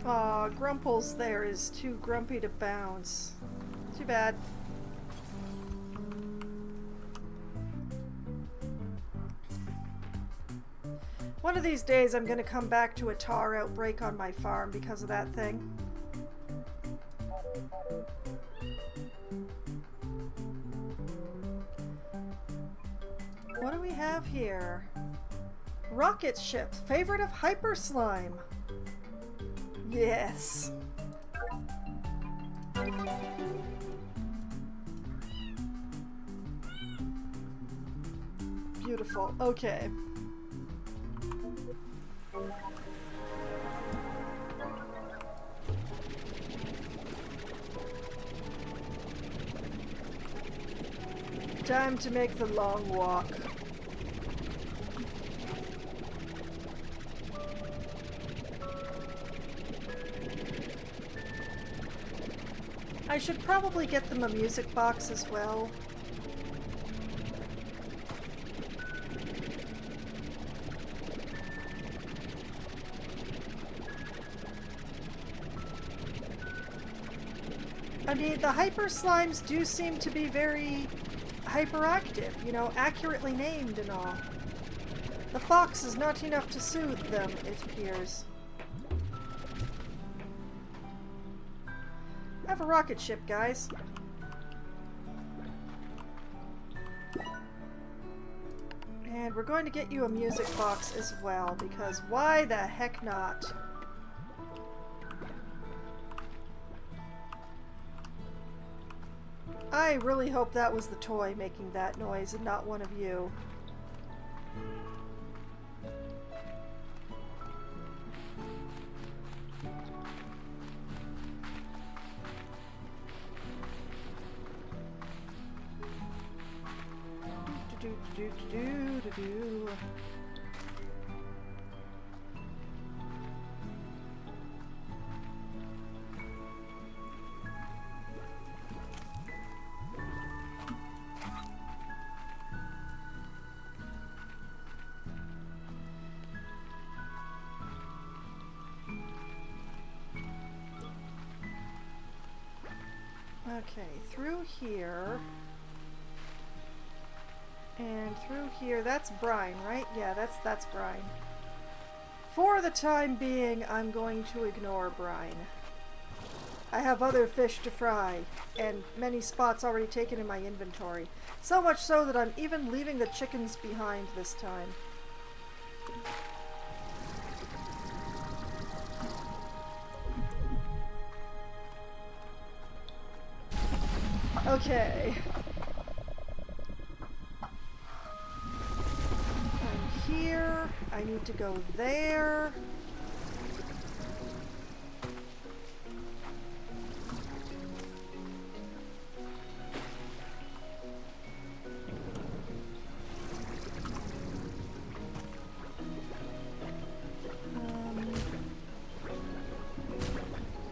Aw, Grumple's there is too grumpy to bounce. Too bad. One of these days I'm gonna come back to a tar outbreak on my farm because of that thing. What do we have here? Rocket ship, favorite of Hyper Slime. Yes. Beautiful. Okay. Time to make the long walk. I should probably get them a music box as well. I mean, the hyper slimes do seem to be very hyperactive, you know, accurately named and all. The fox is not enough to soothe them, it appears. Have a rocket ship, guys. And we're going to get you a music box as well, because why the heck not? I really hope that was the toy making that noise and not one of you. Okay, through here. And through here, that's brine, right? Yeah, that's brine. For the time being, I'm going to ignore brine. I have other fish to fry, and many spots already taken in my inventory. So much so that I'm even leaving the chickens behind this time. Okay. I'm here. I need to go there.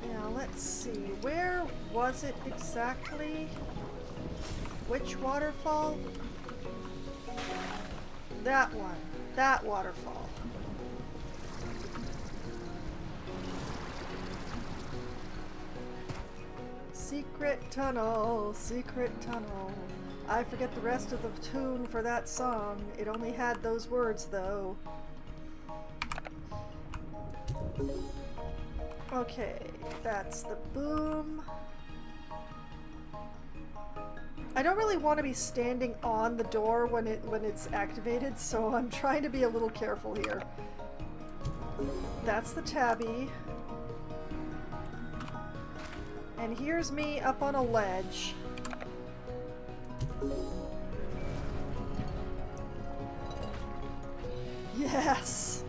Now let's see. Where was it exactly? Which waterfall? That one. That waterfall. Secret tunnel, secret tunnel. I forget the rest of the tune for that song. It only had those words, though. Okay, that's the boom. I don't really want to be standing on the door when it's activated, so I'm trying to be a little careful here. That's the tabby. And here's me up on a ledge. Yes!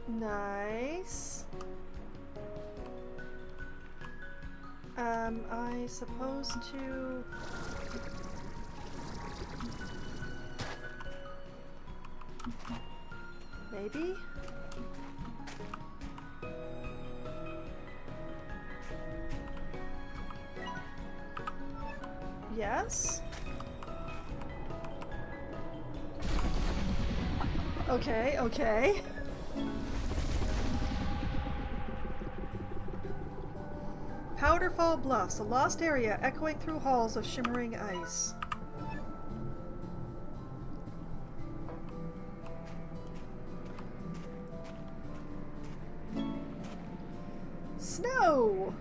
Nice. I suppose to... Maybe? Yes? Okay, okay. Powderfall Bluffs, a lost area echoing through halls of shimmering ice. Snow!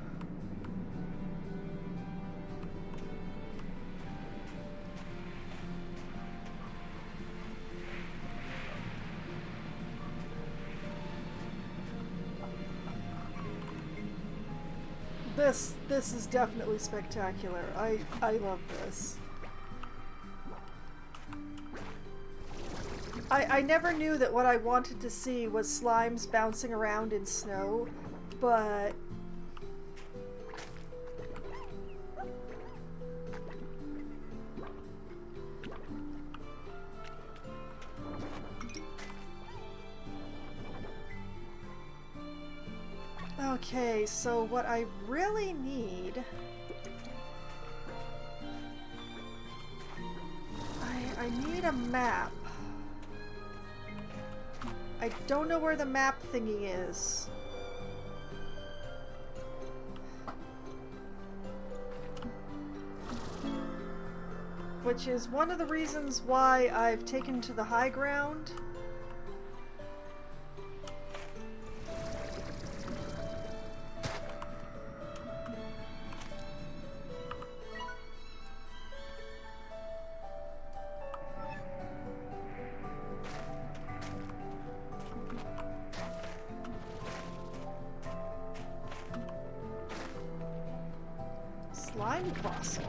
This is definitely spectacular. I love this. I never knew that what I wanted to see was slimes bouncing around in snow, but... Okay, so what I really need... I need a map. I don't know where the map thingy is. Which is one of the reasons why I've taken to the high ground. Slime fossil.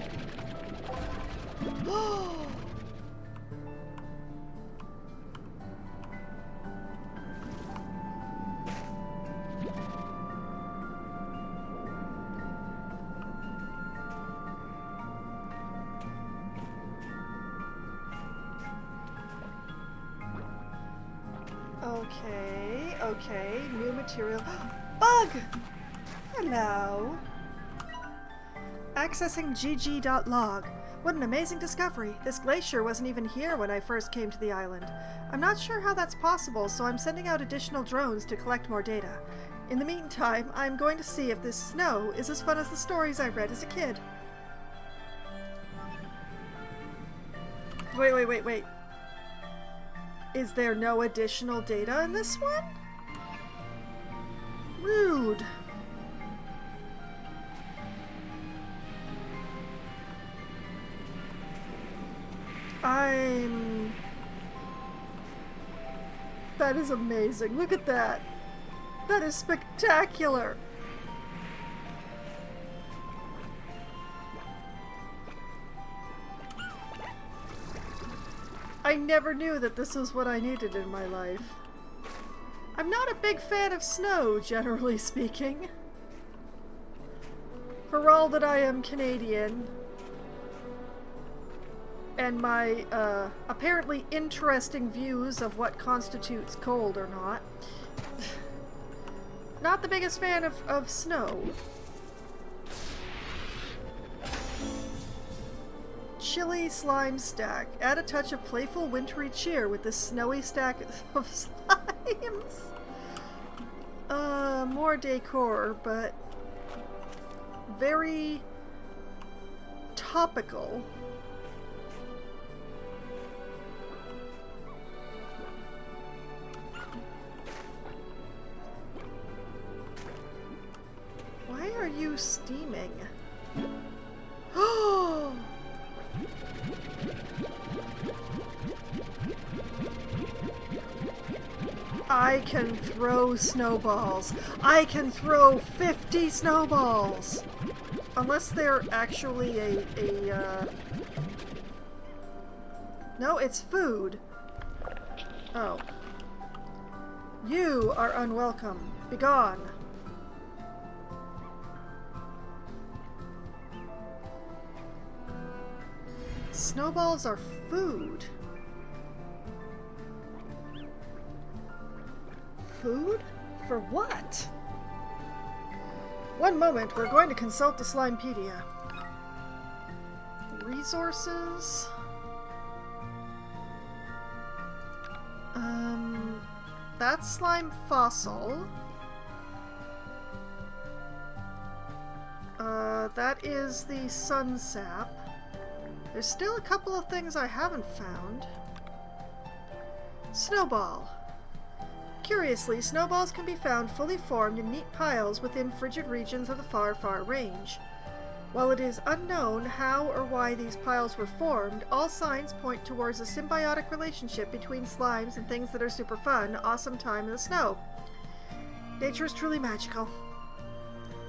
Okay, new material. Bug! Hello. Accessing gg.log. What an amazing discovery. This glacier wasn't even here when I first came to the island. I'm not sure how that's possible, so I'm sending out additional drones to collect more data. In the meantime, I'm going to see if this snow is as fun as the stories I read as a kid. Wait. Is there no additional data in this one? Rude. That is amazing. Look at that. That is spectacular. I never knew that this was what I needed in my life. I'm not a big fan of snow, generally speaking. For all that I am Canadian, and my apparently interesting views of what constitutes cold or not. Not the biggest fan of snow. Chilly slime stack. Add a touch of playful wintry cheer with this snowy stack of slimes. More decor, but very topical. Why are you steaming? Oh! I can throw snowballs. I can throw 50 snowballs! Unless they're actually No, it's food. Oh. You are unwelcome. Begone. Snowballs are food. Food? For what? One moment, we're going to consult the Slimepedia. Resources? That's slime fossil. That is the sun sap. There's still a couple of things I haven't found. Snowball. Curiously, snowballs can be found fully formed in neat piles within frigid regions of the far, far range. While it is unknown how or why these piles were formed, all signs point towards a symbiotic relationship between slimes and things that are super fun, awesome time in the snow. Nature is truly magical.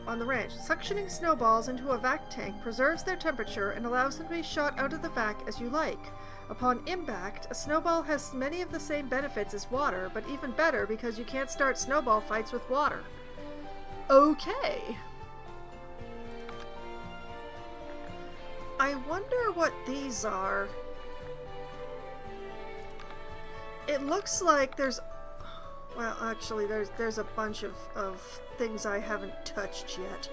On the ranch, suctioning snowballs into a vac tank preserves their temperature and allows them to be shot out of the vac as you like. Upon impact, a snowball has many of the same benefits as water, but even better because you can't start snowball fights with water. Okay. I wonder what these are. It looks like there's... Well, actually, there's a bunch of things I haven't touched yet.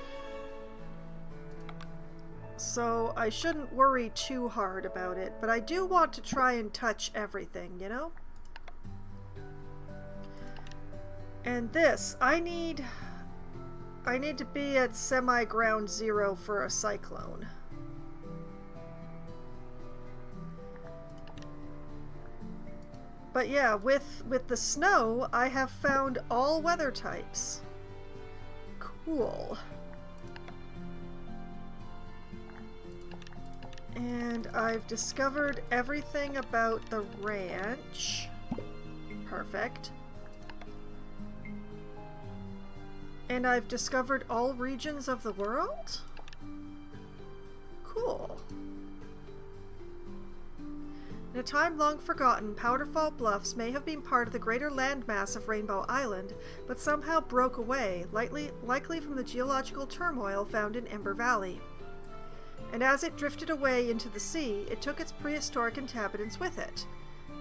So I shouldn't worry too hard about it, but I do want to try and touch everything, you know? And this, I need to be at semi-ground zero for a cyclone. But yeah, with the snow, I have found all weather types. Cool. And I've discovered everything about the ranch. Perfect. And I've discovered all regions of the world? Cool. In a time long forgotten, Powderfall Bluffs may have been part of the greater landmass of Rainbow Island, but somehow broke away, likely from the geological turmoil found in Ember Valley. And as it drifted away into the sea, it took its prehistoric inhabitants with it.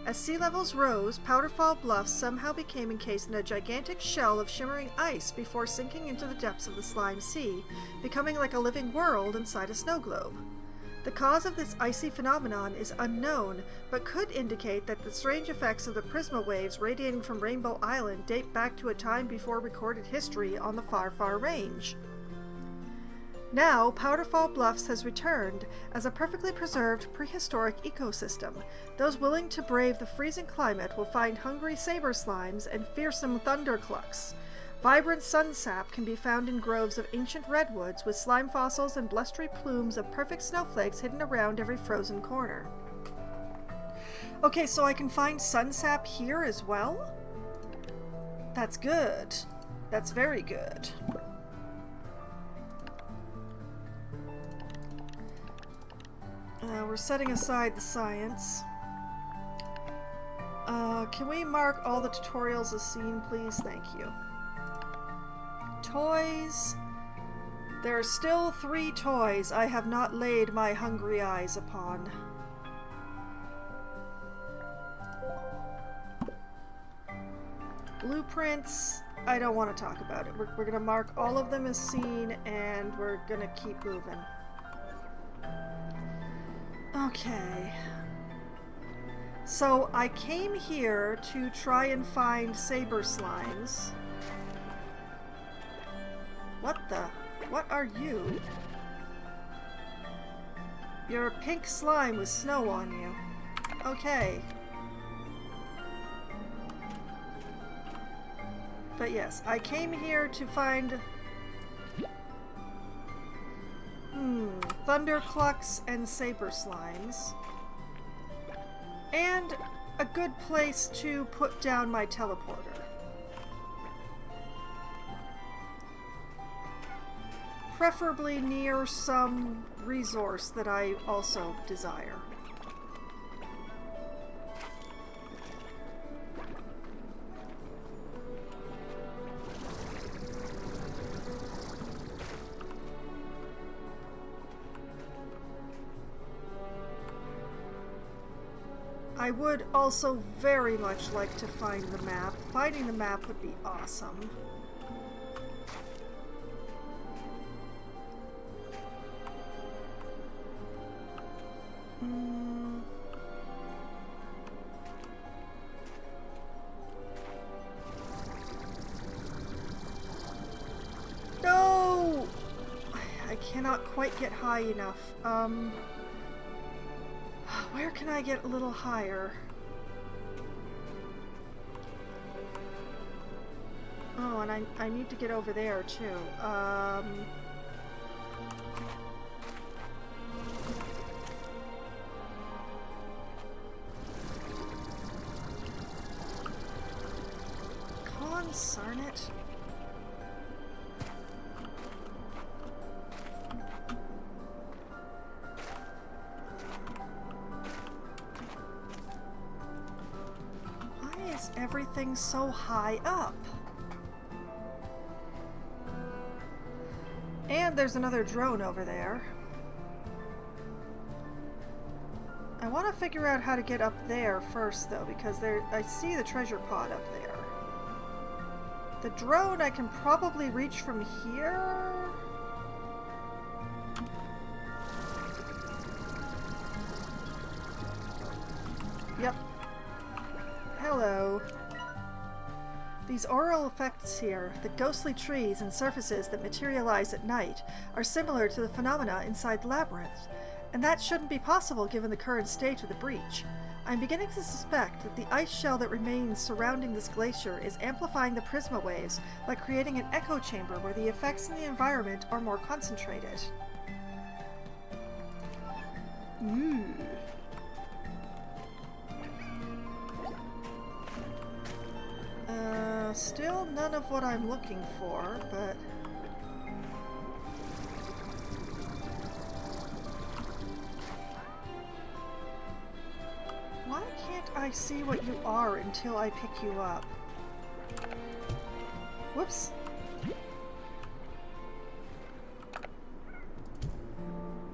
As sea levels rose, Powderfall Bluffs somehow became encased in a gigantic shell of shimmering ice before sinking into the depths of the slime sea, becoming like a living world inside a snow globe. The cause of this icy phenomenon is unknown, but could indicate that the strange effects of the prisma waves radiating from Rainbow Island date back to a time before recorded history on the far, far range. Now, Powderfall Bluffs has returned as a perfectly preserved prehistoric ecosystem. Those willing to brave the freezing climate will find hungry saber slimes and fearsome thunderclucks. Vibrant sunsap can be found in groves of ancient redwoods with slime fossils and blustery plumes of perfect snowflakes hidden around every frozen corner. Okay, so I can find sunsap here as well? That's good. That's very good. We're setting aside the science. Can we mark all the tutorials as seen, please? Thank you. Toys. There are still 3 toys I have not laid my hungry eyes upon. Blueprints. I don't want to talk about it. We're going to mark all of them as seen, and we're going to keep moving. Okay. So I came here to try and find saber slimes. What are you? You're a pink slime with snow on you. Okay. But yes, I came here to find thunderclucks and saber slimes. And a good place to put down my teleporter. Preferably near some resource that I also desire. I would also very much like to find the map. Finding the map would be awesome. No! I cannot quite get high enough. Where can I get a little higher? Oh, and I need to get over there too. Concern it. Everything so high up. And there's another drone over there. I want to figure out how to get up there first though, because I see the treasure pod up there. The drone I can probably reach from here. Yep. Hello. These aural effects here, the ghostly trees and surfaces that materialize at night, are similar to the phenomena inside the labyrinth, and that shouldn't be possible given the current state of the breach. I'm beginning to suspect that the ice shell that remains surrounding this glacier is amplifying the prisma waves by creating an echo chamber where the effects in the environment are more concentrated. Ooh. Still none of what I'm looking for, but... Why can't I see what you are until I pick you up? Whoops.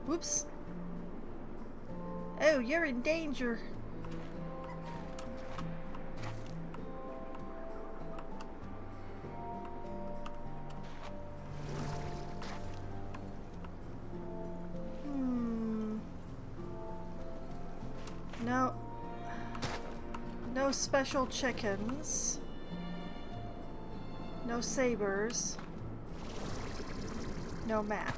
Whoops. Oh, you're in danger. No special chickens. No sabers. No map.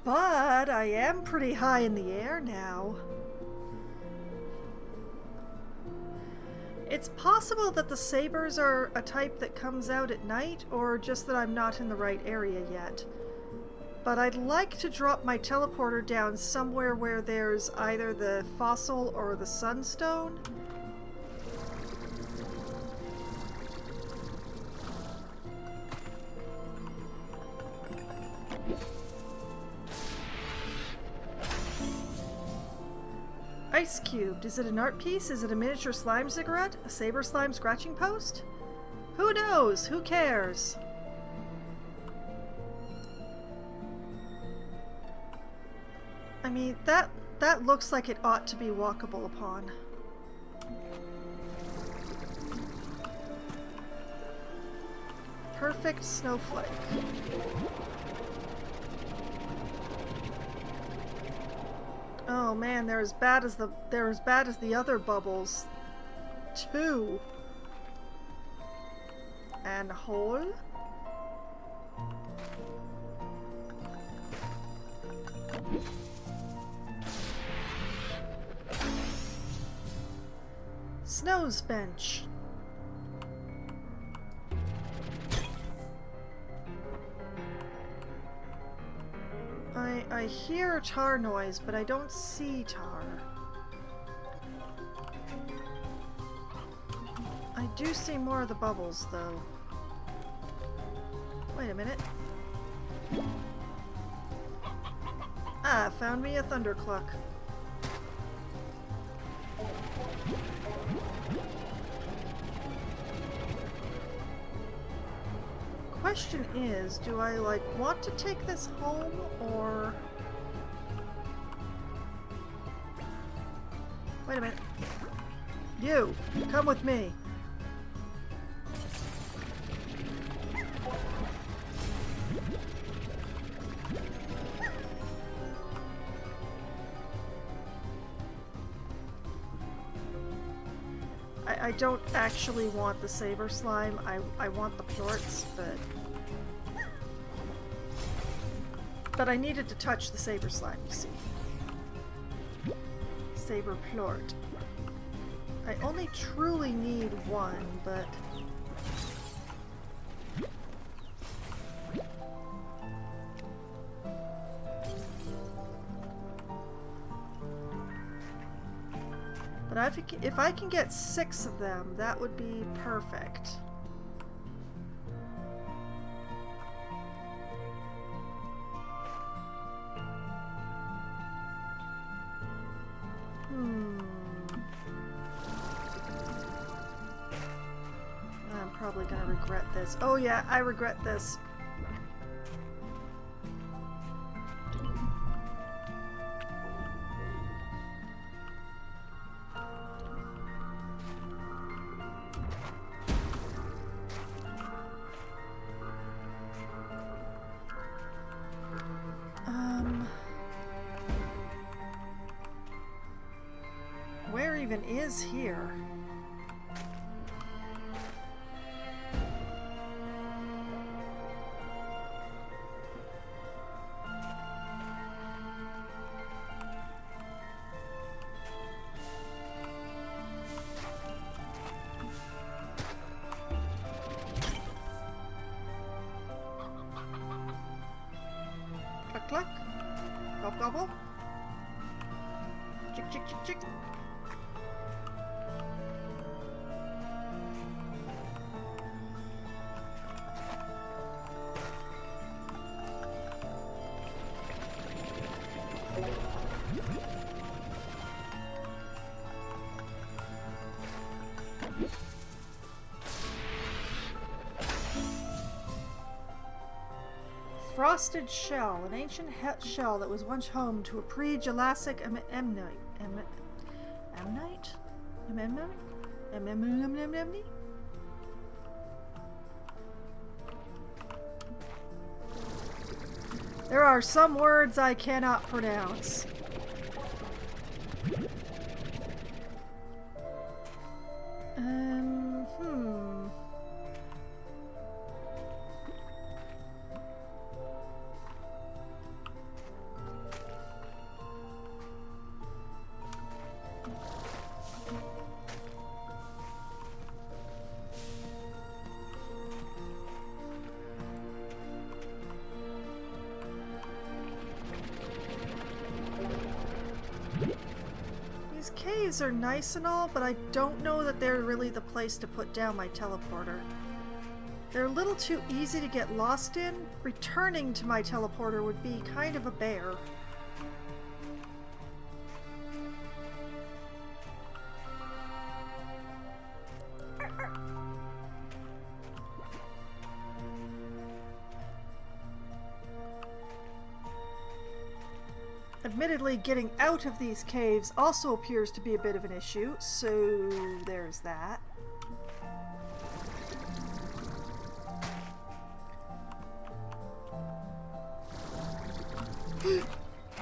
But I am pretty high in the air now. It's possible that the sabers are a type that comes out at night, or just that I'm not in the right area yet. But I'd like to drop my teleporter down somewhere where there's either the fossil or the sunstone. Ice cubed. Is it an art piece? Is it a miniature slime cigarette? A saber slime scratching post? Who knows? Who cares? I mean, that looks like it ought to be walkable upon. Perfect snowflake. Oh man, they're as bad as the other bubbles. 2. And hole. Snow's bench. I hear tar noise, but I don't see tar. I do see more of the bubbles, though. Wait a minute. Ah, found me a thundercluck. Question is, do I want to take this home, or... Wait a minute. You! Come with me! I don't actually want the saber slime. I want the plorts, but I needed to touch the saber slime, you see. Saber plort. I only truly need one, but... But if I can get 6 of them, that would be perfect. I'm probably gonna regret this. Oh yeah, I regret this. Where even is here? Cluck cluck. Gobble gobble. Chick chick chick chick. Frosted shell, an ancient shell that was once home to a pre-Jurassic ammonite. There are some words I cannot pronounce. Hmm. These caves are nice and all, but I don't know that they're really the place to put down my teleporter. They're a little too easy to get lost in. Returning to my teleporter would be kind of a bear. Admittedly, getting out of these caves also appears to be a bit of an issue, so there's that.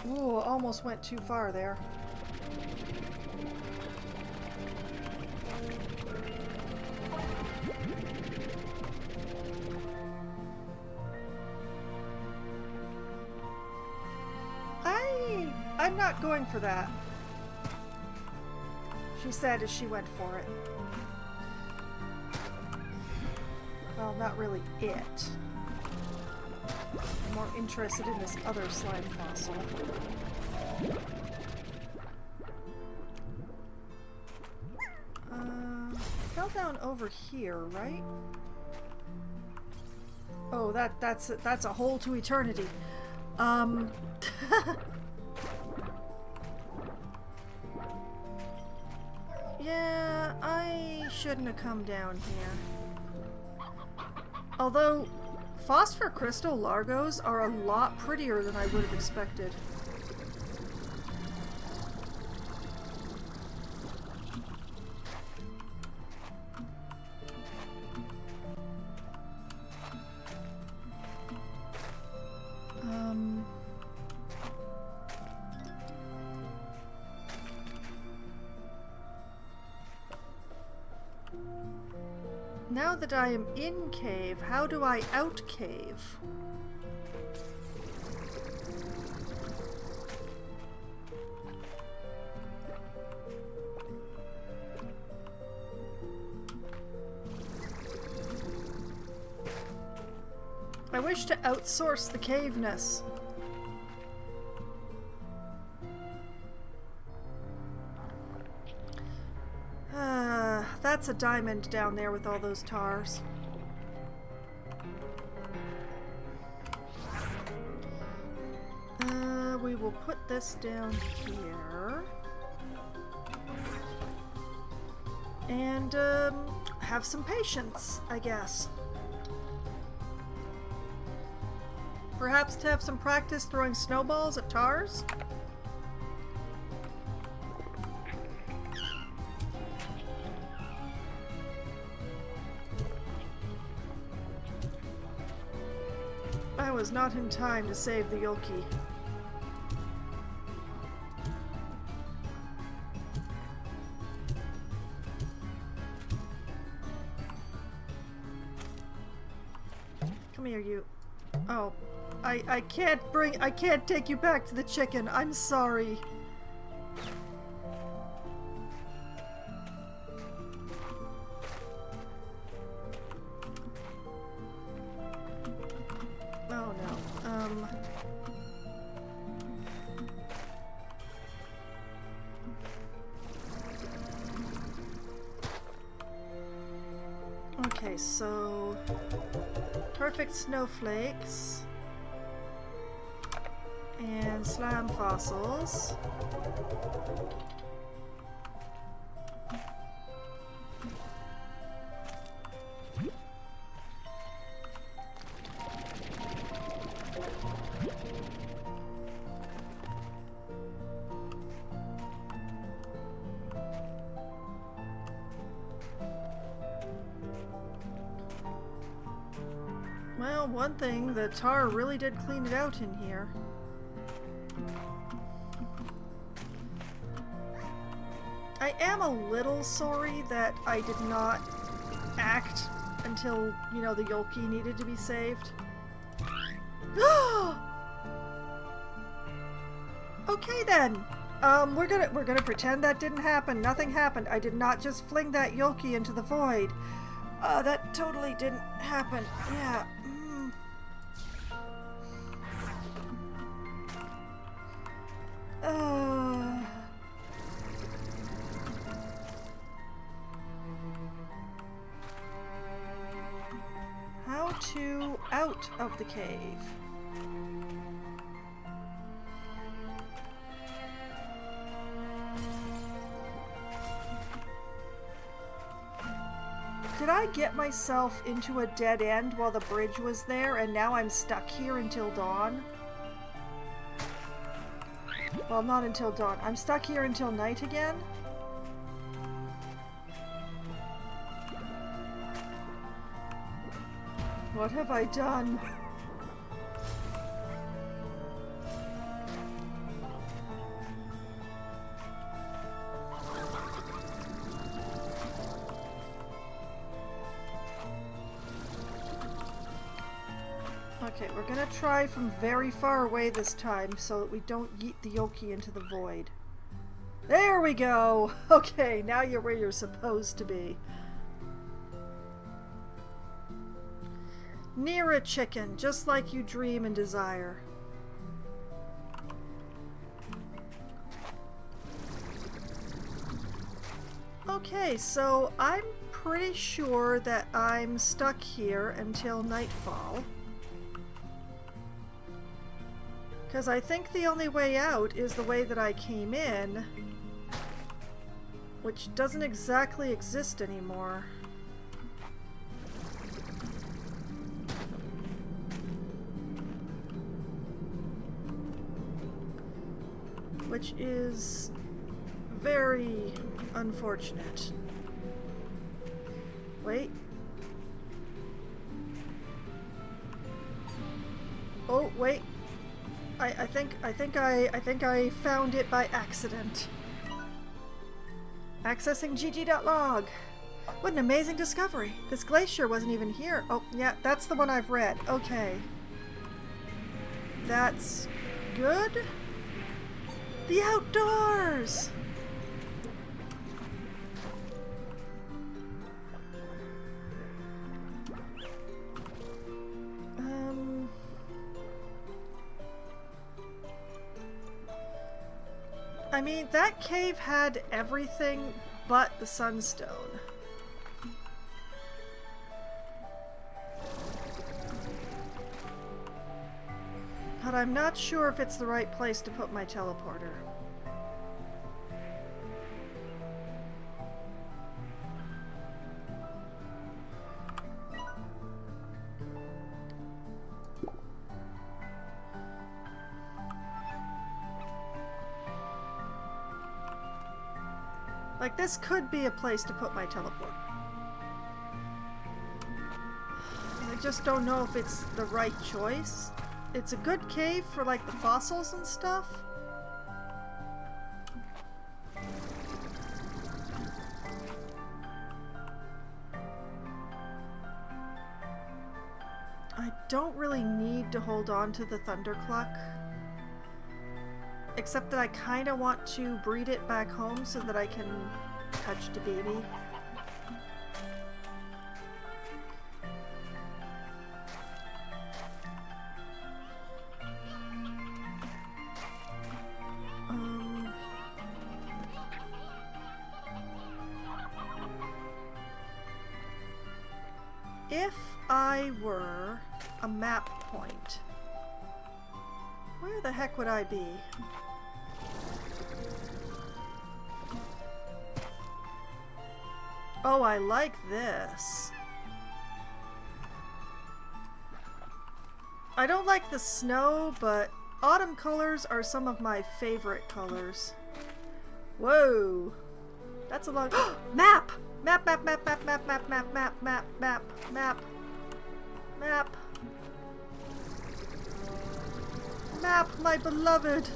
Ooh, almost went too far there. I'm not going for that, she said as she went for it. Well, not really it. I'm more interested in this other slime fossil. Fell down over here, right? Oh, that's a hole to eternity. Yeah, I shouldn't have come down here. Although, phosphor crystal largos are a lot prettier than I would have expected. Now that I am in cave, how do I out cave? I wish to outsource the caveness. That's a diamond down there with all those tars. We will put this down here. And, have some patience, I guess. Perhaps to have some practice throwing snowballs at tars? I was not in time to save the Yolki. Come here, you. Oh, I can't take you back to the chicken. I'm sorry. Oh no. Okay, so perfect snowflakes and slime fossils. Well, one thing, the tar really did clean it out in here. I am a little sorry that I did not act until, you know, the Yolki needed to be saved. Okay then. We're gonna pretend that didn't happen. Nothing happened. I did not just fling that Yolki into the void. That totally didn't happen. Yeah. How to out of the cave? Did I get myself into a dead end while the bridge was there and now I'm stuck here until dawn? Well, not until dawn. I'm stuck here until night again? What have I done? Okay, we're gonna try from very far away this time so that we don't yeet the Yolki into the void. There we go! Okay, now you're where you're supposed to be. Near a chicken, just like you dream and desire. Okay, so I'm pretty sure that I'm stuck here until nightfall. Because I think the only way out is the way that I came in, which doesn't exactly exist anymore. Which is very unfortunate. Wait. Oh, wait. I think I found it by accident. Accessing gg.log. What an amazing discovery. This glacier wasn't even here. Oh, yeah, that's the one I've read. Okay. That's good. The outdoors! I mean, that cave had everything but the sunstone. But I'm not sure if it's the right place to put my teleporter. Like, this could be a place to put my teleporter. I just don't know if it's the right choice. It's a good cave for, like, the fossils and stuff. I don't really need to hold on to the Thundercluck. Except that I kind of want to breed it back home so that I can touch the baby. If I were a map point, where the heck would I be? Oh, I like this. I don't like the snow, but autumn colors are some of my favorite colors. Whoa! That's a long map! Map, map, map, map, map, map, map, map, map, map, map, map. Map, my beloved!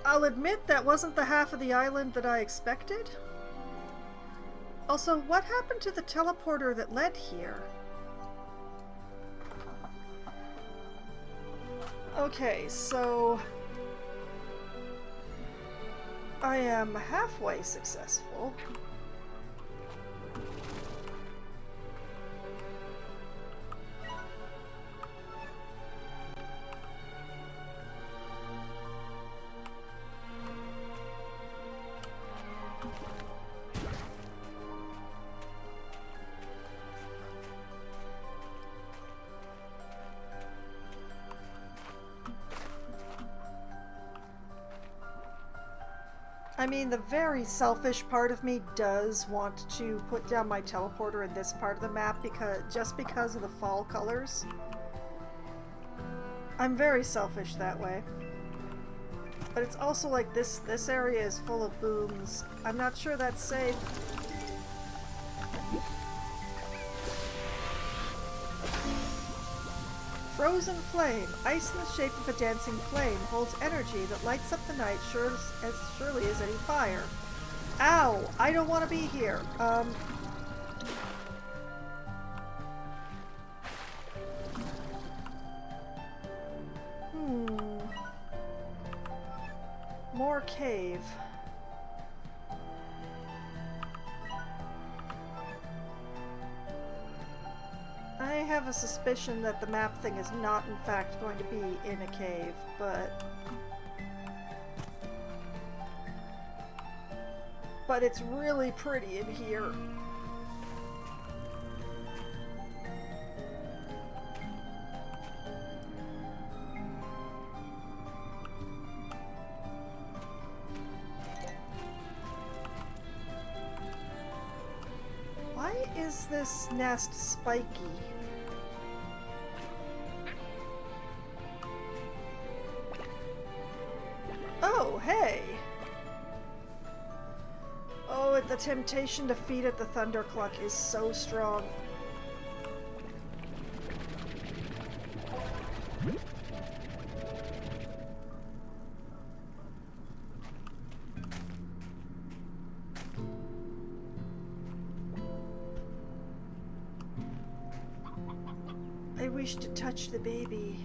I'll admit that wasn't the half of the island that I expected. Also, what happened to the teleporter that led here? Okay, so I am halfway successful. I mean, the very selfish part of me does want to put down my teleporter in this part of the map just because of the fall colors. I'm very selfish that way. But it's also like this area is full of booms. I'm not sure that's safe. Frozen flame. Ice in the shape of a dancing flame holds energy that lights up the night as surely as any fire. Ow! I don't want to be here. More cave. I have a suspicion that the map thing is not in fact going to be in a cave, but it's really pretty in here. Why is this nest spiky? Oh, hey! Oh, the temptation to feed at the Thundercluck is so strong. I wish to touch the baby.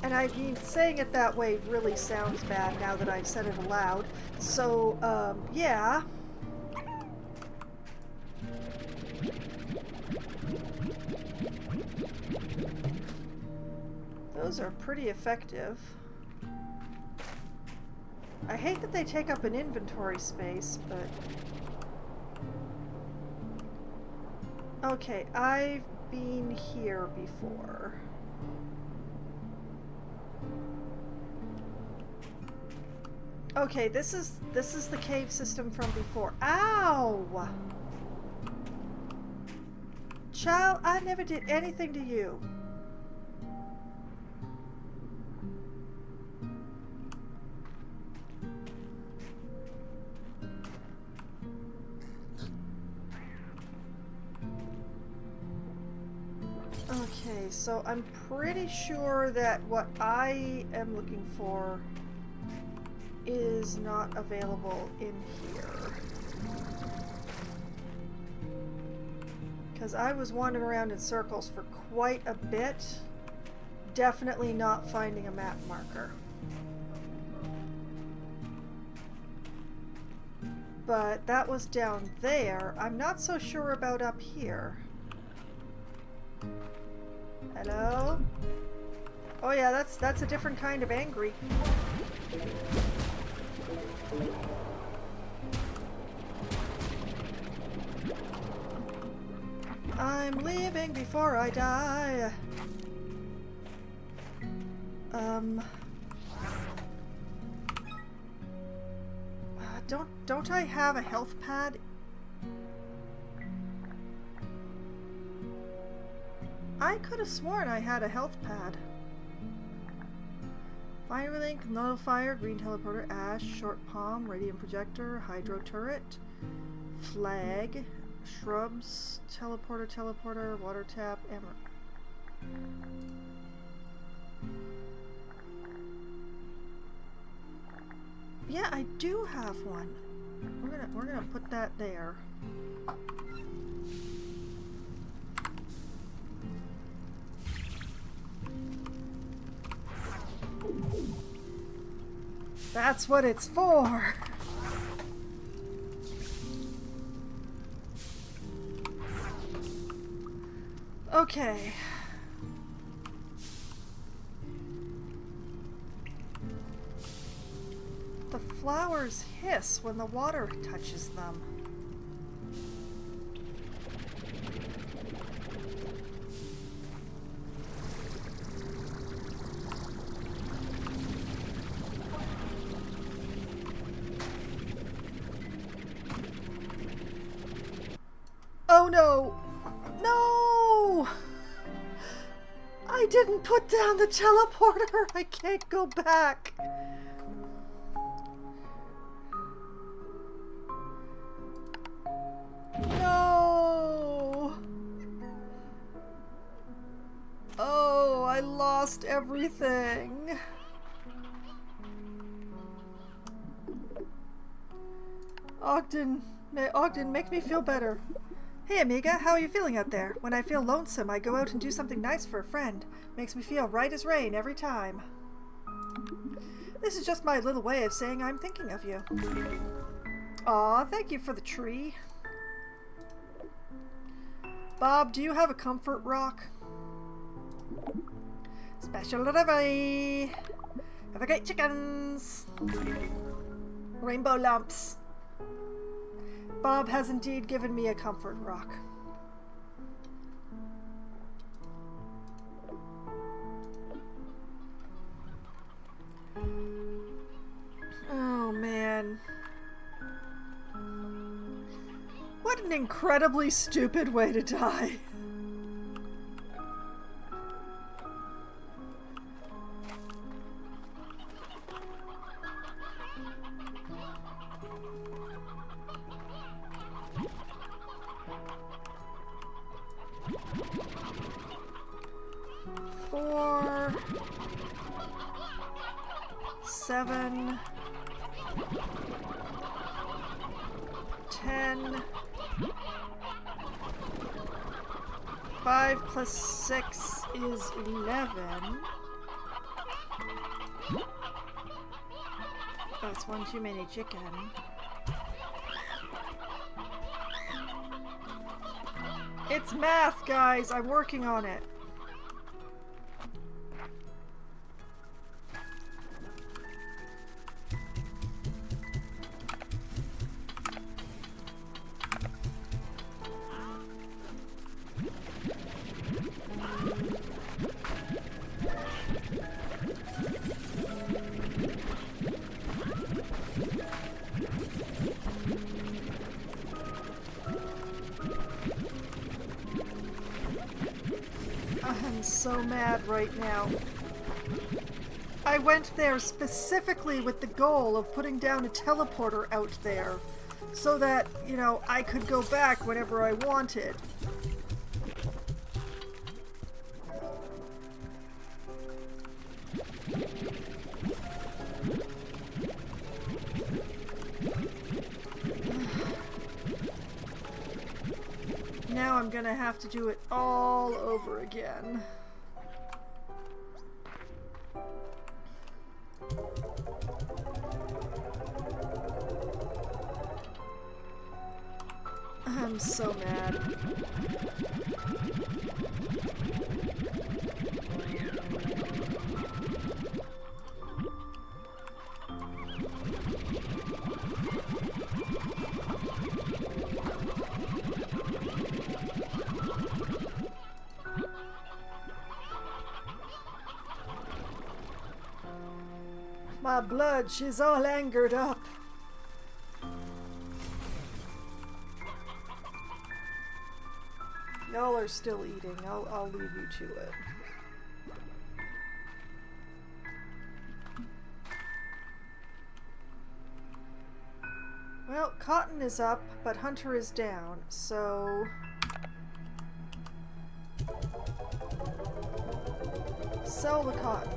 And I mean, saying it that way really sounds bad now that I've said it aloud. So, yeah. Those are pretty effective. I hate that they take up an inventory space, but... Okay, I've been here before. Okay, this is the cave system from before. Ow! Child, I never did anything to you. Okay, so I'm pretty sure that what I am looking for is not available in here. Because I was wandering around in circles for quite a bit, definitely not finding a map marker. But that was down there. I'm not so sure about up here. Hello? Oh yeah, that's a different kind of angry. I'm leaving before I die. Don't I have a health pad? I could have sworn I had a health pad. Fire link, nullifier, green teleporter, ash, short palm, radiant projector, hydro turret, flag, shrubs, teleporter, water tap, emerald. Yeah, I do have one. We're gonna put that there. That's what it's for. Okay. The flowers hiss when the water touches them. Oh no! No! I didn't put down the teleporter! I can't go back! No! Oh, I lost everything. Ogden, make me feel better. Hey amiga, how are you feeling out there? When I feel lonesome, I go out and do something nice for a friend. Makes me feel right as rain every time. This is just my little way of saying I'm thinking of you. Aw, thank you for the tree. Bob, do you have a comfort rock? Special delivery! Have a great chickens! Rainbow lumps. Bob has indeed given me a comfort rock. Oh man. What an incredibly stupid way to die. Four, 7, 10, 5 plus 6 is 11. That's one too many chicken. It's math, guys. I'm working on it. I'm so mad right now. I went there specifically with the goal of putting down a teleporter out there so that, you know, I could go back whenever I wanted. Now I'm gonna have to do it all over again. I'm so mad. My blood, she's all angered up. Y'all are still eating. I'll leave you to it. Well, cotton is up, but hunter is down, so... sell the cotton.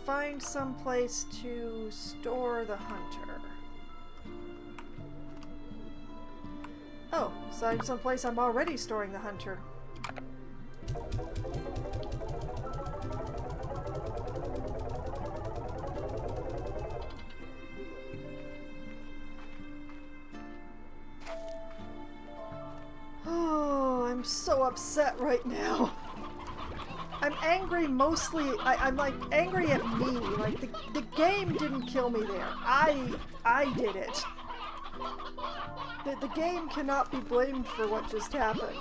Find some place to store the hunter. Oh, so someplace I'm already storing the hunter. Oh, I'm so upset right now. I'm angry mostly, I'm like angry at me. Like the game didn't kill me there. I did it. The game cannot be blamed for what just happened.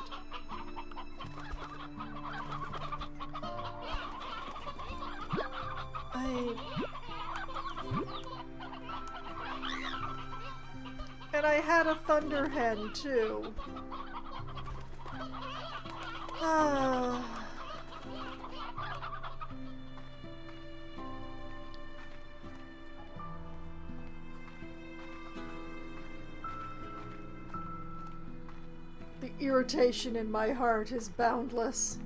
And I had a thunder hen too. The irritation in my heart is boundless.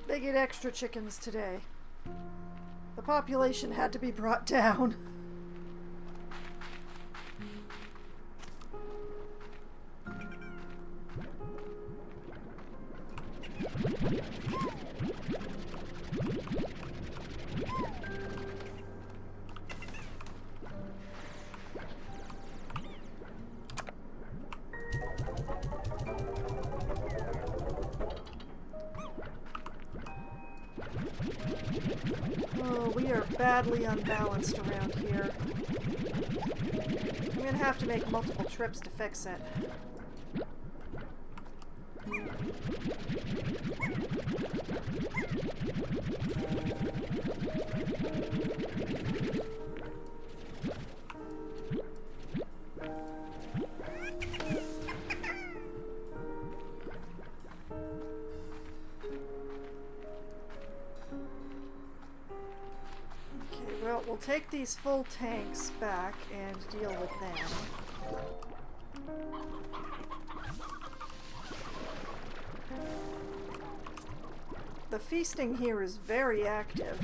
They get extra chickens today. The population had to be brought down. Oh, we are badly unbalanced around here. I'm gonna have to make multiple trips to fix it. Well, we'll take these full tanks back and deal with them. The feasting here is very active.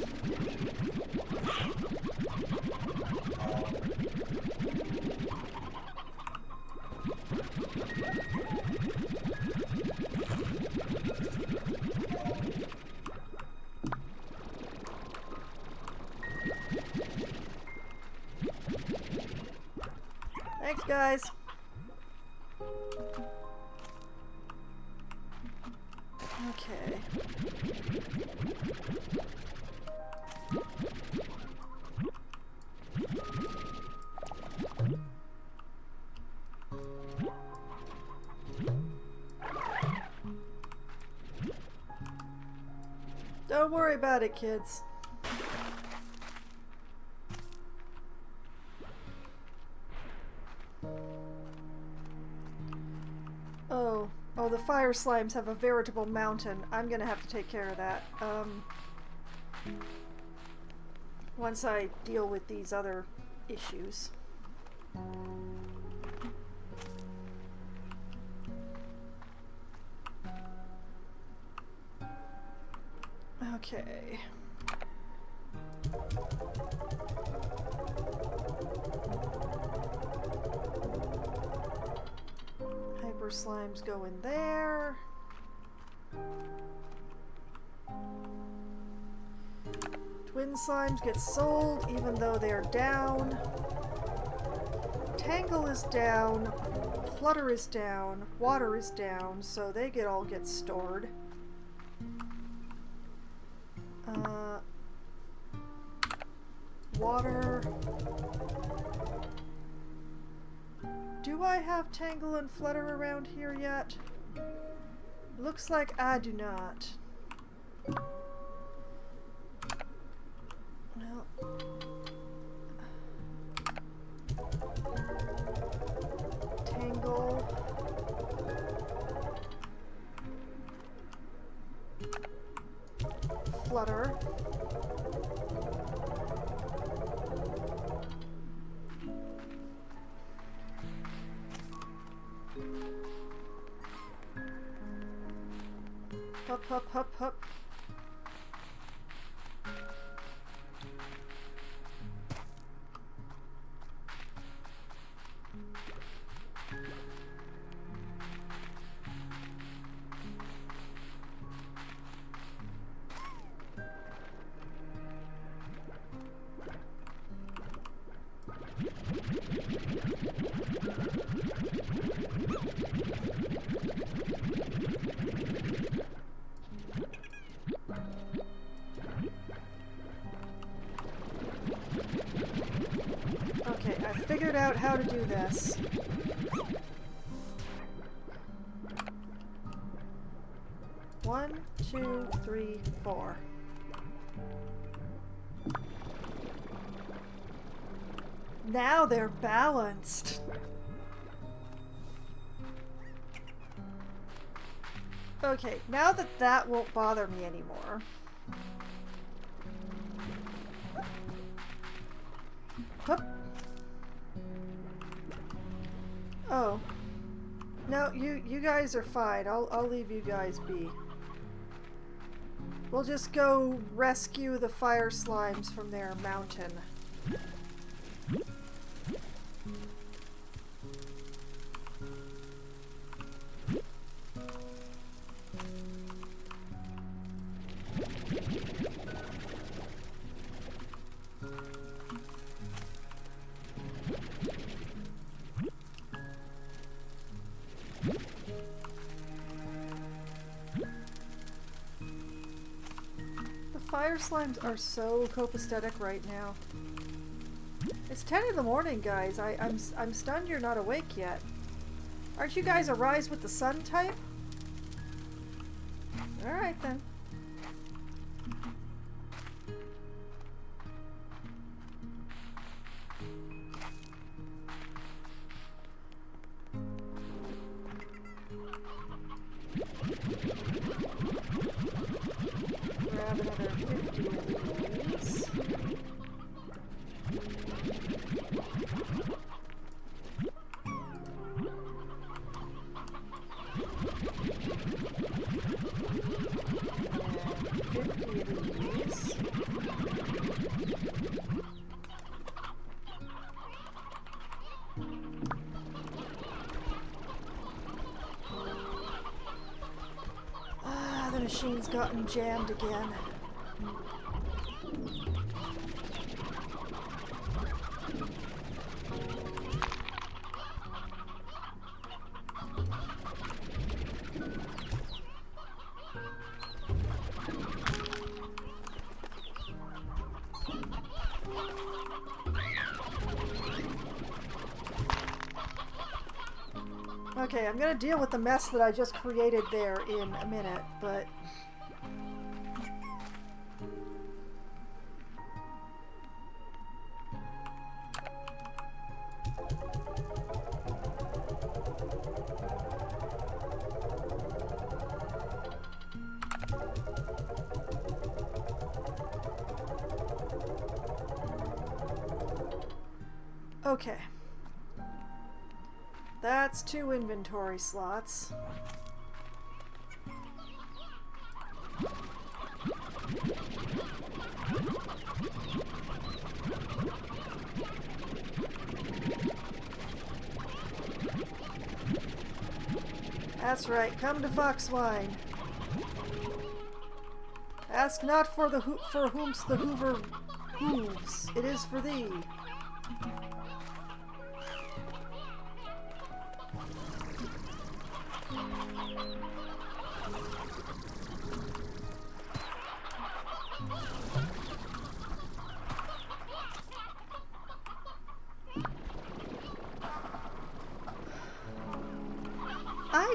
Thanks, guys. Okay. Don't worry about it, kids. Oh, the fire slimes have a veritable mountain. I'm gonna have to take care of that. Once I deal with these other issues. Okay. Hyper slimes go in there. Twin slimes get sold even though they're down. Tangle is down. Flutter is down. Water is down, so they all get stored. Water. Do I have Tangle and Flutter around here yet? Looks like I do not. Well, Tangle. Flutter. Hup, hup, hup, hup. Okay, I figured out how to do this. One, two, three, four. Now they're balanced. Okay, now that that won't bother me anymore. Hup. Oh. No, you guys are fine. I'll leave you guys be. We'll just go rescue the fire slimes from their mountain. Fire slimes are so copacetic right now. It's 10 in the morning, guys. I'm stunned you're not awake yet. Aren't you guys a rise with the sun type? Alright then. Grab another 50 of these. And 50 of these. The machine's gotten jammed again. Okay, I'm gonna deal with the mess that I just created there in a minute, but... Okay. That's 2 inventory slots. That's right, come to Foxwine. Ask not for the for whom's the Hoover hooves, it is for thee.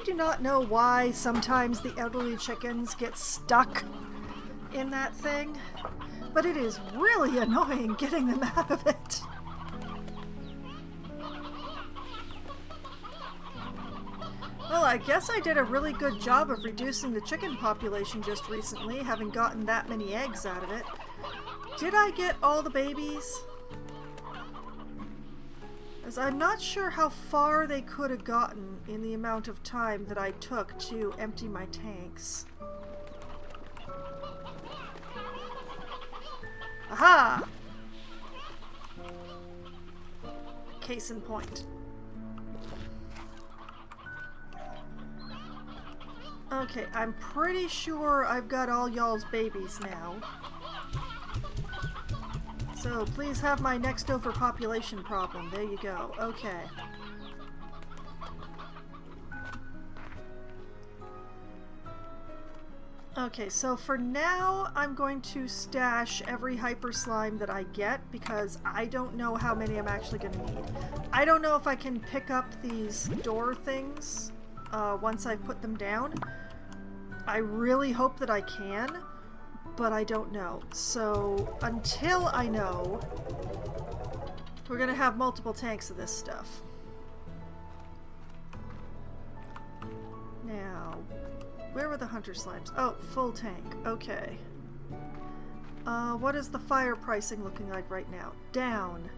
do not know why sometimes the elderly chickens get stuck in that thing, but it is really annoying getting them out of it. Well, I guess I did a really good job of reducing the chicken population just recently, having gotten that many eggs out of it. Did I get all the babies? As I'm not sure how far they could have gotten in the amount of time that I took to empty my tanks. Aha! Case in point. Okay, I'm pretty sure I've got all y'all's babies now. So please have my next overpopulation problem. There you go. Okay. Okay, so for now, I'm going to stash every hyper slime that I get because I don't know how many I'm actually going to need. I don't know if I can pick up these door things once I put them down. I really hope that I can, but I don't know. So until I know, we're going to have multiple tanks of this stuff. Now, where were the hunter slimes? Oh, full tank. Okay. What is the fire pricing looking like right now? Down.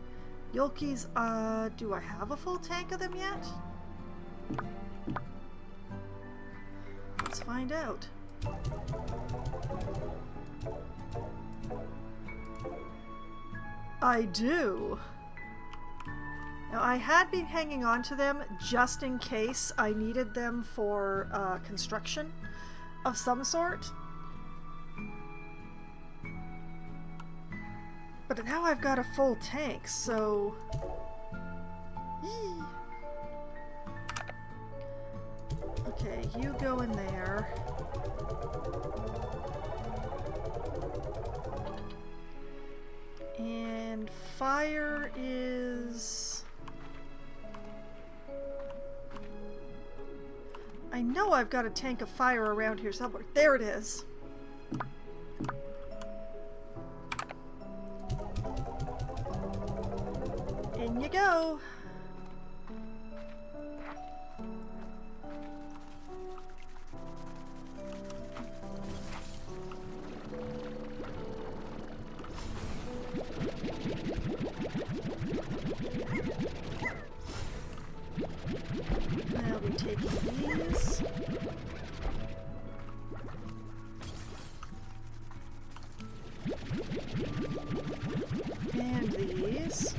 Yolkies, do I have a full tank of them yet? Let's find out. I do. Now, I had been hanging on to them just in case I needed them for construction of some sort. But now I've got a full tank, so... Yee. Okay, you go in there. And fire is... I know I've got a tank of fire around here somewhere. There it is. In you go. I'll be taking these. And these.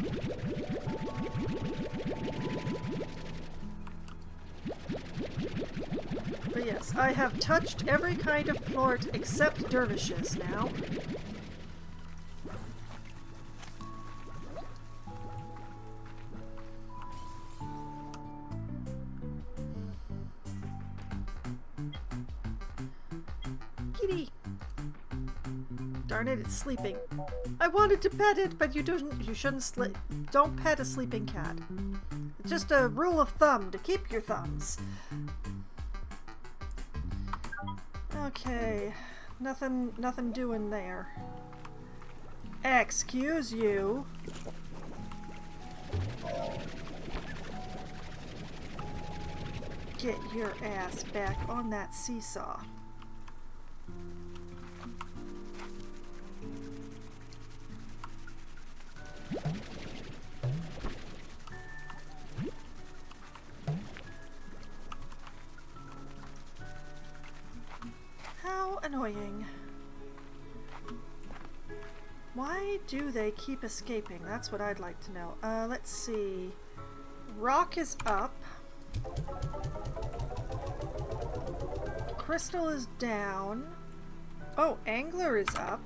But yes, I have touched every kind of plort except dervishes now. Kitty! Darn it, it's sleeping. I wanted to pet it, but you shouldn't don't pet a sleeping cat. It's just a rule of thumb to keep your thumbs. Okay, nothing doing there. Excuse you. Get your ass back on that seesaw. How annoying. Why do they keep escaping? That's what I'd like to know. Let's see. Rock is up. Crystal is down. Oh, Angler is up.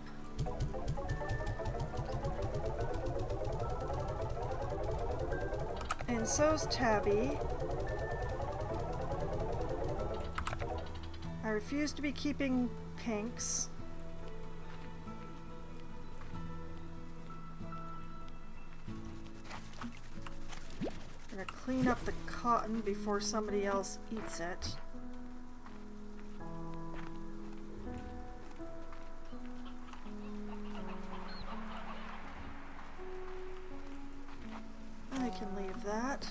And so's Tabby. I refuse to be keeping pinks. I'm gonna clean up the cotton before somebody else eats it. that.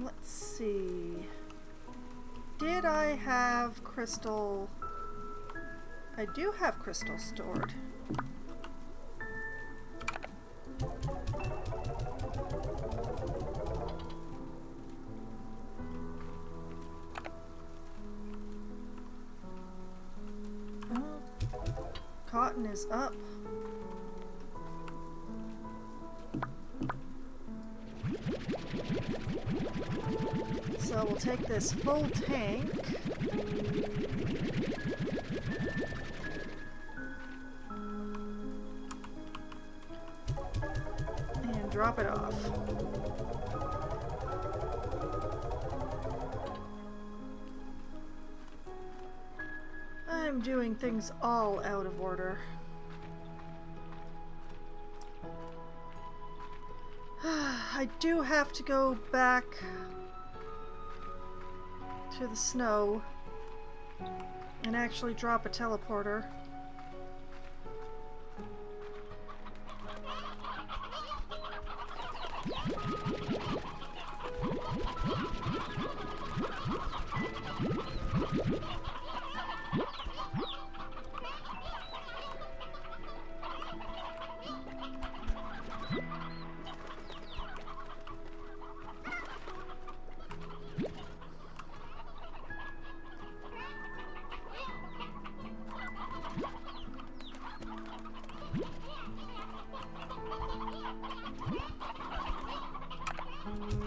Let's see. Did I have crystal? I do have crystal stored. Cotton is up. So we'll take this full tank. And drop it off. I'm doing things all out of order. I do have to go back to the snow and actually drop a teleporter.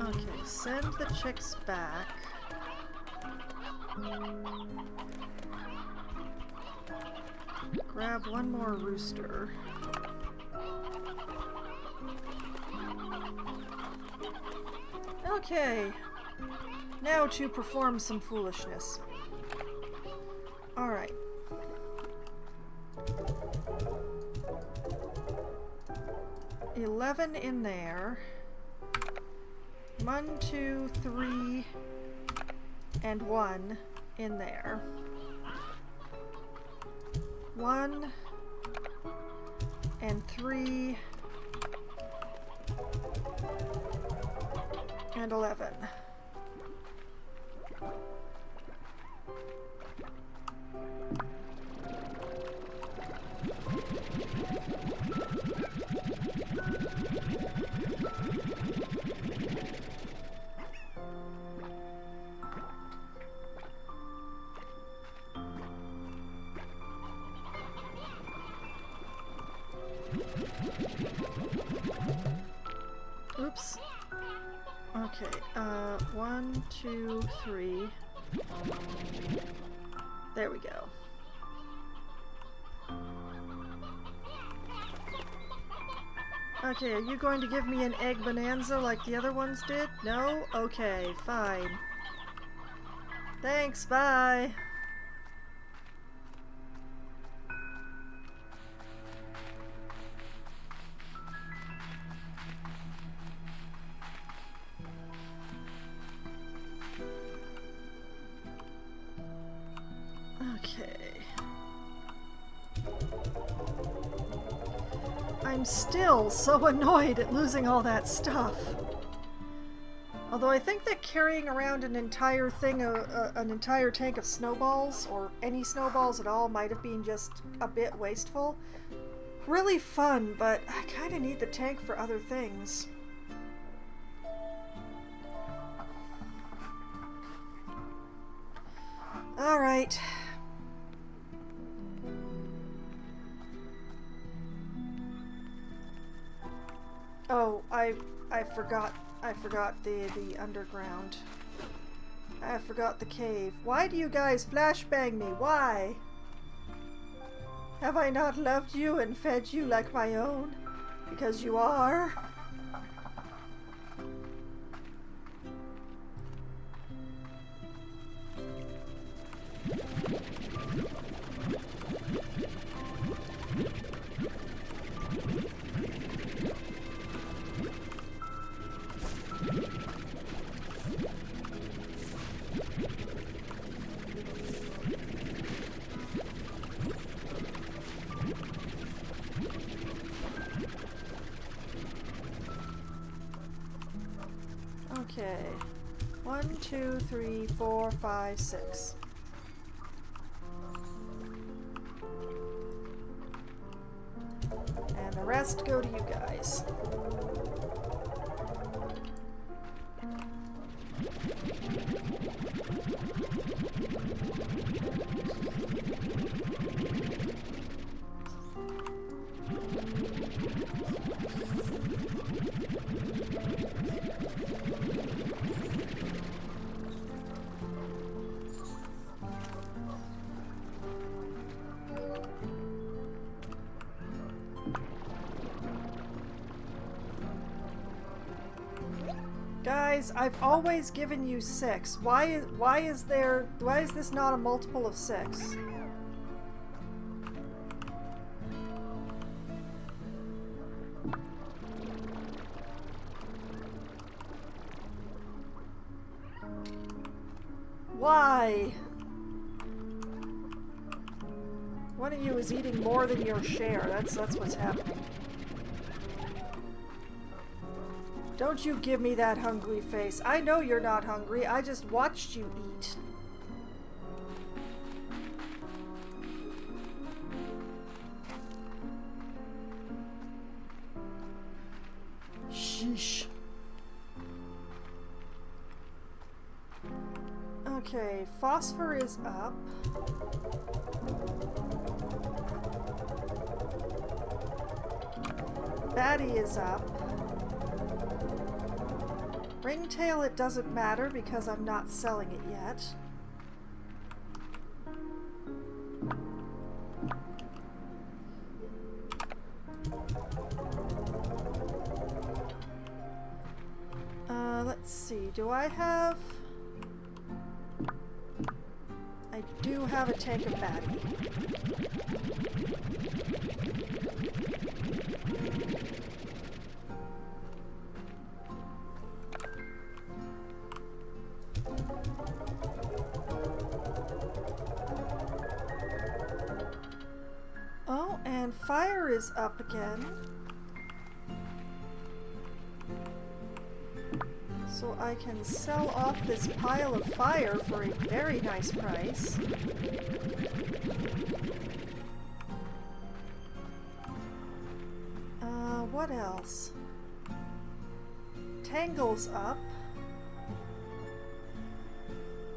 Okay, send the chicks back. Grab one more rooster. Okay, now to perform some foolishness. Alright. $11 in there. 1, 2, 3, and 1 in there. 1 and 3 and 11. Oops. Okay, 1, 2, 3. There we go. Okay, are you going to give me an egg bonanza like the other ones did? No? Okay, fine. Thanks, bye! I'm still so annoyed at losing all that stuff. Although I think that carrying around an entire thing, an entire tank of snowballs, or any snowballs at all, might have been just a bit wasteful. Really fun, but I kind of need the tank for other things. Alright. Oh, I forgot the underground. I forgot the cave. Why do you guys flashbang me? Why? Have I not loved you and fed you like my own? Because you are. 1, 2, 3, 4, 5, 6. And the rest go to you guys. Guys, I've always given you 6. Why is this not a multiple of 6? Why? One of you is eating more than your share. That's what's happening. Don't you give me that hungry face. I know you're not hungry. I just watched you eat. Sheesh. Okay, phosphor is up. Batty is up. Ringtail, it doesn't matter because I'm not selling it yet. Let's see, do I have... I do have a tank of Batty. Oh, and fire is up again. So I can sell off this pile of fire for a very nice price. What else? Tangle's up.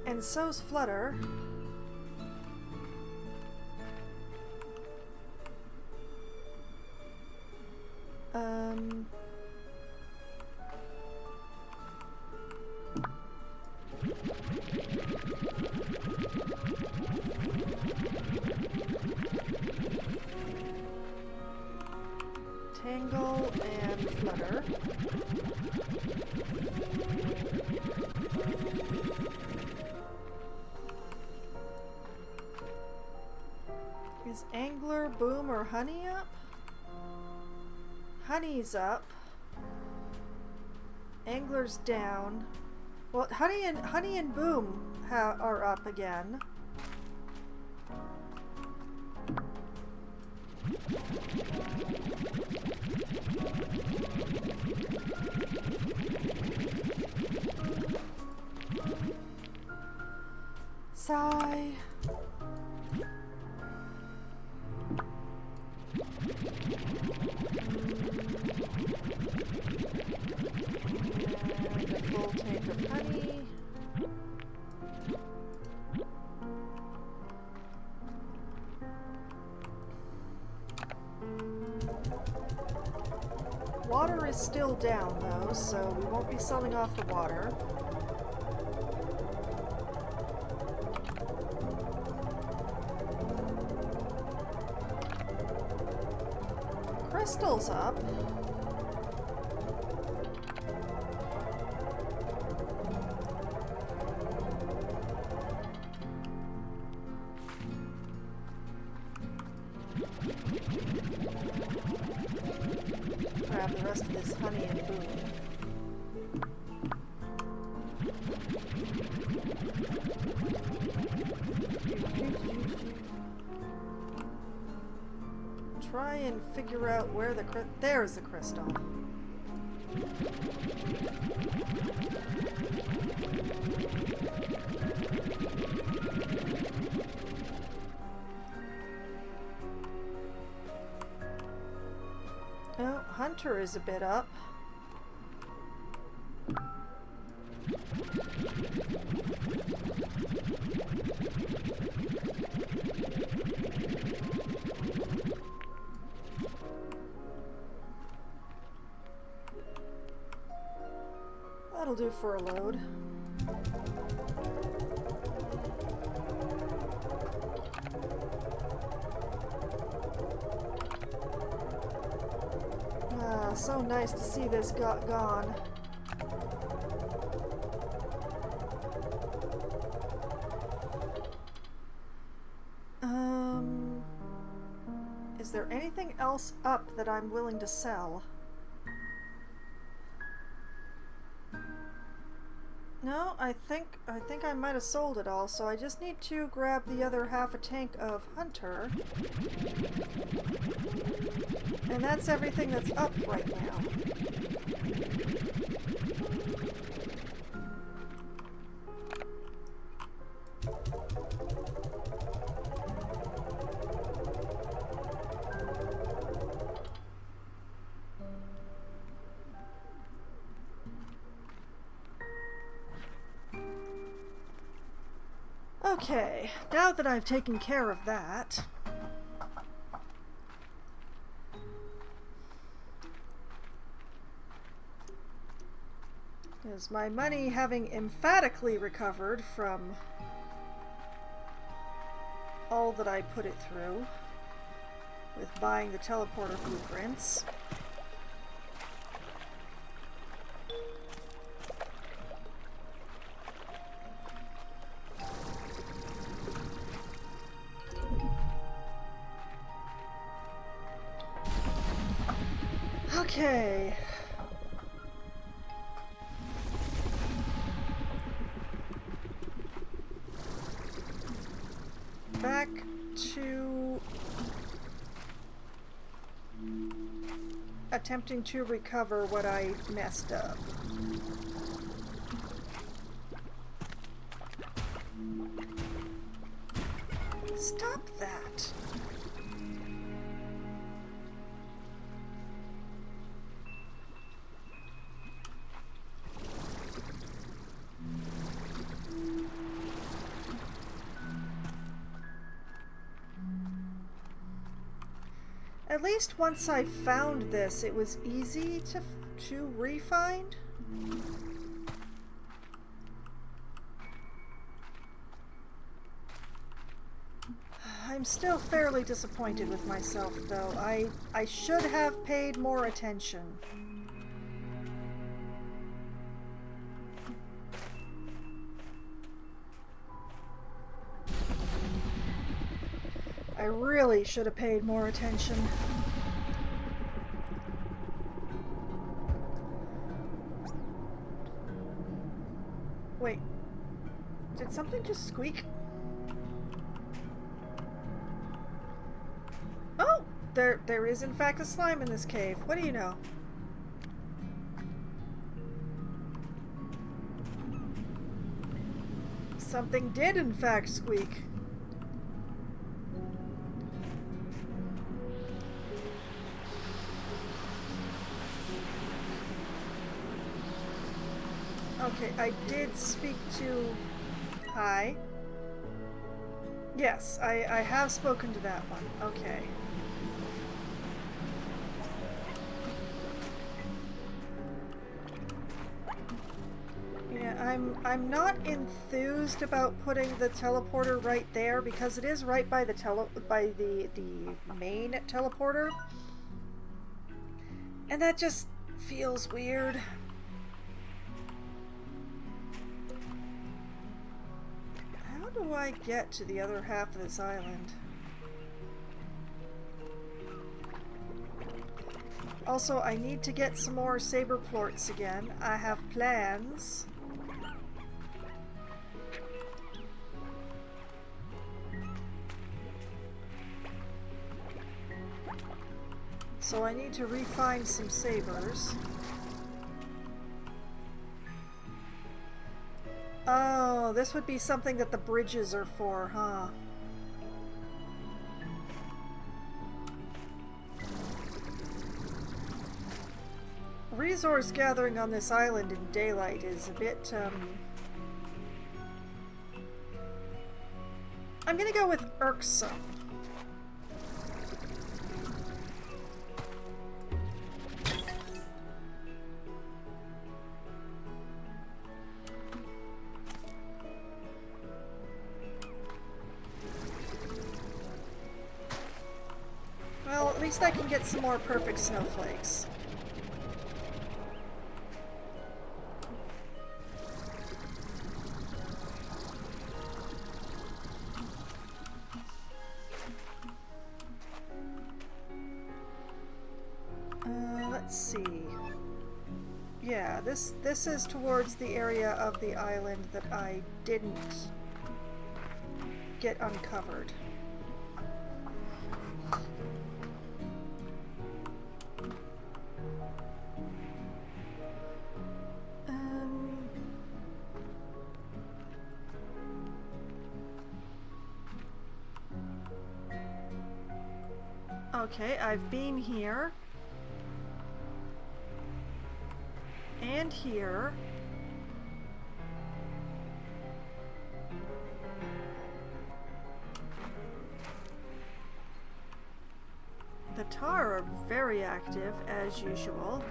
And so's Flutter. Tangle and Flutter. Is Angler, Boom, or Honey up? Honey's up. Angler's down. Well, Honey and Boom are up again. Sigh. And a full tank of honey. Water is still down though, so we won't be selling off the water. Crystal's up. Grab the rest of this honey and boom. Try and figure out where there's the crystal. Oh, Hunter is a bit up. That'll do for a load. Ah, so nice to see this gone. Is there anything else up that I'm willing to sell? No, I think I might have sold it all, so I just need to grab the other half a tank of Hunter. And that's everything that's up right now. Okay, now that I've taken care of that, is my money having emphatically recovered from all that I put it through with buying the teleporter blueprints. Okay. Back to attempting to recover what I messed up. Stop that. At least once I found this, it was easy to re-find. I'm still fairly disappointed with myself, though. I should have paid more attention. I really should have paid more attention. Wait, did something just squeak? Oh, there is in fact a slime in this cave. What do you know? Something did in fact squeak. Okay, I did speak to... Hi. Yes, I have spoken to that one. Okay. Yeah, I'm not enthused about putting the teleporter right there because it is right by the main teleporter. And that just feels weird. How do I get to the other half of this island? Also, I need to get some more saber plorts again. I have plans. So I need to refine some sabers. Oh, this would be something that the bridges are for, huh? Resource gathering on this island in daylight is a bit, I'm gonna go with irksome. Well, at least I can get some more perfect snowflakes. Let's see. Yeah, this is towards the area of the island that I didn't get uncovered. Okay, I've been here. And here. The tar are very active, as usual.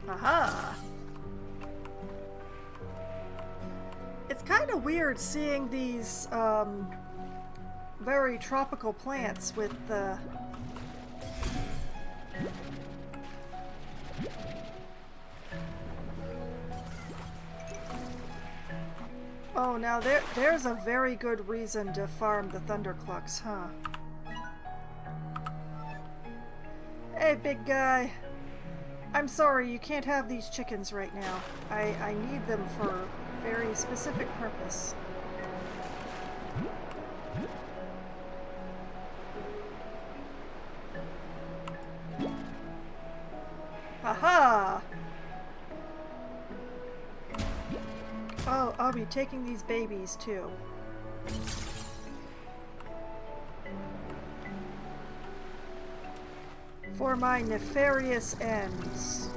Aha! It's kind of weird seeing these very tropical plants with the Oh, now there's a very good reason to farm the thunderclucks, huh? Hey, big guy. I'm sorry, you can't have these chickens right now. I need them for a very specific purpose. Haha! Oh, I'll be taking these babies too. For my nefarious ends.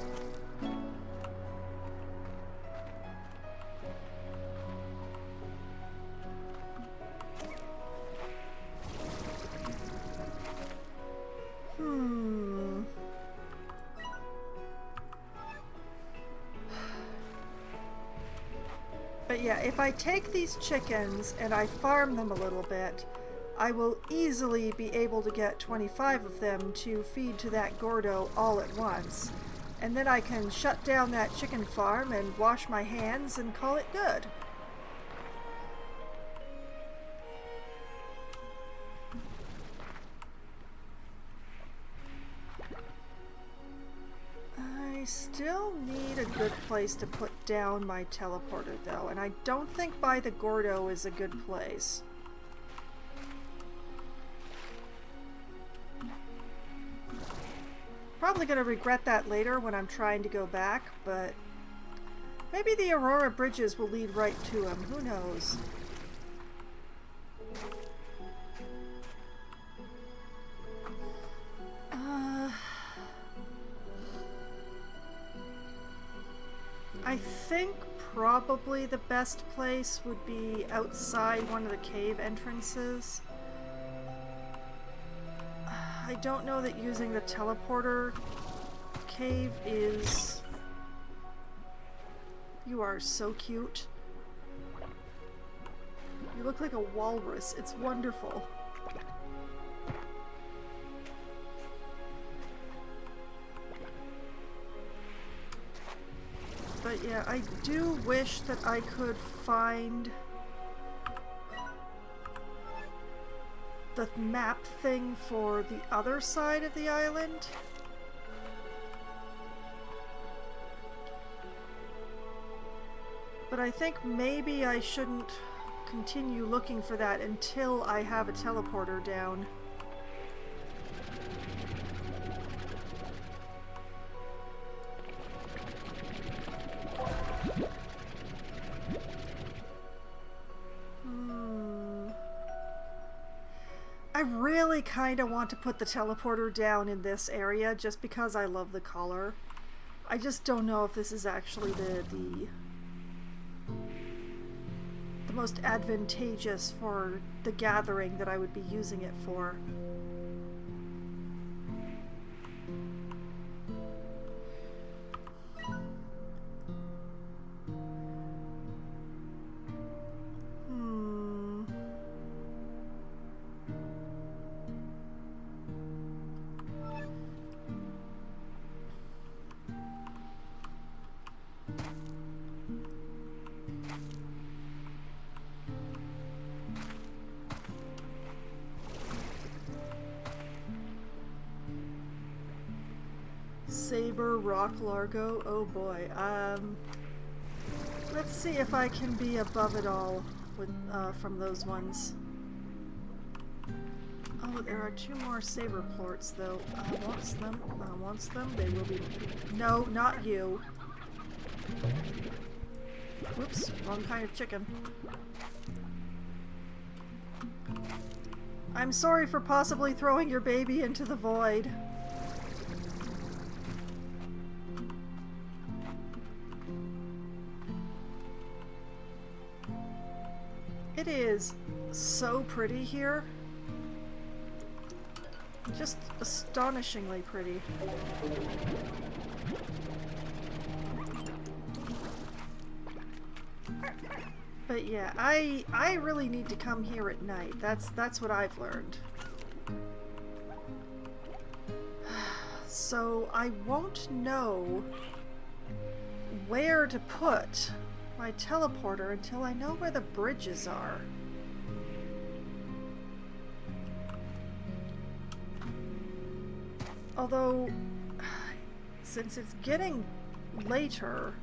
But yeah, if I take these chickens and I farm them a little bit, I will easily be able to get 25 of them to feed to that Gordo all at once. And then I can shut down that chicken farm and wash my hands and call it good. I still need a good place to put down my teleporter though, and I don't think by the Gordo is a good place. Probably gonna regret that later when I'm trying to go back, but maybe the Aurora bridges will lead right to him. Who knows? I think probably the best place would be outside one of the cave entrances. I don't know that using the teleporter cave is... You are so cute. You look like a walrus. It's wonderful. But yeah, I do wish that I could find the map thing for the other side of the island. But I think maybe I shouldn't continue looking for that until I have a teleporter down. I really kind of want to put the teleporter down in this area just because I love the color. I just don't know if this is actually the most advantageous for the gathering that I would be using it for. Saber, Rock Largo, oh boy. Let's see if I can be above it all with from those ones. Oh, there are 2 more saber plorts though. Wants them, they will be... No, not you. Whoops, wrong kind of chicken. I'm sorry for possibly throwing your baby into the void. It is so pretty here. Just astonishingly pretty. But yeah, I really need to come here at night. That's what I've learned. So I won't know where to put my teleporter until I know where the bridges are. Although, since it's getting later,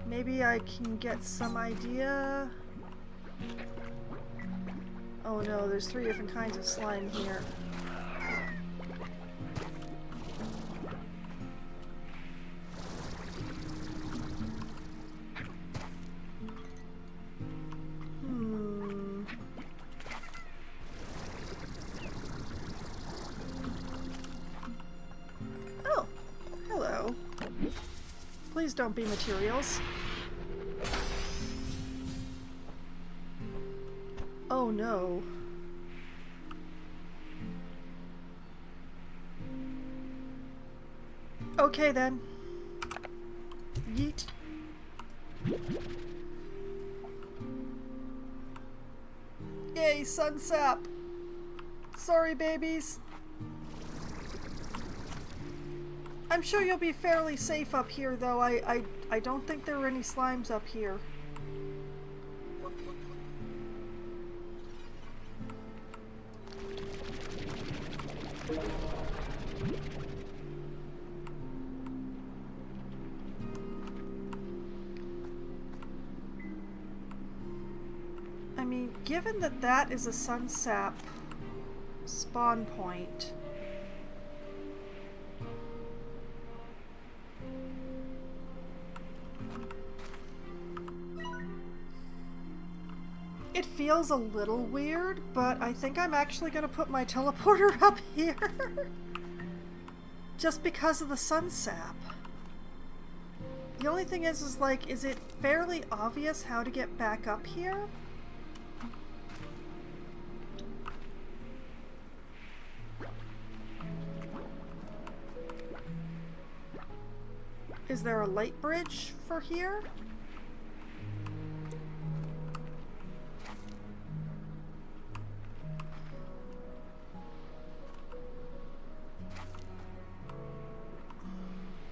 maybe I can get some idea. Oh no, there's 3 different kinds of slime here. Please don't be materials. Oh no. Okay then. Yeet. Yay, sun sap. Sorry, babies. I'm sure you'll be fairly safe up here, though. I don't think there are any slimes up here. I mean, given that that is a sun sap spawn point, it feels a little weird, but I think I'm actually going to put my teleporter up here. Just because of the sun sap. The only thing is like, is it fairly obvious how to get back up here? Is there a light bridge for here?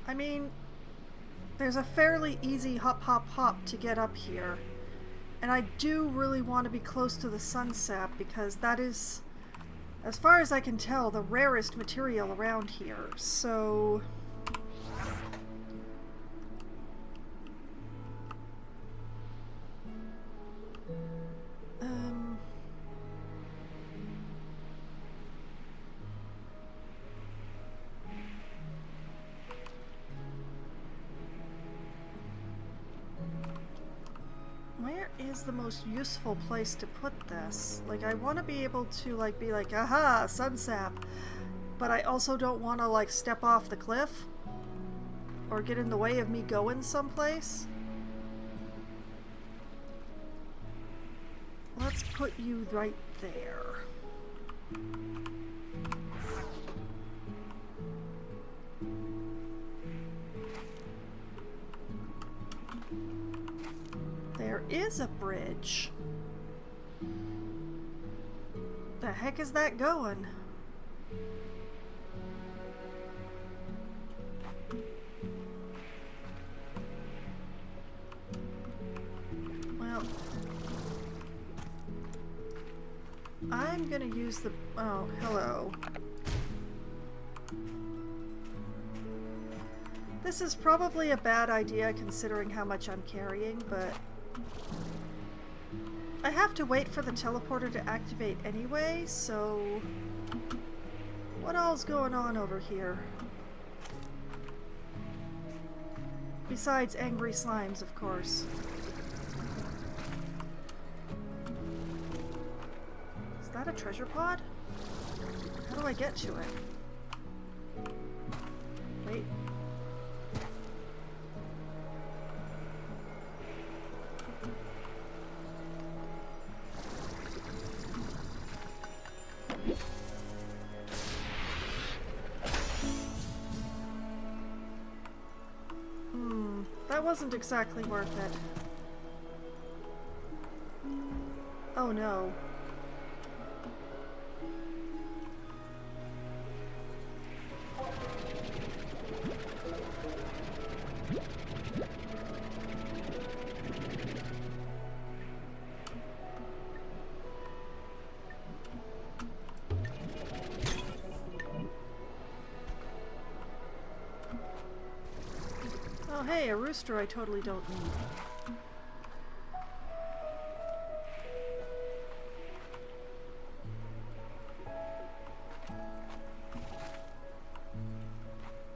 I mean, there's a fairly easy hop hop hop to get up here. And I do really want to be close to the sun sap because that is, as far as I can tell, the rarest material around here. So is the most useful place to put this. Like, I want to be able to, like, be like, aha, sunsap. But I also don't want to, like, step off the cliff or get in the way of me going someplace. Let's put you right there. There is a bridge. The heck is that going? Well, I'm gonna use the... oh, hello. This is probably a bad idea considering how much I'm carrying, but I have to wait for the teleporter to activate anyway, so what all's going on over here? Besides angry slimes, of course. Is that a treasure pod? How do I get to it? Wait. That wasn't exactly worth it. Oh no. Oh hey, a rooster I totally don't need.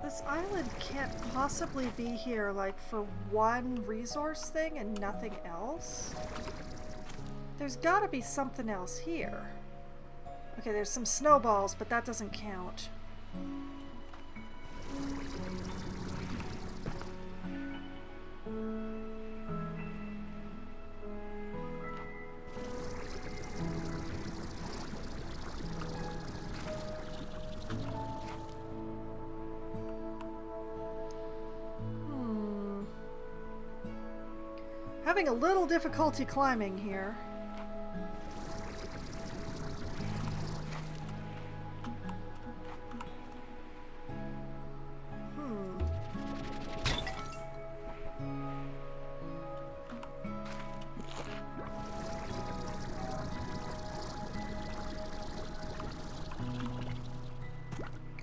This island can't possibly be here, like, for one resource thing and nothing else. There's gotta be something else here. Okay, there's some snowballs, but that doesn't count. Having a little difficulty climbing here.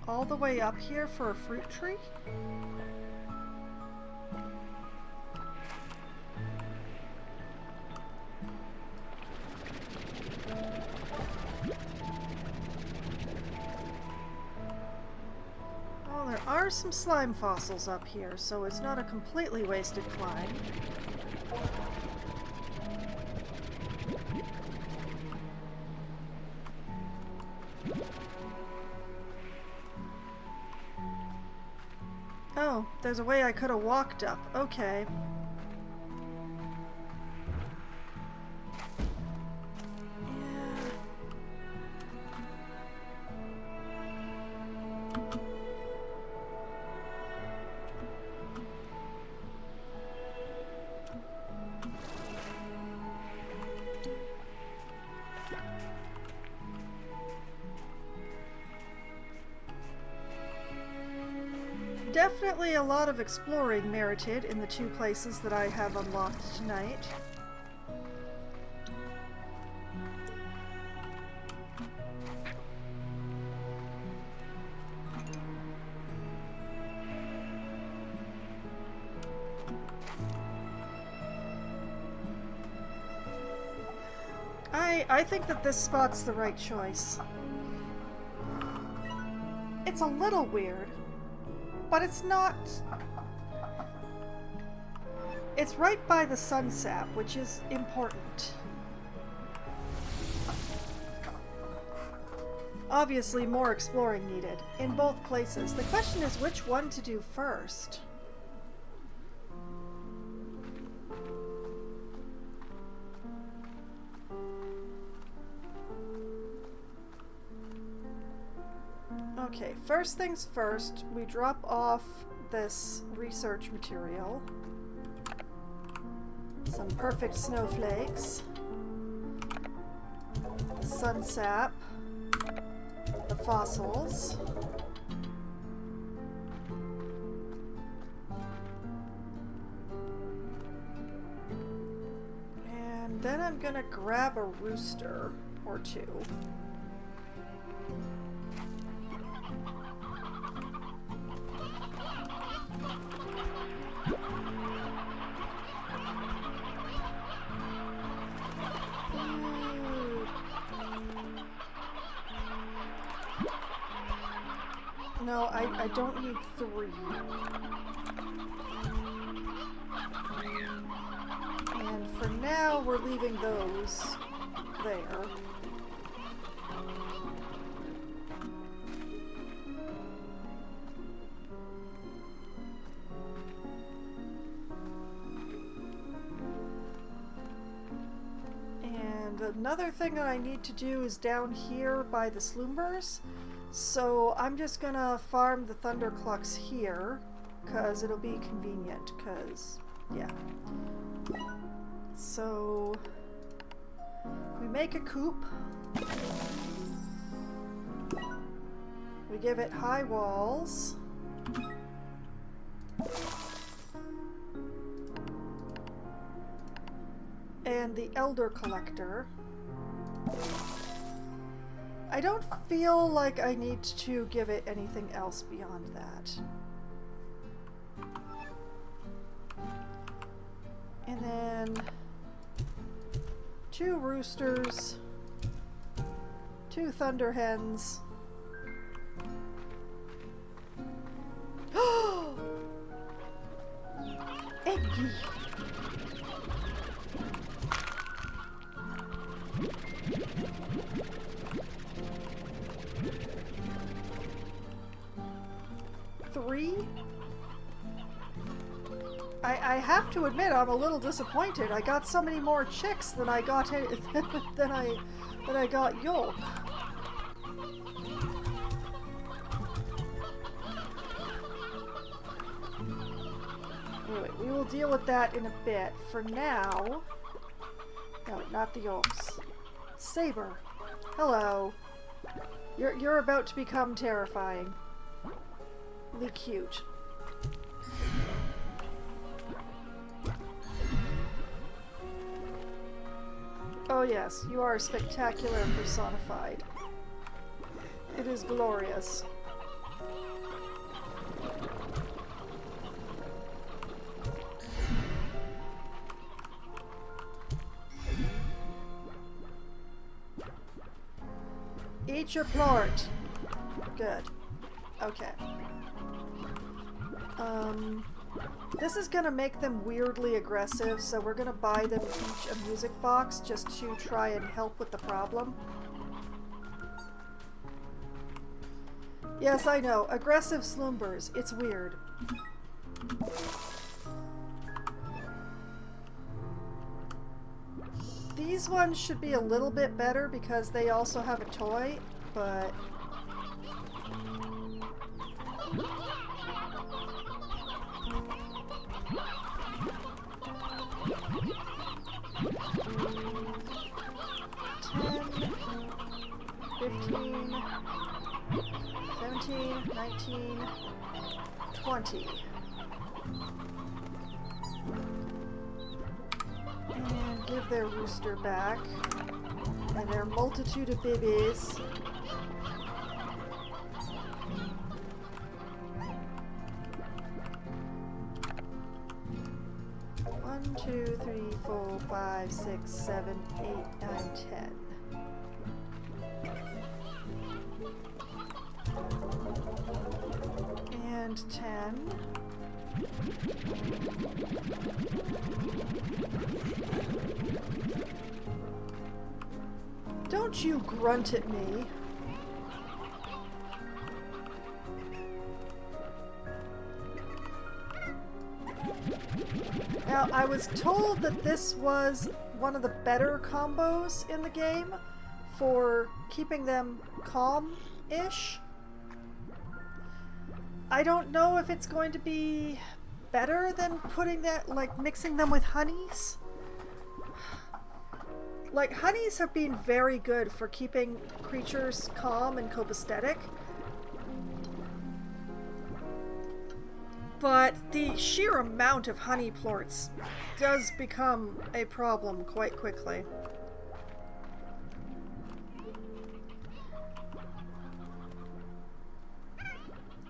All the way up here for a fruit tree? There are some slime fossils up here, so it's not a completely wasted climb. Oh, there's a way I could have walked up. Okay. Definitely a lot of exploring merited in the two places that I have unlocked tonight. I think that this spot's the right choice. It's a little weird, but it's not... It's right by the sun sap, which is important. Obviously, more exploring needed in both places. The question is which one to do first. Okay, first things first, we drop off this research material. Some perfect snowflakes. The sun sap. The fossils. And then I'm gonna grab a rooster or two. No, I don't need 3. And for now, we're leaving those there. And another thing that I need to do is down here by the Sloombers. So I'm just gonna farm the Thunderclucks here, because it'll be convenient, because, yeah. So we make a coop. We give it high walls. And the Elder Collector. I don't feel like I need to give it anything else beyond that. And then 2 roosters, 2 thunder hens. Eggy! I have to admit I'm a little disappointed. I got so many more chicks than I got than I got yolk. Anyway, we will deal with that in a bit. For now, no, not the yolks. Saber, hello. You're about to become terrifying. Really cute. Oh yes, you are spectacular and personified. It is glorious. Eat your plort. Good. Okay. This is gonna make them weirdly aggressive, so we're gonna buy them each a music box just to try and help with the problem. Yes, I know. Aggressive sloombers. It's weird. These ones should be a little bit better because they also have a toy, but... $10, $15, $17, $19, $20. And give their rooster back. And their multitude of babies. One, 2, 3, 4, 5, 6, 7, 8, 9, 10. And 10. Don't you grunt at me. Now, I was told that this was one of the better combos in the game for keeping them calm-ish. I don't know if it's going to be better than putting that, like, mixing them with honeys. Like, honeys have been very good for keeping creatures calm and copacetic. But the sheer amount of honey plorts does become a problem quite quickly.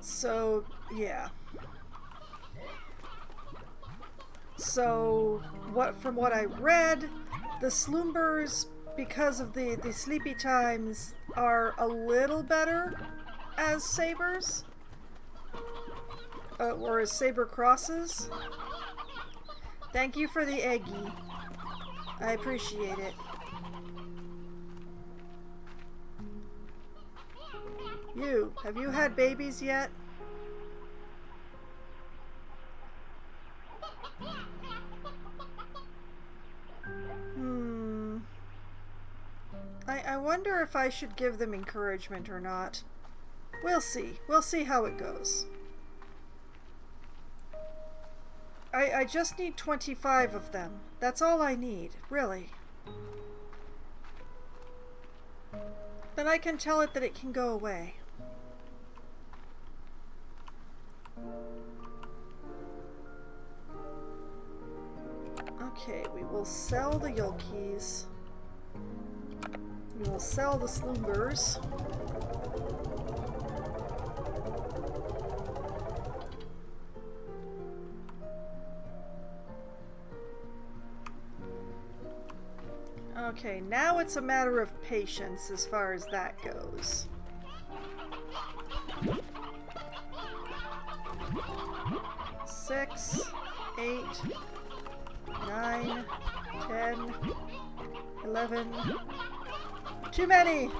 So, yeah. So, from what I read, the Sloombers, because of the sleepy times, are a little better as sabers. Or as saber crosses. Thank you for the eggie. I appreciate it. Have you had babies yet? I wonder if I should give them encouragement or not. We'll see. We'll see how it goes. I just need 25 of them. That's all I need, really. Then I can tell it that it can go away. Okay, we will sell the Yolkies. We will sell the Sloombers. Okay, now it's a matter of patience as far as that goes. Six, 8, 9, 10, 11. Too many!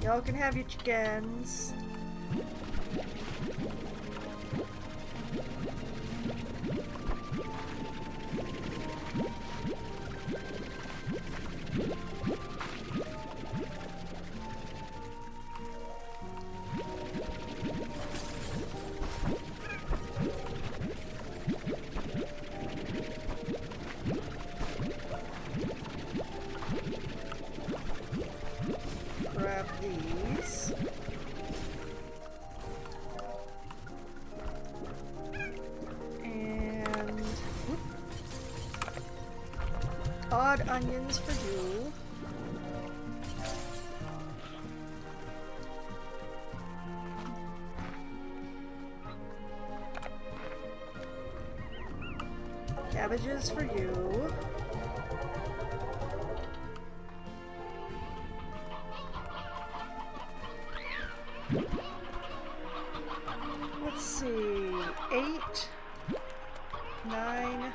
Y'all can have your chickens. Grab these. And odd onions for you. Cabbages for you. Let's see, 8, 9,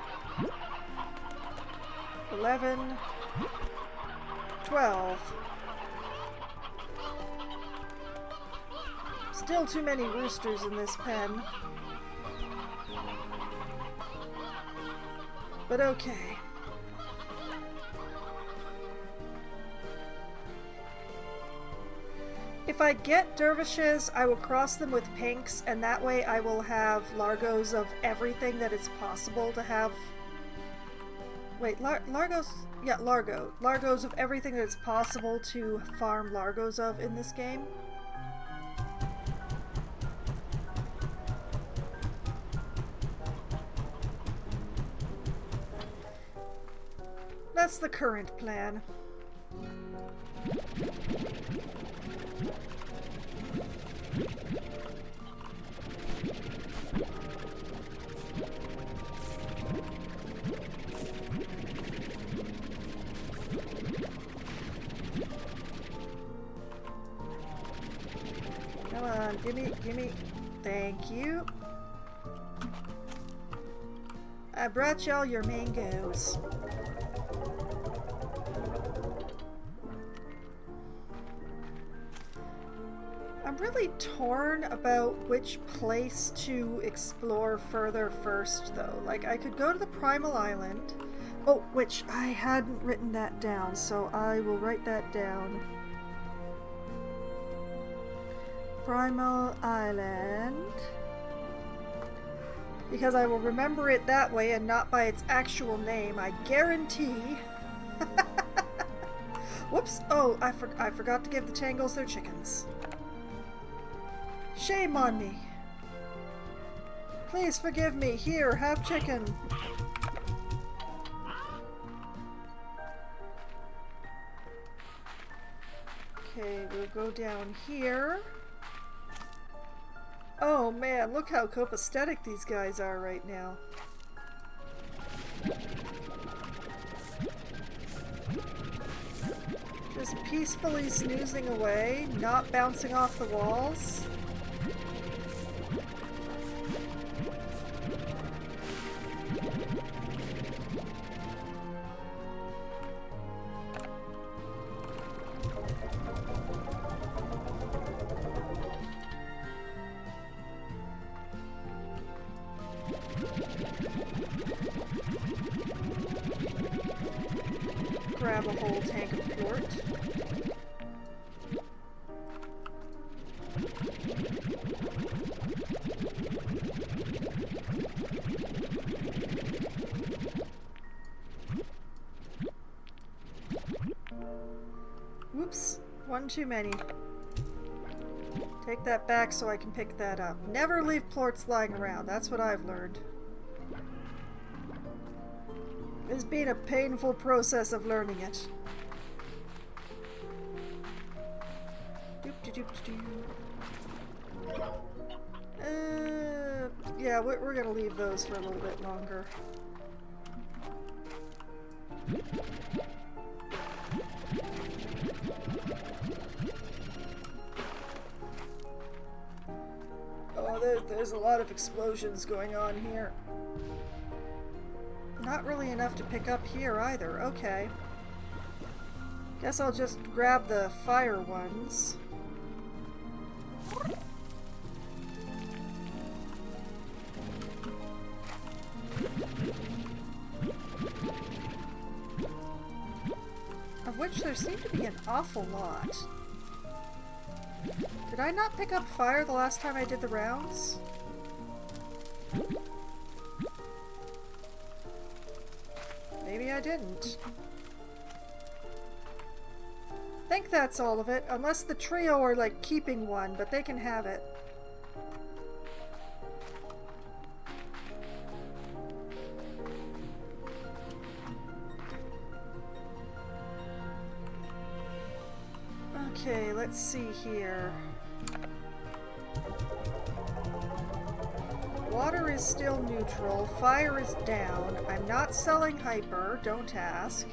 11, 12. Still too many roosters in this pen. But okay. If I get dervishes, I will cross them with pinks, and that way I will have Largos of everything that it's possible to have. Wait, Largos? Yeah, Largo. Largos of everything that it's possible to farm Largos of in this game. That's the current plan. gimme. Thank you. I brought y'all your mangoes. I'm really torn about which place to explore further first, though. Like, I could go to the Primal Island. Oh, which I hadn't written that down, so I will write that down. Primal Island. Because I will remember it that way and not by its actual name, I guarantee. Whoops! Oh, I forgot to give the Tangles their chickens. Shame on me. Please forgive me. Here, have chicken. Okay, we'll go down here. Oh man, look how copacetic these guys are right now. Just peacefully snoozing away, not bouncing off the walls. Grab a whole tank of port. Whoops, one too many. Take that back so I can pick that up. Never leave plorts lying around, that's what I've learned. It's been a painful process of learning it. Yeah, we're gonna leave those for a little bit longer. Oh, there's a lot of explosions going on here. Not really enough to pick up here either. Okay. Guess I'll just grab the fire ones. Of which there seem to be an awful lot. Did I not pick up fire the last time I did the rounds? Maybe I didn't. I think that's all of it, unless the trio are like keeping one, but they can have it. Okay, let's see here. Water is still neutral, fire is down. I'm not selling hyper, don't ask.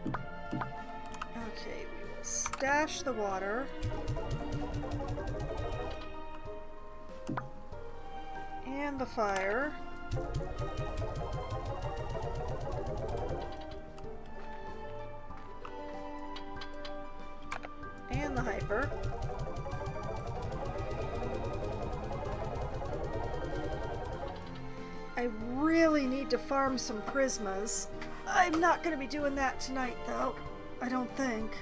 Okay, we will stash the water. And the fire. And the hyper. I really need to farm some prismas. I'm not going to be doing that tonight, though. I don't think.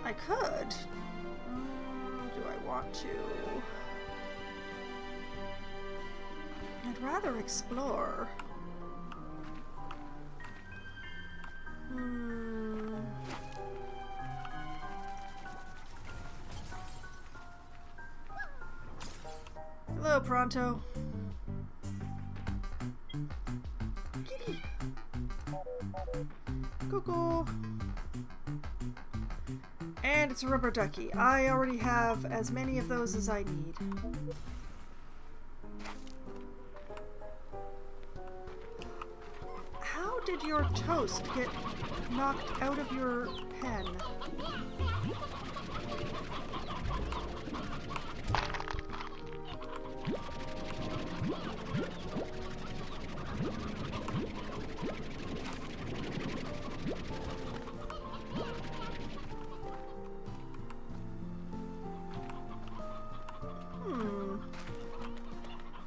I could. Do I want to? I'd rather explore. Hello, Pronto. Kitty. Cuckoo. And it's a rubber ducky. I already have as many of those as I need. How did your toast get knocked out of your pen?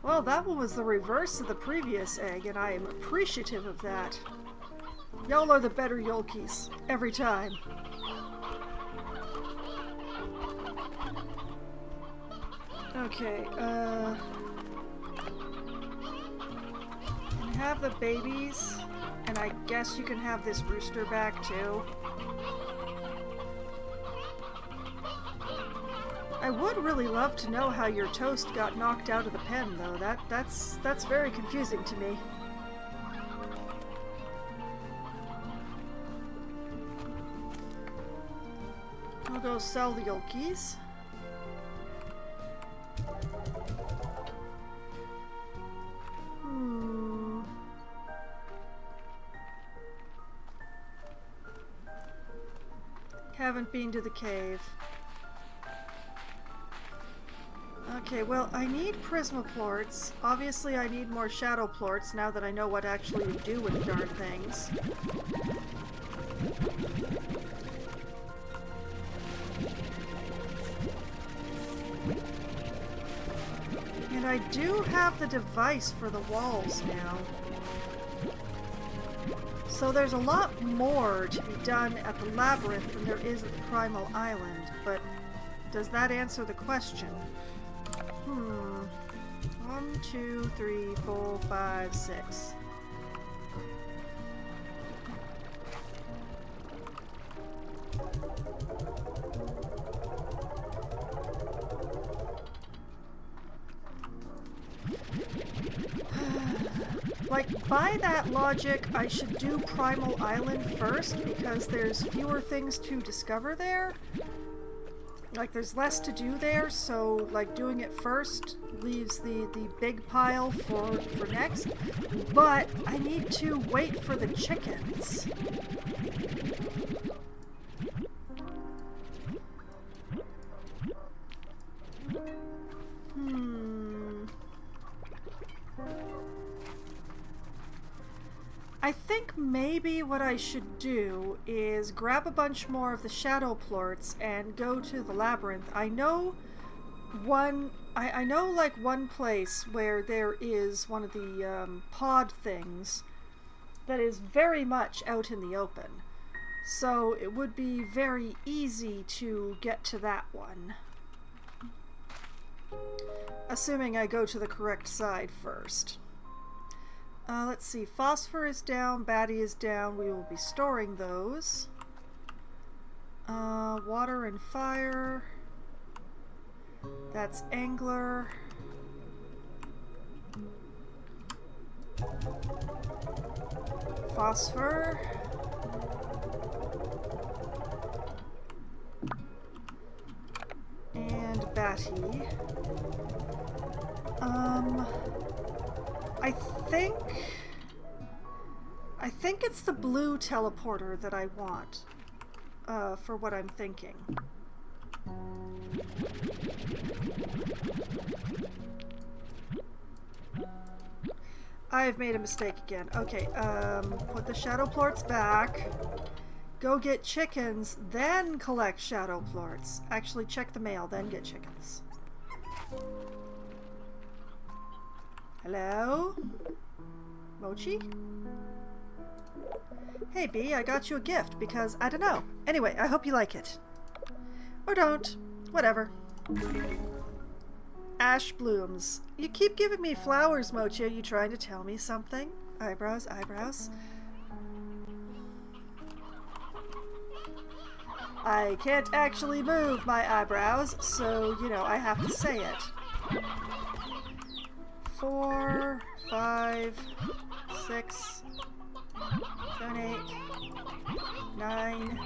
Well, that one was the reverse of the previous egg, and I am appreciative of that. Y'all are the better Yolkies, every time. Okay, can have the babies, and I guess you can have this rooster back too. I would really love to know how your toast got knocked out of the pen, though. That's very confusing to me. I'll go sell the Yolkies. Haven't been to the cave. Okay, well, I need prismaplorts. Obviously, I need more shadowplorts now that I know what actually to do with the darn things. And I do have the device for the walls now. So there's a lot more to be done at the labyrinth than there is at the Primal Island, but does that answer the question? 1, 2, 3, 4, 5, 6. Like, by that logic, I should do Primal Island first because there's fewer things to discover there. Like, there's less to do there, so, like, doing it first leaves the big pile for next. But I need to wait for the chickens. I think maybe what I should do is grab a bunch more of the shadowplorts and go to the labyrinth. I know I know like one place where there is one of the pod things that is very much out in the open. So it would be very easy to get to that one. Assuming I go to the correct side first. Let's see, phosphor is down, batty is down, we will be storing those. Water and fire, that's angler. Phosphor. And batty. I think it's the blue teleporter that I want, for what I'm thinking. I've made a mistake again. Okay, put the shadowplorts back, go get chickens, then collect shadowplorts. Actually, check the mail, then get chickens. Hello? Mochi? Hey Bee, I got you a gift because, I don't know. Anyway, I hope you like it. Or don't. Whatever. Ash blooms. You keep giving me flowers, Mochi. Are you trying to tell me something? Eyebrows, eyebrows. I can't actually move my eyebrows, so, you know, I have to say it. 4, 5, 6, 7, 8, 9,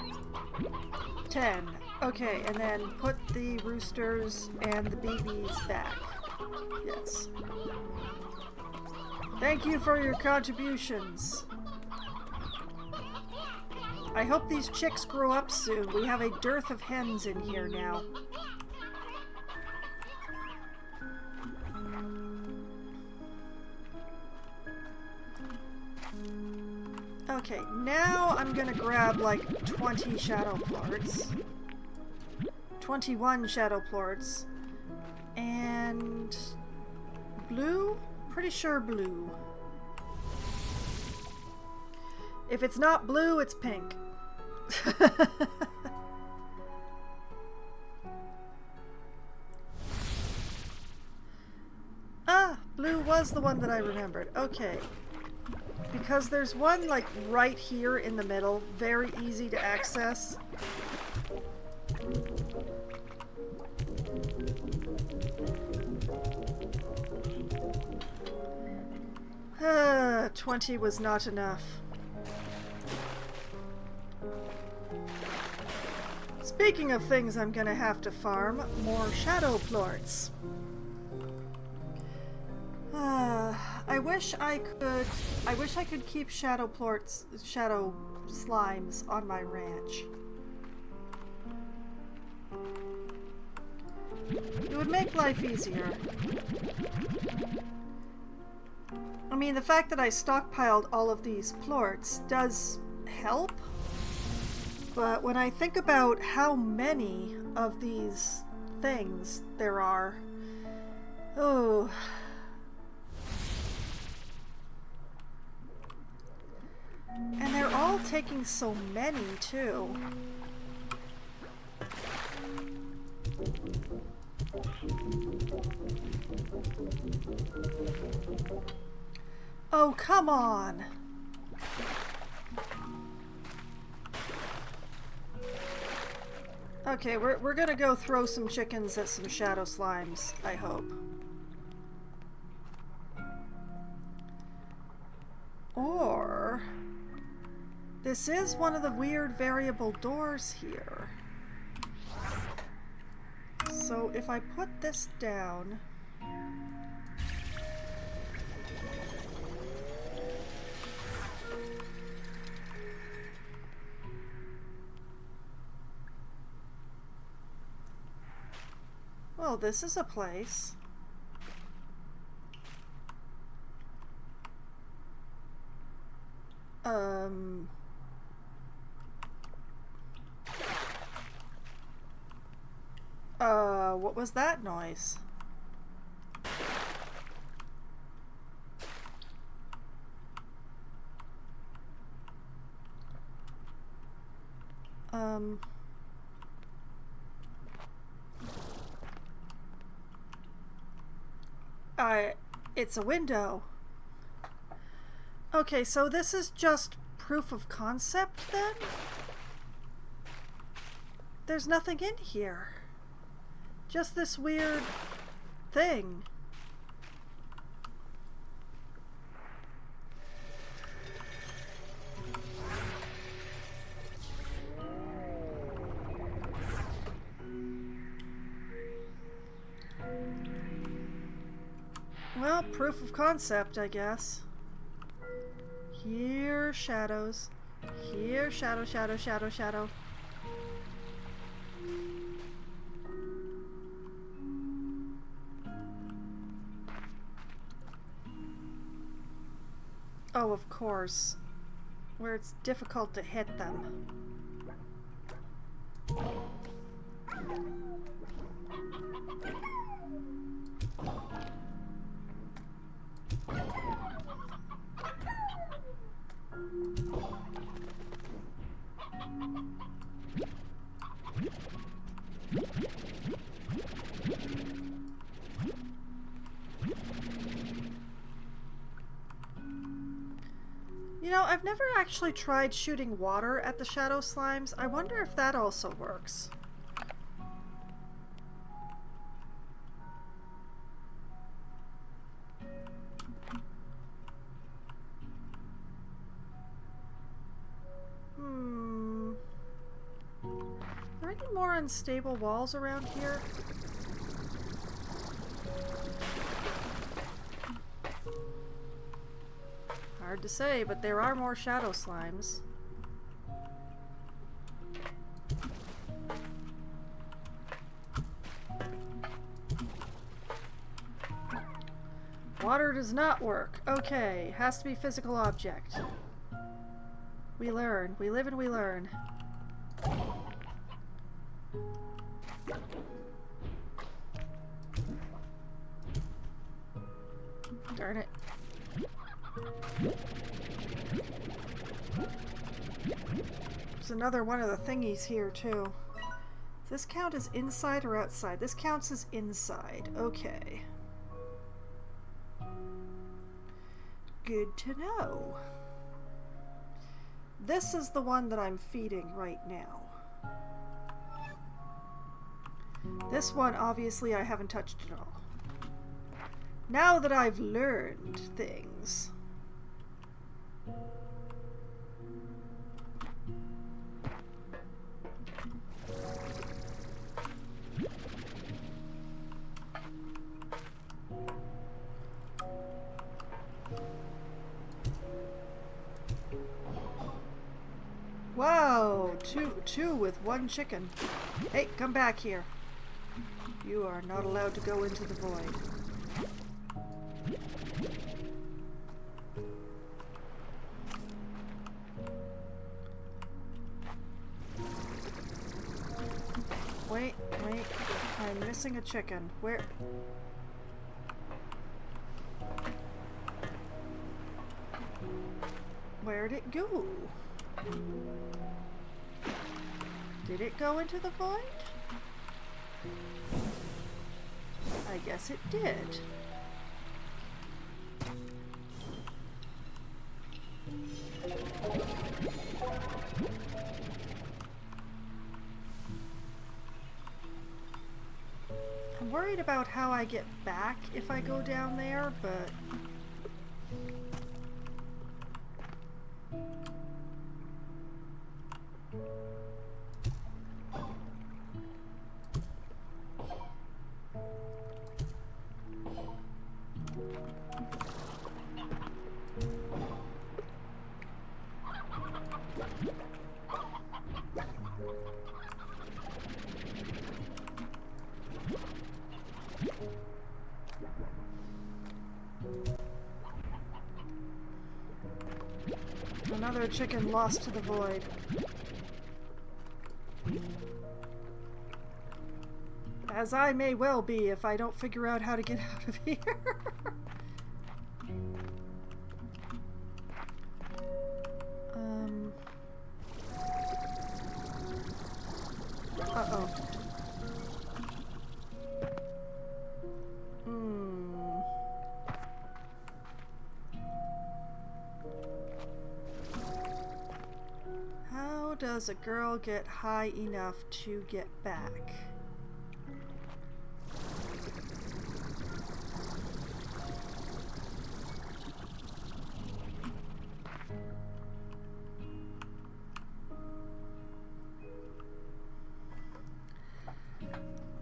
10. Okay, and then put the roosters and the babies back. Yes. Thank you for your contributions. I hope these chicks grow up soon. We have a dearth of hens in here now. Okay, now I'm gonna grab like 20 shadow plorts. 21 shadow plorts. And blue? Pretty sure blue. If it's not blue, it's pink. Ah, blue was the one that I remembered. Okay. Because there's one like right here in the middle, very easy to access. 20 was not enough. Speaking of things I'm gonna have to farm, more shadow plorts. I wish I could keep shadow slimes on my ranch. It would make life easier. I mean, the fact that I stockpiled all of these plorts does help, but when I think about how many of these things there are, oh. And they're all taking so many, too. Oh, come on! Okay, we're gonna go throw some chickens at some shadow slimes, I hope. Or... this is one of the weird variable doors here. So if I put this down... well, this is a place. What was that noise? It's a window. Okay, so this is just proof of concept then? There's nothing in here. Just this weird thing. Well, proof of concept, I guess. Here, shadows. Here, shadow, shadow, shadow, shadow. Oh, of course. Where it's difficult to hit them. You know, I've never actually tried shooting water at the shadow slimes. I wonder if that also works. Are there any more unstable walls around here? Hard to say, but there are more shadow slimes. Water does not work. Okay, has to be physical object. We learn. We live and we learn. Darn it. There's another one of the thingies here, too. Does this count as inside or outside? This counts as inside. Okay. Good to know. This is the one that I'm feeding right now. This one, obviously, I haven't touched at all. Now that I've learned things. Whoa! Two with one chicken. Hey, come back here. You are not allowed to go into the void. Wait. I'm missing a chicken. Where? Where'd it go? Did it go into the void? I guess it did. I'm worried about how I get back if I go down there, but... Another chicken lost to the void. As I may well be if I don't figure out how to get out of here. Uh-oh. How does a girl get high enough to get back?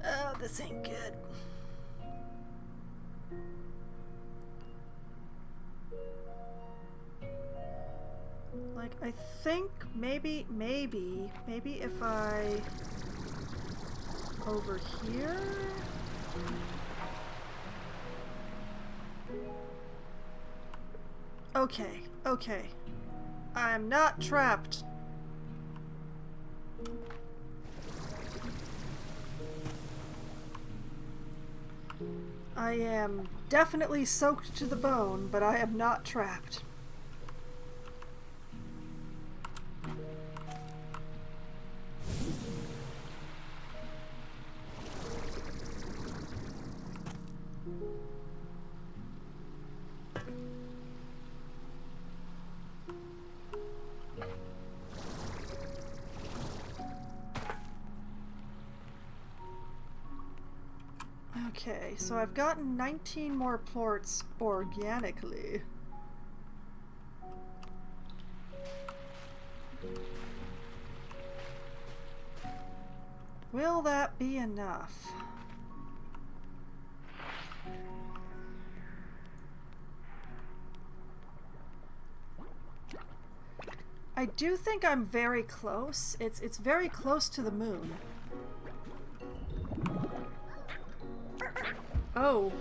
Oh, this ain't good. Like, I think maybe if I... over here? Okay. I'm not trapped. I am definitely soaked to the bone, but I am not trapped. Okay, so I've gotten 19 more plorts organically. Will that be enough? I do think I'm very close. It's very close to the moon. Oh.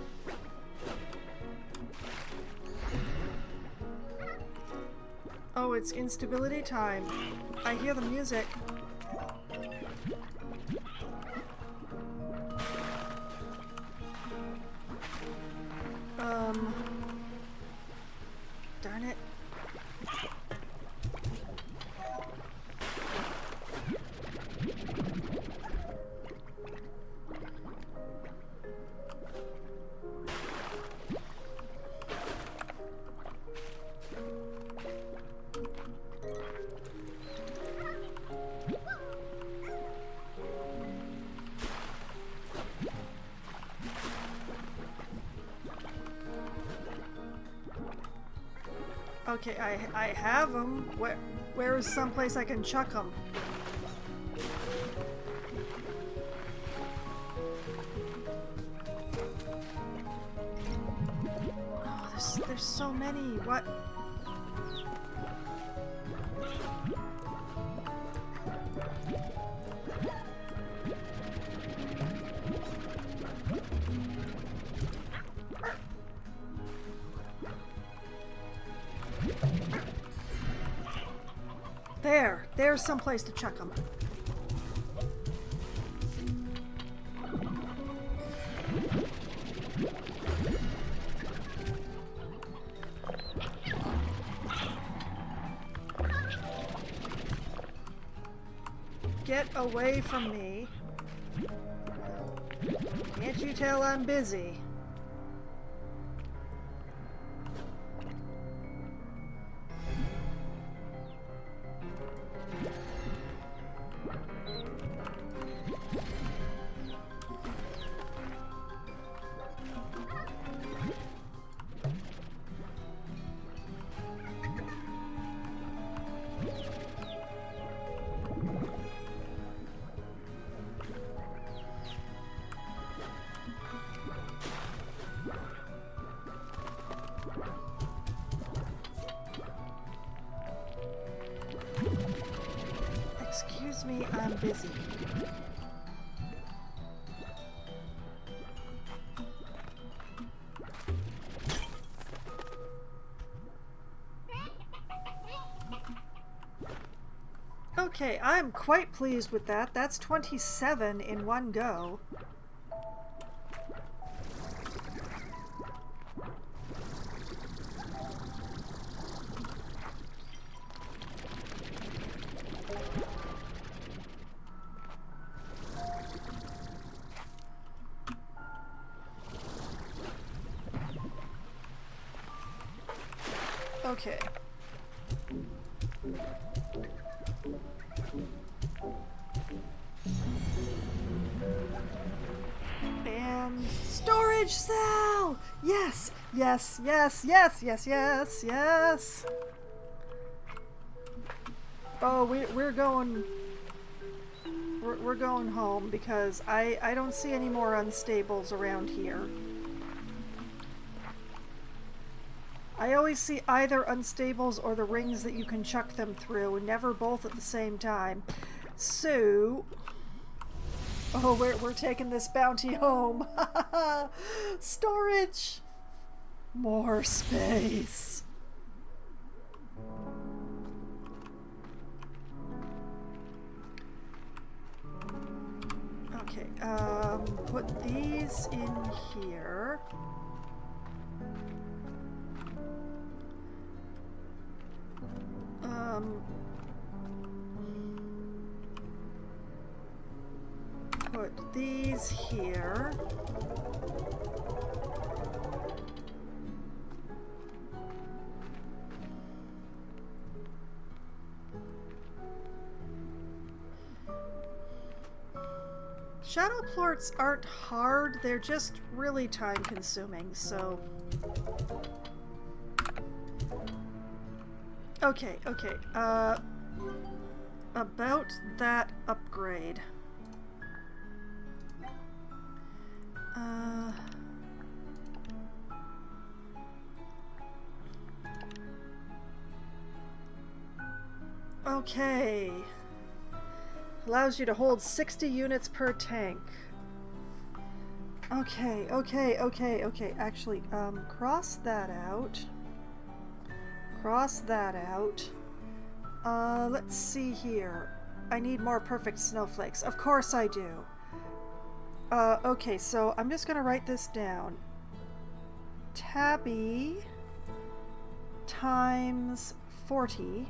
Oh, it's instability time. I hear the music. Darn it. Okay, I have them. Where is someplace I can chuck them? Oh, there's so many. What? There's someplace to chuck them. Get away from me. Can't you tell I'm busy? Excuse me, I'm busy. Okay, I'm quite pleased with that. That's 27 in one go. Okay. And storage cell! Yes! Yes, yes, yes, yes, yes, yes! Oh, we're going home because I don't see any more unstables around here. I always see either unstables or the rings that you can chuck them through, and never both at the same time. So, oh, we're taking this bounty home. Storage! More space. Okay, put these in here. Put these here. Shadow plorts aren't hard, they're just really time consuming, so... Okay, about that upgrade. Okay. Allows you to hold 60 units per tank. Okay. Actually, cross that out. Cross that out. Let's see here. I need more perfect snowflakes. Of course I do. Okay, so I'm just gonna write this down. Tabby times 40.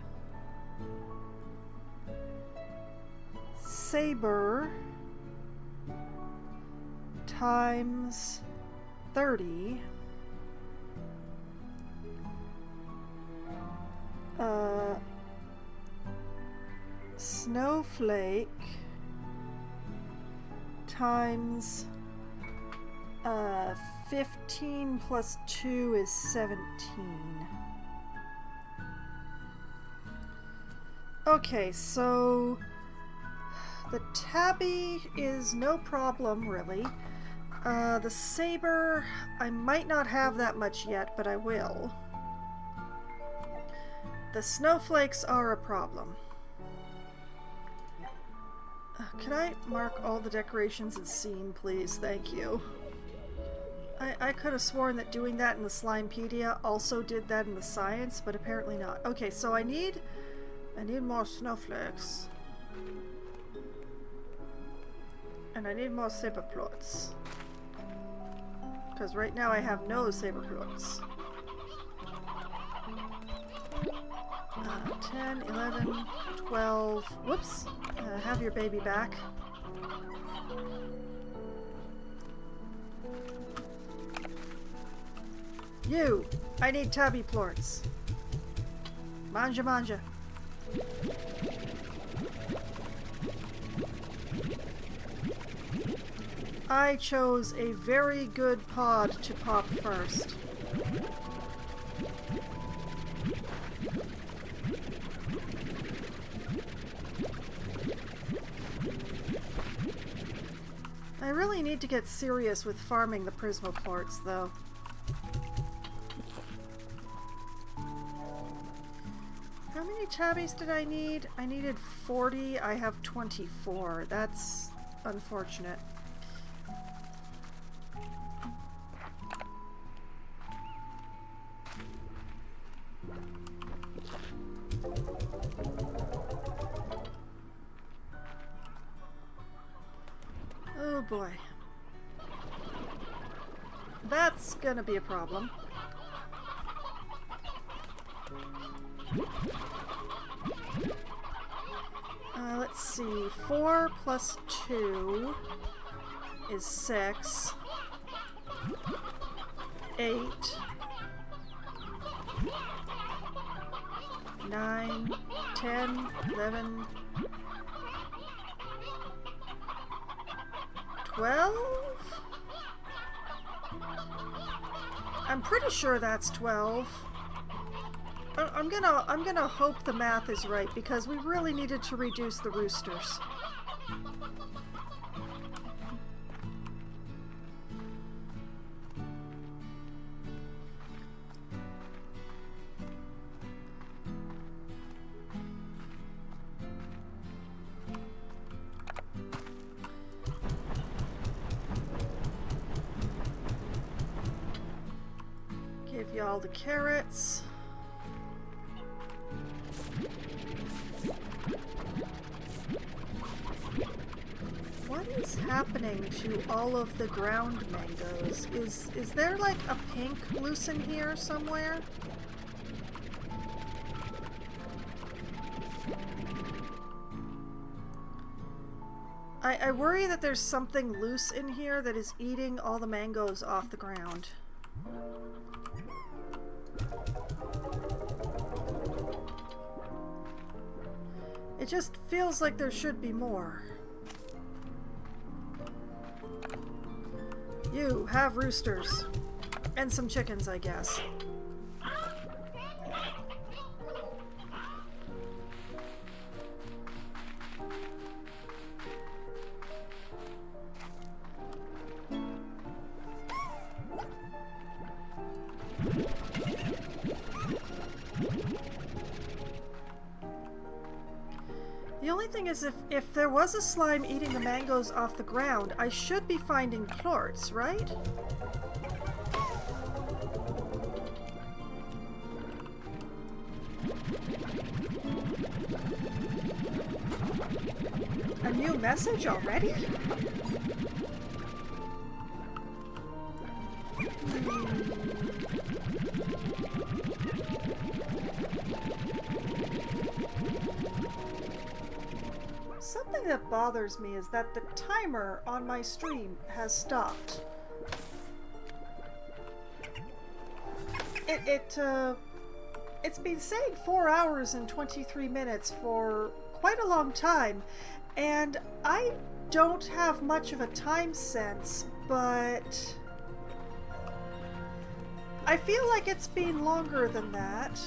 Saber times 30. Snowflake times 15 plus 2 is 17. Okay, so the tabby is no problem, really. The saber, I might not have that much yet, but I will. The snowflakes are a problem. Can I mark all the decorations as seen, please? Thank you. I could have sworn that doing that in the Slimepedia also did that in the science, but apparently not. Okay, so I need more snowflakes. And I need more saber plots. Because right now I have no saber plots. 10, 11, 12... Whoops! Have your baby back. You! I need tabby plorts. Manja manja. I chose a very good pod to pop first. I really need to get serious with farming the Prismoplorts, though. How many tabbies did I need? I needed 40. I have 24. That's unfortunate. Oh boy. That's gonna be a problem. Let's see. 4 plus 2 is 6. 8. 9, 10, 11, 12? I'm pretty sure that's 12. I'm gonna hope the math is right, because we really needed to reduce the roosters. Give y'all the carrots. What is happening to all of the ground mangoes? Is there like a pink loose in here somewhere? I worry that there's something loose in here that is eating all the mangoes off the ground. It just feels like there should be more. You have roosters. And some chickens, I guess. The only thing is, if there was a slime eating the mangoes off the ground, I should be finding plorts, right? A new message already? Something that bothers me is that the timer on my stream has stopped. It's been saying 4 hours and 23 minutes for quite a long time, and I don't have much of a time sense, but I feel like it's been longer than that.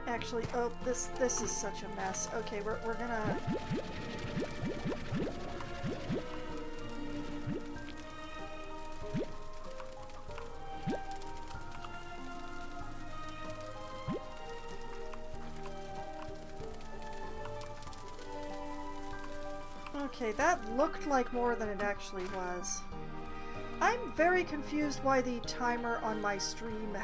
Actually, oh, this is such a mess. Okay, we're gonna... Okay, that looked like more than it actually was. I'm very confused why the timer on my stream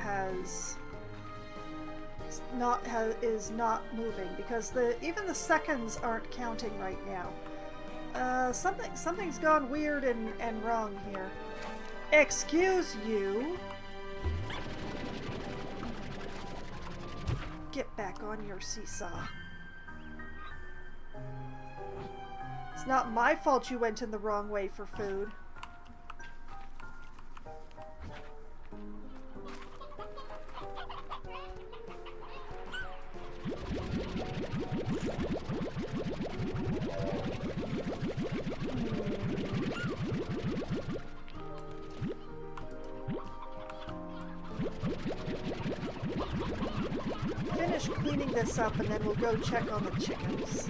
is not moving, because even the seconds aren't counting right now. Something's gone weird and wrong here. Excuse you. Get back on your seesaw. It's not my fault you went in the wrong way for food. Finish cleaning this up and then we'll go check on the chickens.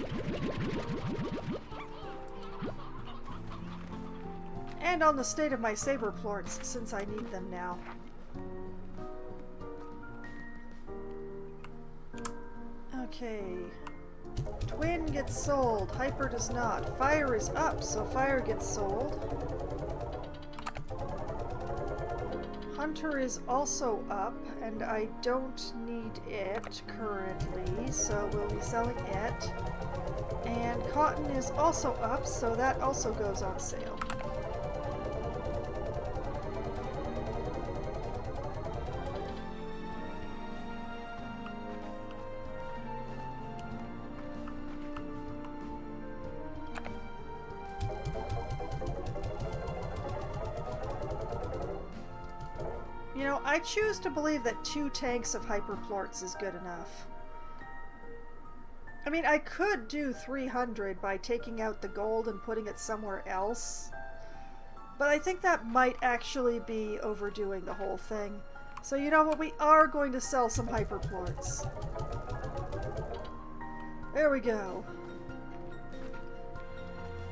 And on the state of my saber plorts, since I need them now. Okay. Twin gets sold. Hyper does not. Fire is up, so Fire gets sold. Hunter is also up, and I don't need it currently, so we'll be selling it. And Cotton is also up, so that also goes on sale. You know, I choose to believe that 2 tanks of hyperplorts is good enough. I mean, I could do 300 by taking out the gold and putting it somewhere else, but I think that might actually be overdoing the whole thing. So you know what, we are going to sell some hyperplorts. There we go.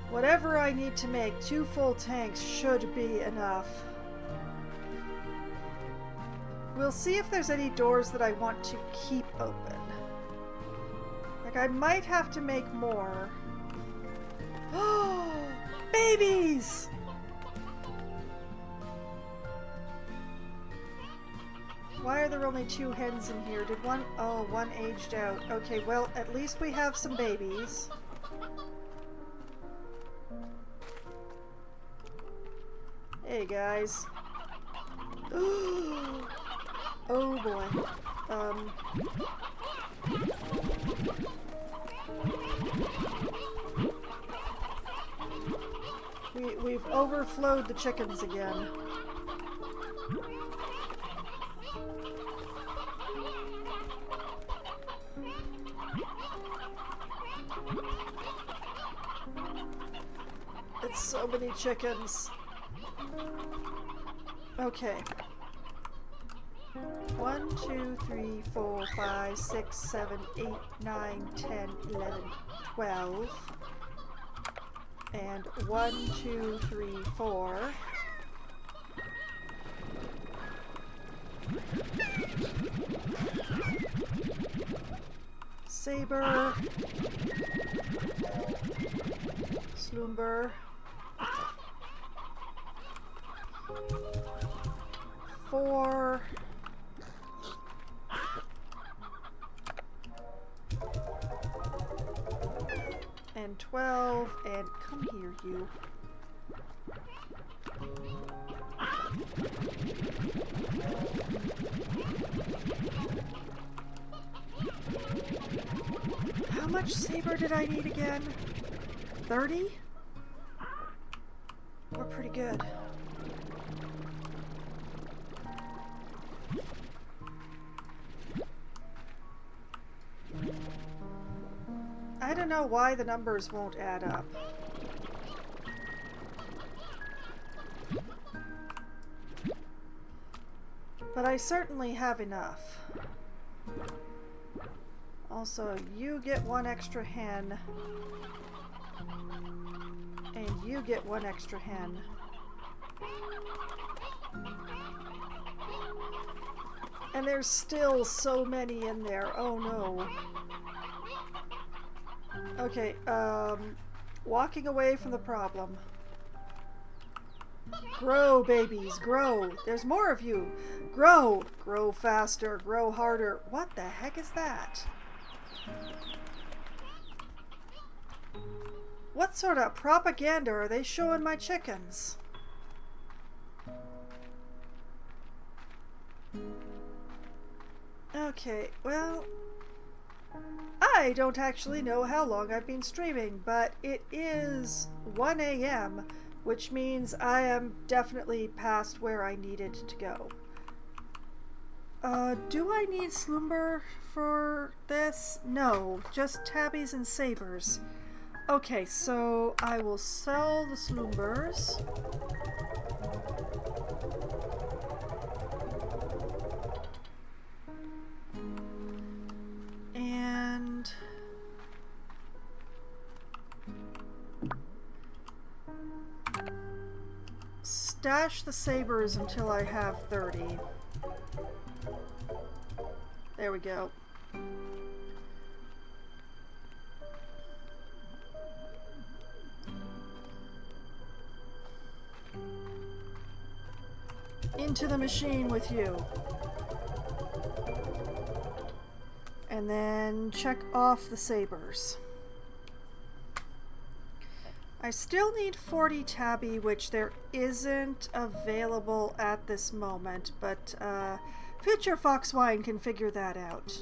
Whatever I need to make 2 full tanks should be enough. We'll see if there's any doors that I want to keep open. Like, I might have to make more. Oh, babies! Why are there only 2 hens in here? Did one... Oh, one aged out. Okay, well, at least we have some babies. Hey, guys. Oh boy. We've overflowed the chickens again. It's so many chickens. Okay. 1, 2, 3, 4, 5, 6, 7, 8, 9, 10, 11, 12. And 1, 2, 3, 4. Saber. Sloomber. 4. And 12, and come here, you. How much saber did I need again? 30? We're pretty good. I don't know why the numbers won't add up. But I certainly have enough. Also, you get 1 extra hen. And you get 1 extra hen. And there's still so many in there. Oh no. Okay, walking away from the problem. Grow, babies, grow. There's more of you. Grow. Grow faster, grow harder. What the heck is that? What sort of propaganda are they showing my chickens? Okay, well, I don't actually know how long I've been streaming, but it is 1 a.m., which means I am definitely past where I needed to go. Do I need Sloomber for this? No, just tabbies and sabers. Okay, so I will sell the Sloombers. And stash the sabers until I have 30. There we go. Into the machine with you. And then check off the sabers. I still need 40 tabby, which there isn't available at this moment, but Future Foxwine can figure that out.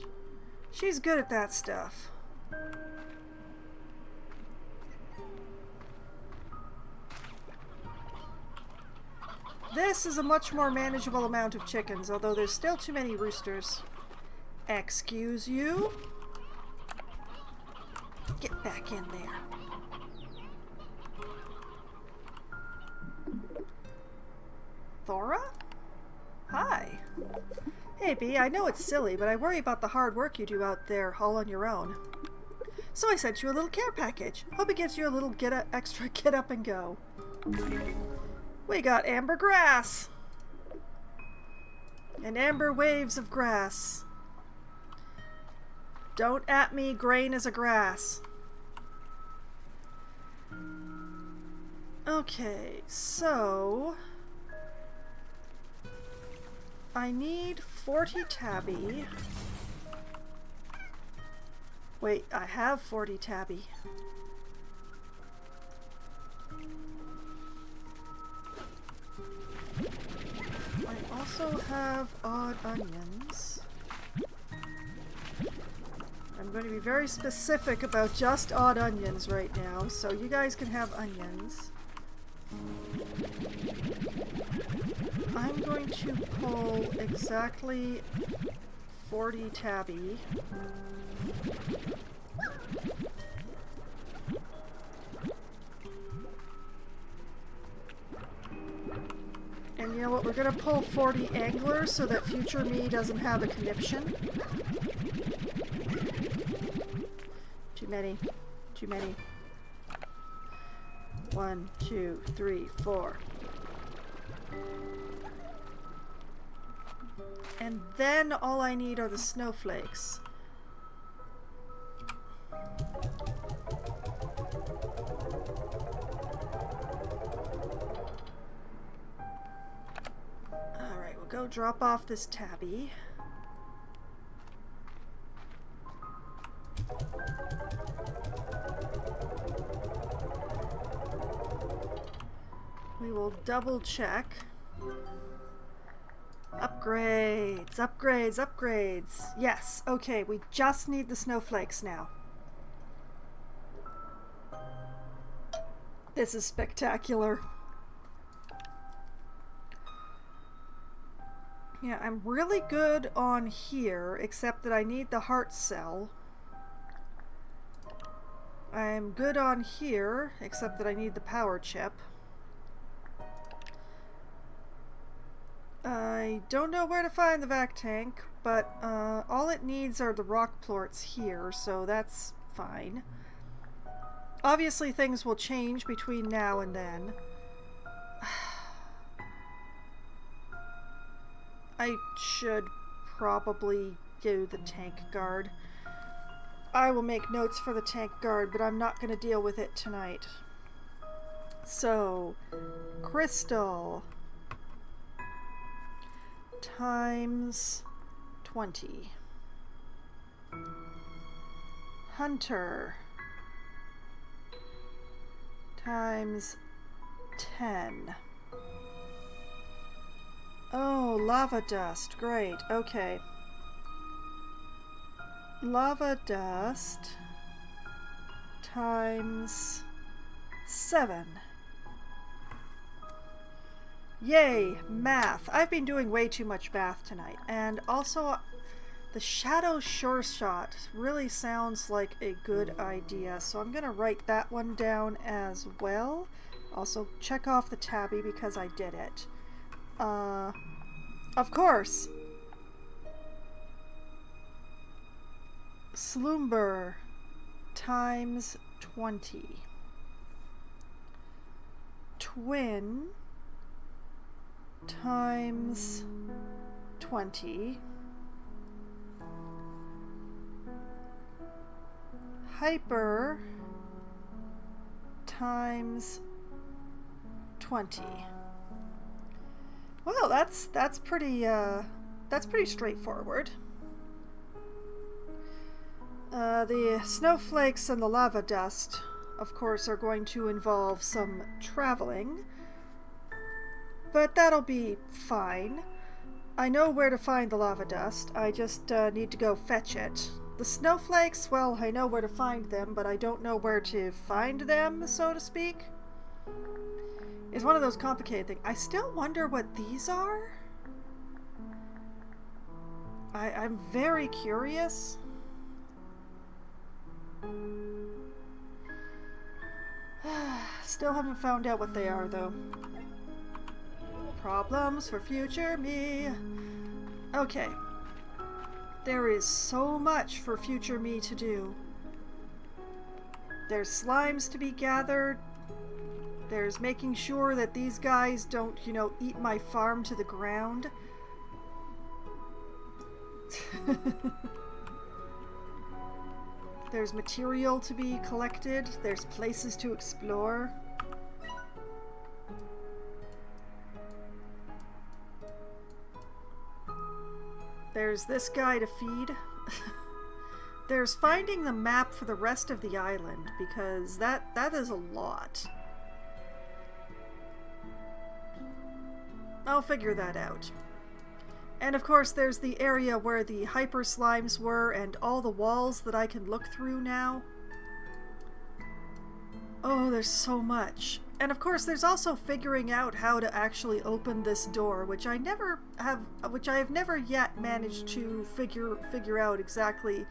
She's good at that stuff. This is a much more manageable amount of chickens, although there's still too many roosters. Excuse you? Get back in there. Thora? Hi. Hey, Bee, I know it's silly, but I worry about the hard work you do out there all on your own. So I sent you a little care package. Hope it gives you a little extra get up and go. We got amber grass. And amber waves of grass. Don't at me, grain is a grass. Okay, so I need 40 tabby. Wait, I have 40 tabby. I also have odd onions. I'm going to be very specific about just odd onions right now, so you guys can have onions. I'm going to pull exactly 40 tabby. And you know what, we're going to pull 40 anglers so that future me doesn't have a conniption. Too many. Too many. 1, 2, 3, 4. And then all I need are the snowflakes. go drop off this tabby. We will double check. Upgrades, upgrades, upgrades. Yes, okay, we just need the snowflakes now. This is spectacular. Yeah, I'm really good on here, except that I need the heart cell. I'm good on here, except that I need the power chip. I don't know where to find the vac tank, but all it needs are the rock plorts here, so that's fine. Obviously things will change between now and then. I should probably do the tank guard. I will make notes for the tank guard, but I'm not going to deal with it tonight. So, crystal times 20. Hunter times 10. Oh, lava dust. Great. Okay. Lava dust times 7. Yay, math. I've been doing way too much math tonight. And also, the shadow sure shot really sounds like a good idea. So I'm going to write that one down as well. Also, check off the tabby because I did it. Of course. Slumber times 20. Twin times 20. Hyper times 20. Well, that's pretty straightforward. The snowflakes and the lava dust, of course, are going to involve some traveling, but that'll be fine. I know where to find the lava dust. I just need to go fetch it. The snowflakes, well, I know where to find them, but I don't know where to find them, so to speak. It's one of those complicated things. I still wonder what these are. I'm very curious. Still haven't found out what they are, though. Problems for future me. Okay. There is so much for future me to do. There's slimes to be gathered. There's making sure that these guys don't, you know, eat my farm to the ground. There's material to be collected. There's places to explore. There's this guy to feed. There's finding the map for the rest of the island, because that is a lot. I'll figure that out. And of course there's the area where the hyper slimes were and all the walls that I can look through now. Oh, there's so much. And of course there's also figuring out how to actually open this door, which I have never yet managed to figure out exactly.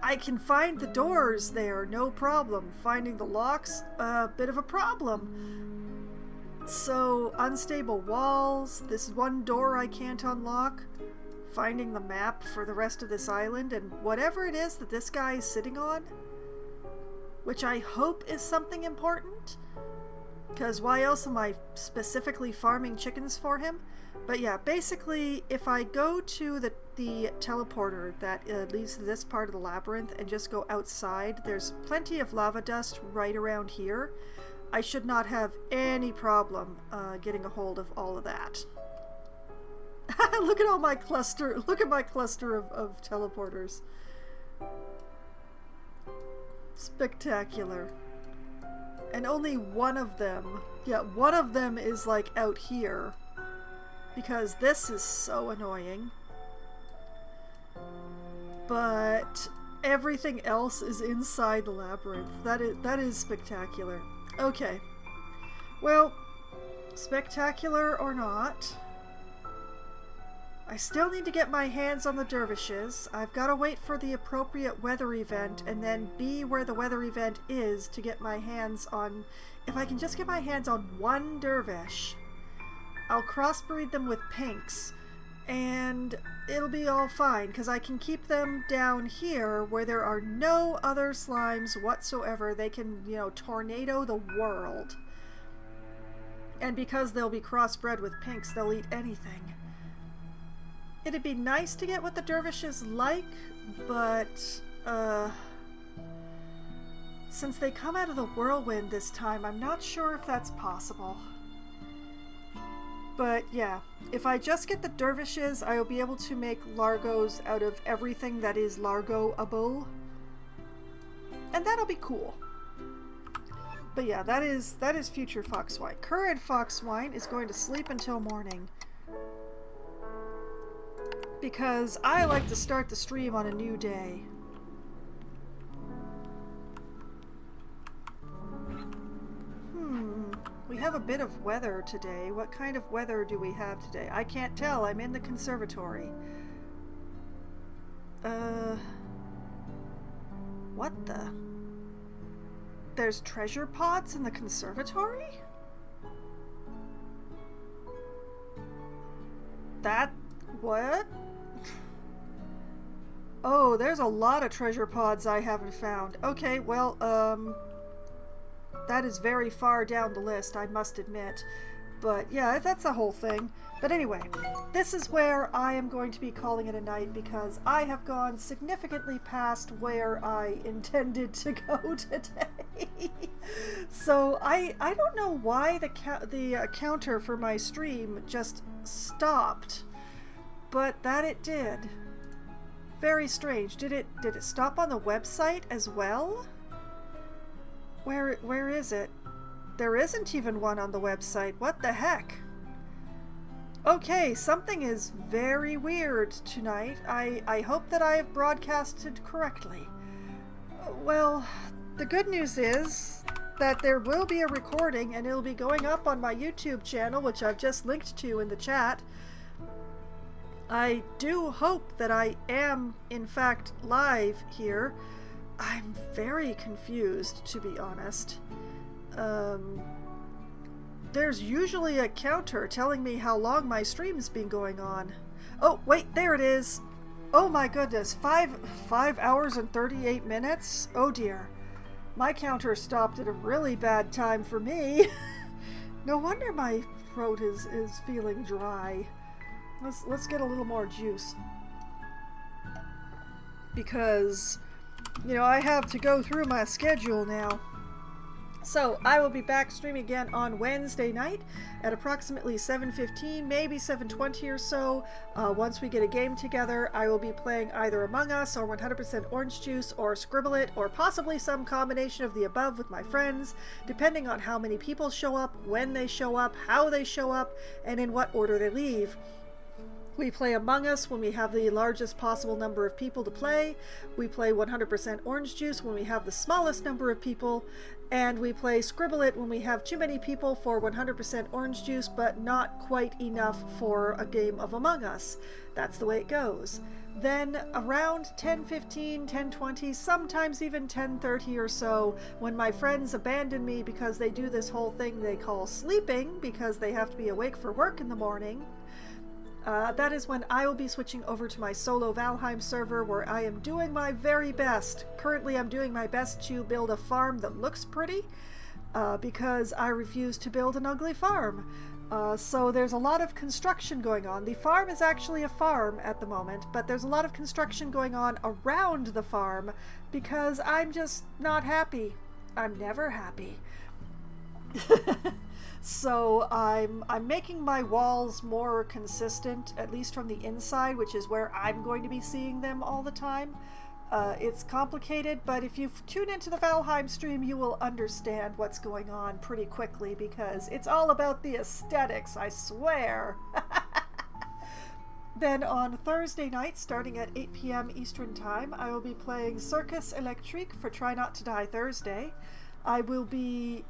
I can find the doors there, no problem. Finding the locks, a bit of a problem. So, unstable walls, this one door I can't unlock, finding the map for the rest of this island, and whatever it is that this guy is sitting on, which I hope is something important, because why else am I specifically farming chickens for him? But yeah, basically, if I go to the teleporter that leads to this part of the labyrinth and just go outside, there's plenty of lava dust right around here. I should not have any problem getting a hold of all of that. Look at all my cluster. Look at my cluster of teleporters. Spectacular. And only one of them, yeah, one of them is like out here. Because this is so annoying. But everything else is inside the labyrinth. That is spectacular. Okay. Well, spectacular or not, I still need to get my hands on the dervishes. I've got to wait for the appropriate weather event and then be where the weather event is to get my hands on... If I can just get my hands on one dervish, I'll crossbreed them with pinks and it'll be all fine because I can keep them down here where there are no other slimes whatsoever. They can, you know, tornado the world. And because they'll be crossbred with pinks, they'll eat anything. It'd be nice to get what the dervishes like, but, since they come out of the whirlwind this time, I'm not sure if that's possible. But yeah, if I just get the dervishes, I will be able to make Largos out of everything that is Largo-able. And that'll be cool. But yeah, that is future Foxwine. Current Foxwine is going to sleep until morning. Because I like to start the stream on a new day. We have a bit of weather today. What kind of weather do we have today? I can't tell. I'm in the conservatory. What the? There's treasure pods in the conservatory? That... what? Oh, there's a lot of treasure pods I haven't found. Okay, well, that is very far down the list, I must admit. But yeah, that's the whole thing. But anyway, this is where I am going to be calling it a night because I have gone significantly past where I intended to go today. So I don't know why the counter for my stream just stopped, but that it did. Very strange. Did it stop on the website as well? Where is it? There isn't even one on the website. What the heck? Okay, something is very weird tonight. I hope that I have broadcasted correctly. Well, the good news is that there will be a recording and it'll be going up on my YouTube channel, which I've just linked to in the chat. I do hope that I am, in fact, live here. I'm very confused, to be honest. There's usually a counter telling me how long my stream's been going on. Oh, wait, there it is. Oh my goodness, 5 hours and 38 minutes? Oh dear. My counter stopped at a really bad time for me. No wonder my throat is feeling dry. Let's get a little more juice. Because, you know, I have to go through my schedule now. So, I will be back streaming again on Wednesday night at approximately 7:15, maybe 7:20 or so. Once we get a game together, I will be playing either Among Us or 100% Orange Juice or Scribble It or possibly some combination of the above with my friends, depending on how many people show up, when they show up, how they show up, and in what order they leave. We play Among Us when we have the largest possible number of people to play. We play 100% Orange Juice when we have the smallest number of people. And we play Scribble It when we have too many people for 100% Orange Juice, but not quite enough for a game of Among Us. That's the way it goes. Then around 10:15, 10:20, sometimes even 10:30 or so, when my friends abandon me because they do this whole thing they call sleeping because they have to be awake for work in the morning, that is when I will be switching over to my solo Valheim server where I am doing my very best. Currently I'm doing my best to build a farm that looks pretty because I refuse to build an ugly farm. So there's a lot of construction going on. The farm is actually a farm at the moment, but there's a lot of construction going on around the farm because I'm just not happy. I'm never happy. So I'm making my walls more consistent, at least from the inside, which is where I'm going to be seeing them all the time. It's complicated, but if you tune into the Valheim stream, you will understand what's going on pretty quickly, because it's all about the aesthetics, I swear. Then on Thursday night, starting at 8 p.m. Eastern Time, I will be playing Circus Electrique for Try Not to Die Thursday. I will be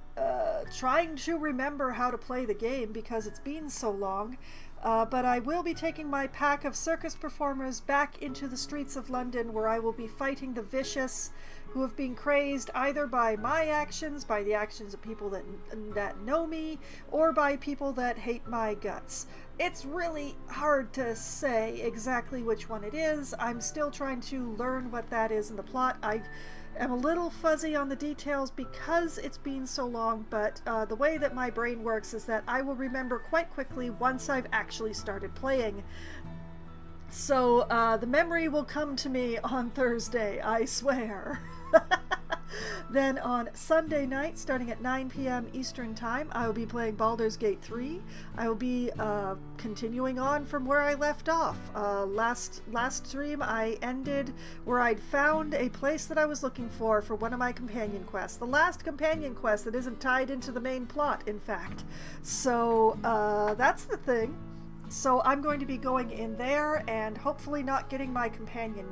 trying to remember how to play the game because it's been so long, but I will be taking my pack of circus performers back into the streets of London, where I will be fighting the vicious who have been crazed either by my actions, by the actions of people that know me, or by people that hate my guts. It's really hard to say exactly which one it is. I'm still trying to learn what that is in the plot. I am a little fuzzy on the details because it's been so long, but the way that my brain works is that I will remember quite quickly once I've actually started playing. So the memory will come to me on Thursday, I swear. Then on Sunday night, starting at 9 p.m. Eastern Time, I will be playing Baldur's Gate 3. I will be continuing on from where I left off. Last stream, I ended where I'd found a place that I was looking for one of my companion quests. The last companion quest that isn't tied into the main plot, in fact. So that's the thing. So I'm going to be going in there and hopefully not getting my companion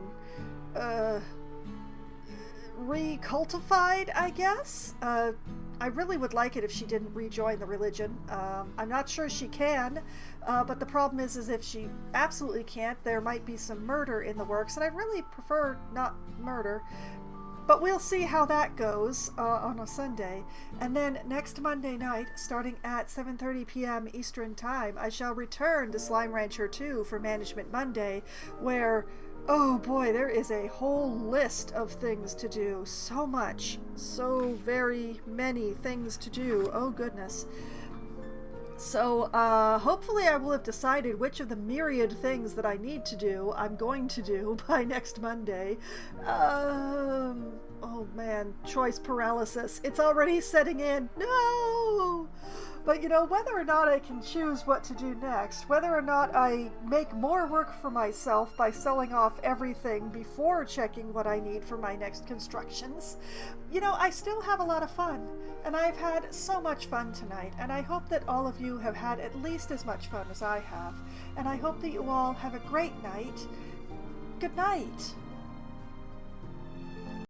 recultified, I guess. I really would like it if she didn't rejoin the religion. I'm not sure she can, but the problem is if she absolutely can't, there might be some murder in the works, and I really prefer not murder. But we'll see how that goes on a Sunday. And then next Monday night, starting at 7:30 p.m. Eastern Time, I shall return to Slime Rancher 2 for Management Monday, where, oh boy, there is a whole list of things to do. So much. So very many things to do. Oh goodness. So hopefully I will have decided which of the myriad things that I need to do I'm going to do by next Monday. Oh man, choice paralysis. It's already setting in. No! But you know, whether or not I can choose what to do next, whether or not I make more work for myself by selling off everything before checking what I need for my next constructions, you know, I still have a lot of fun. And I've had so much fun tonight, and I hope that all of you have had at least as much fun as I have. And I hope that you all have a great night. Good night.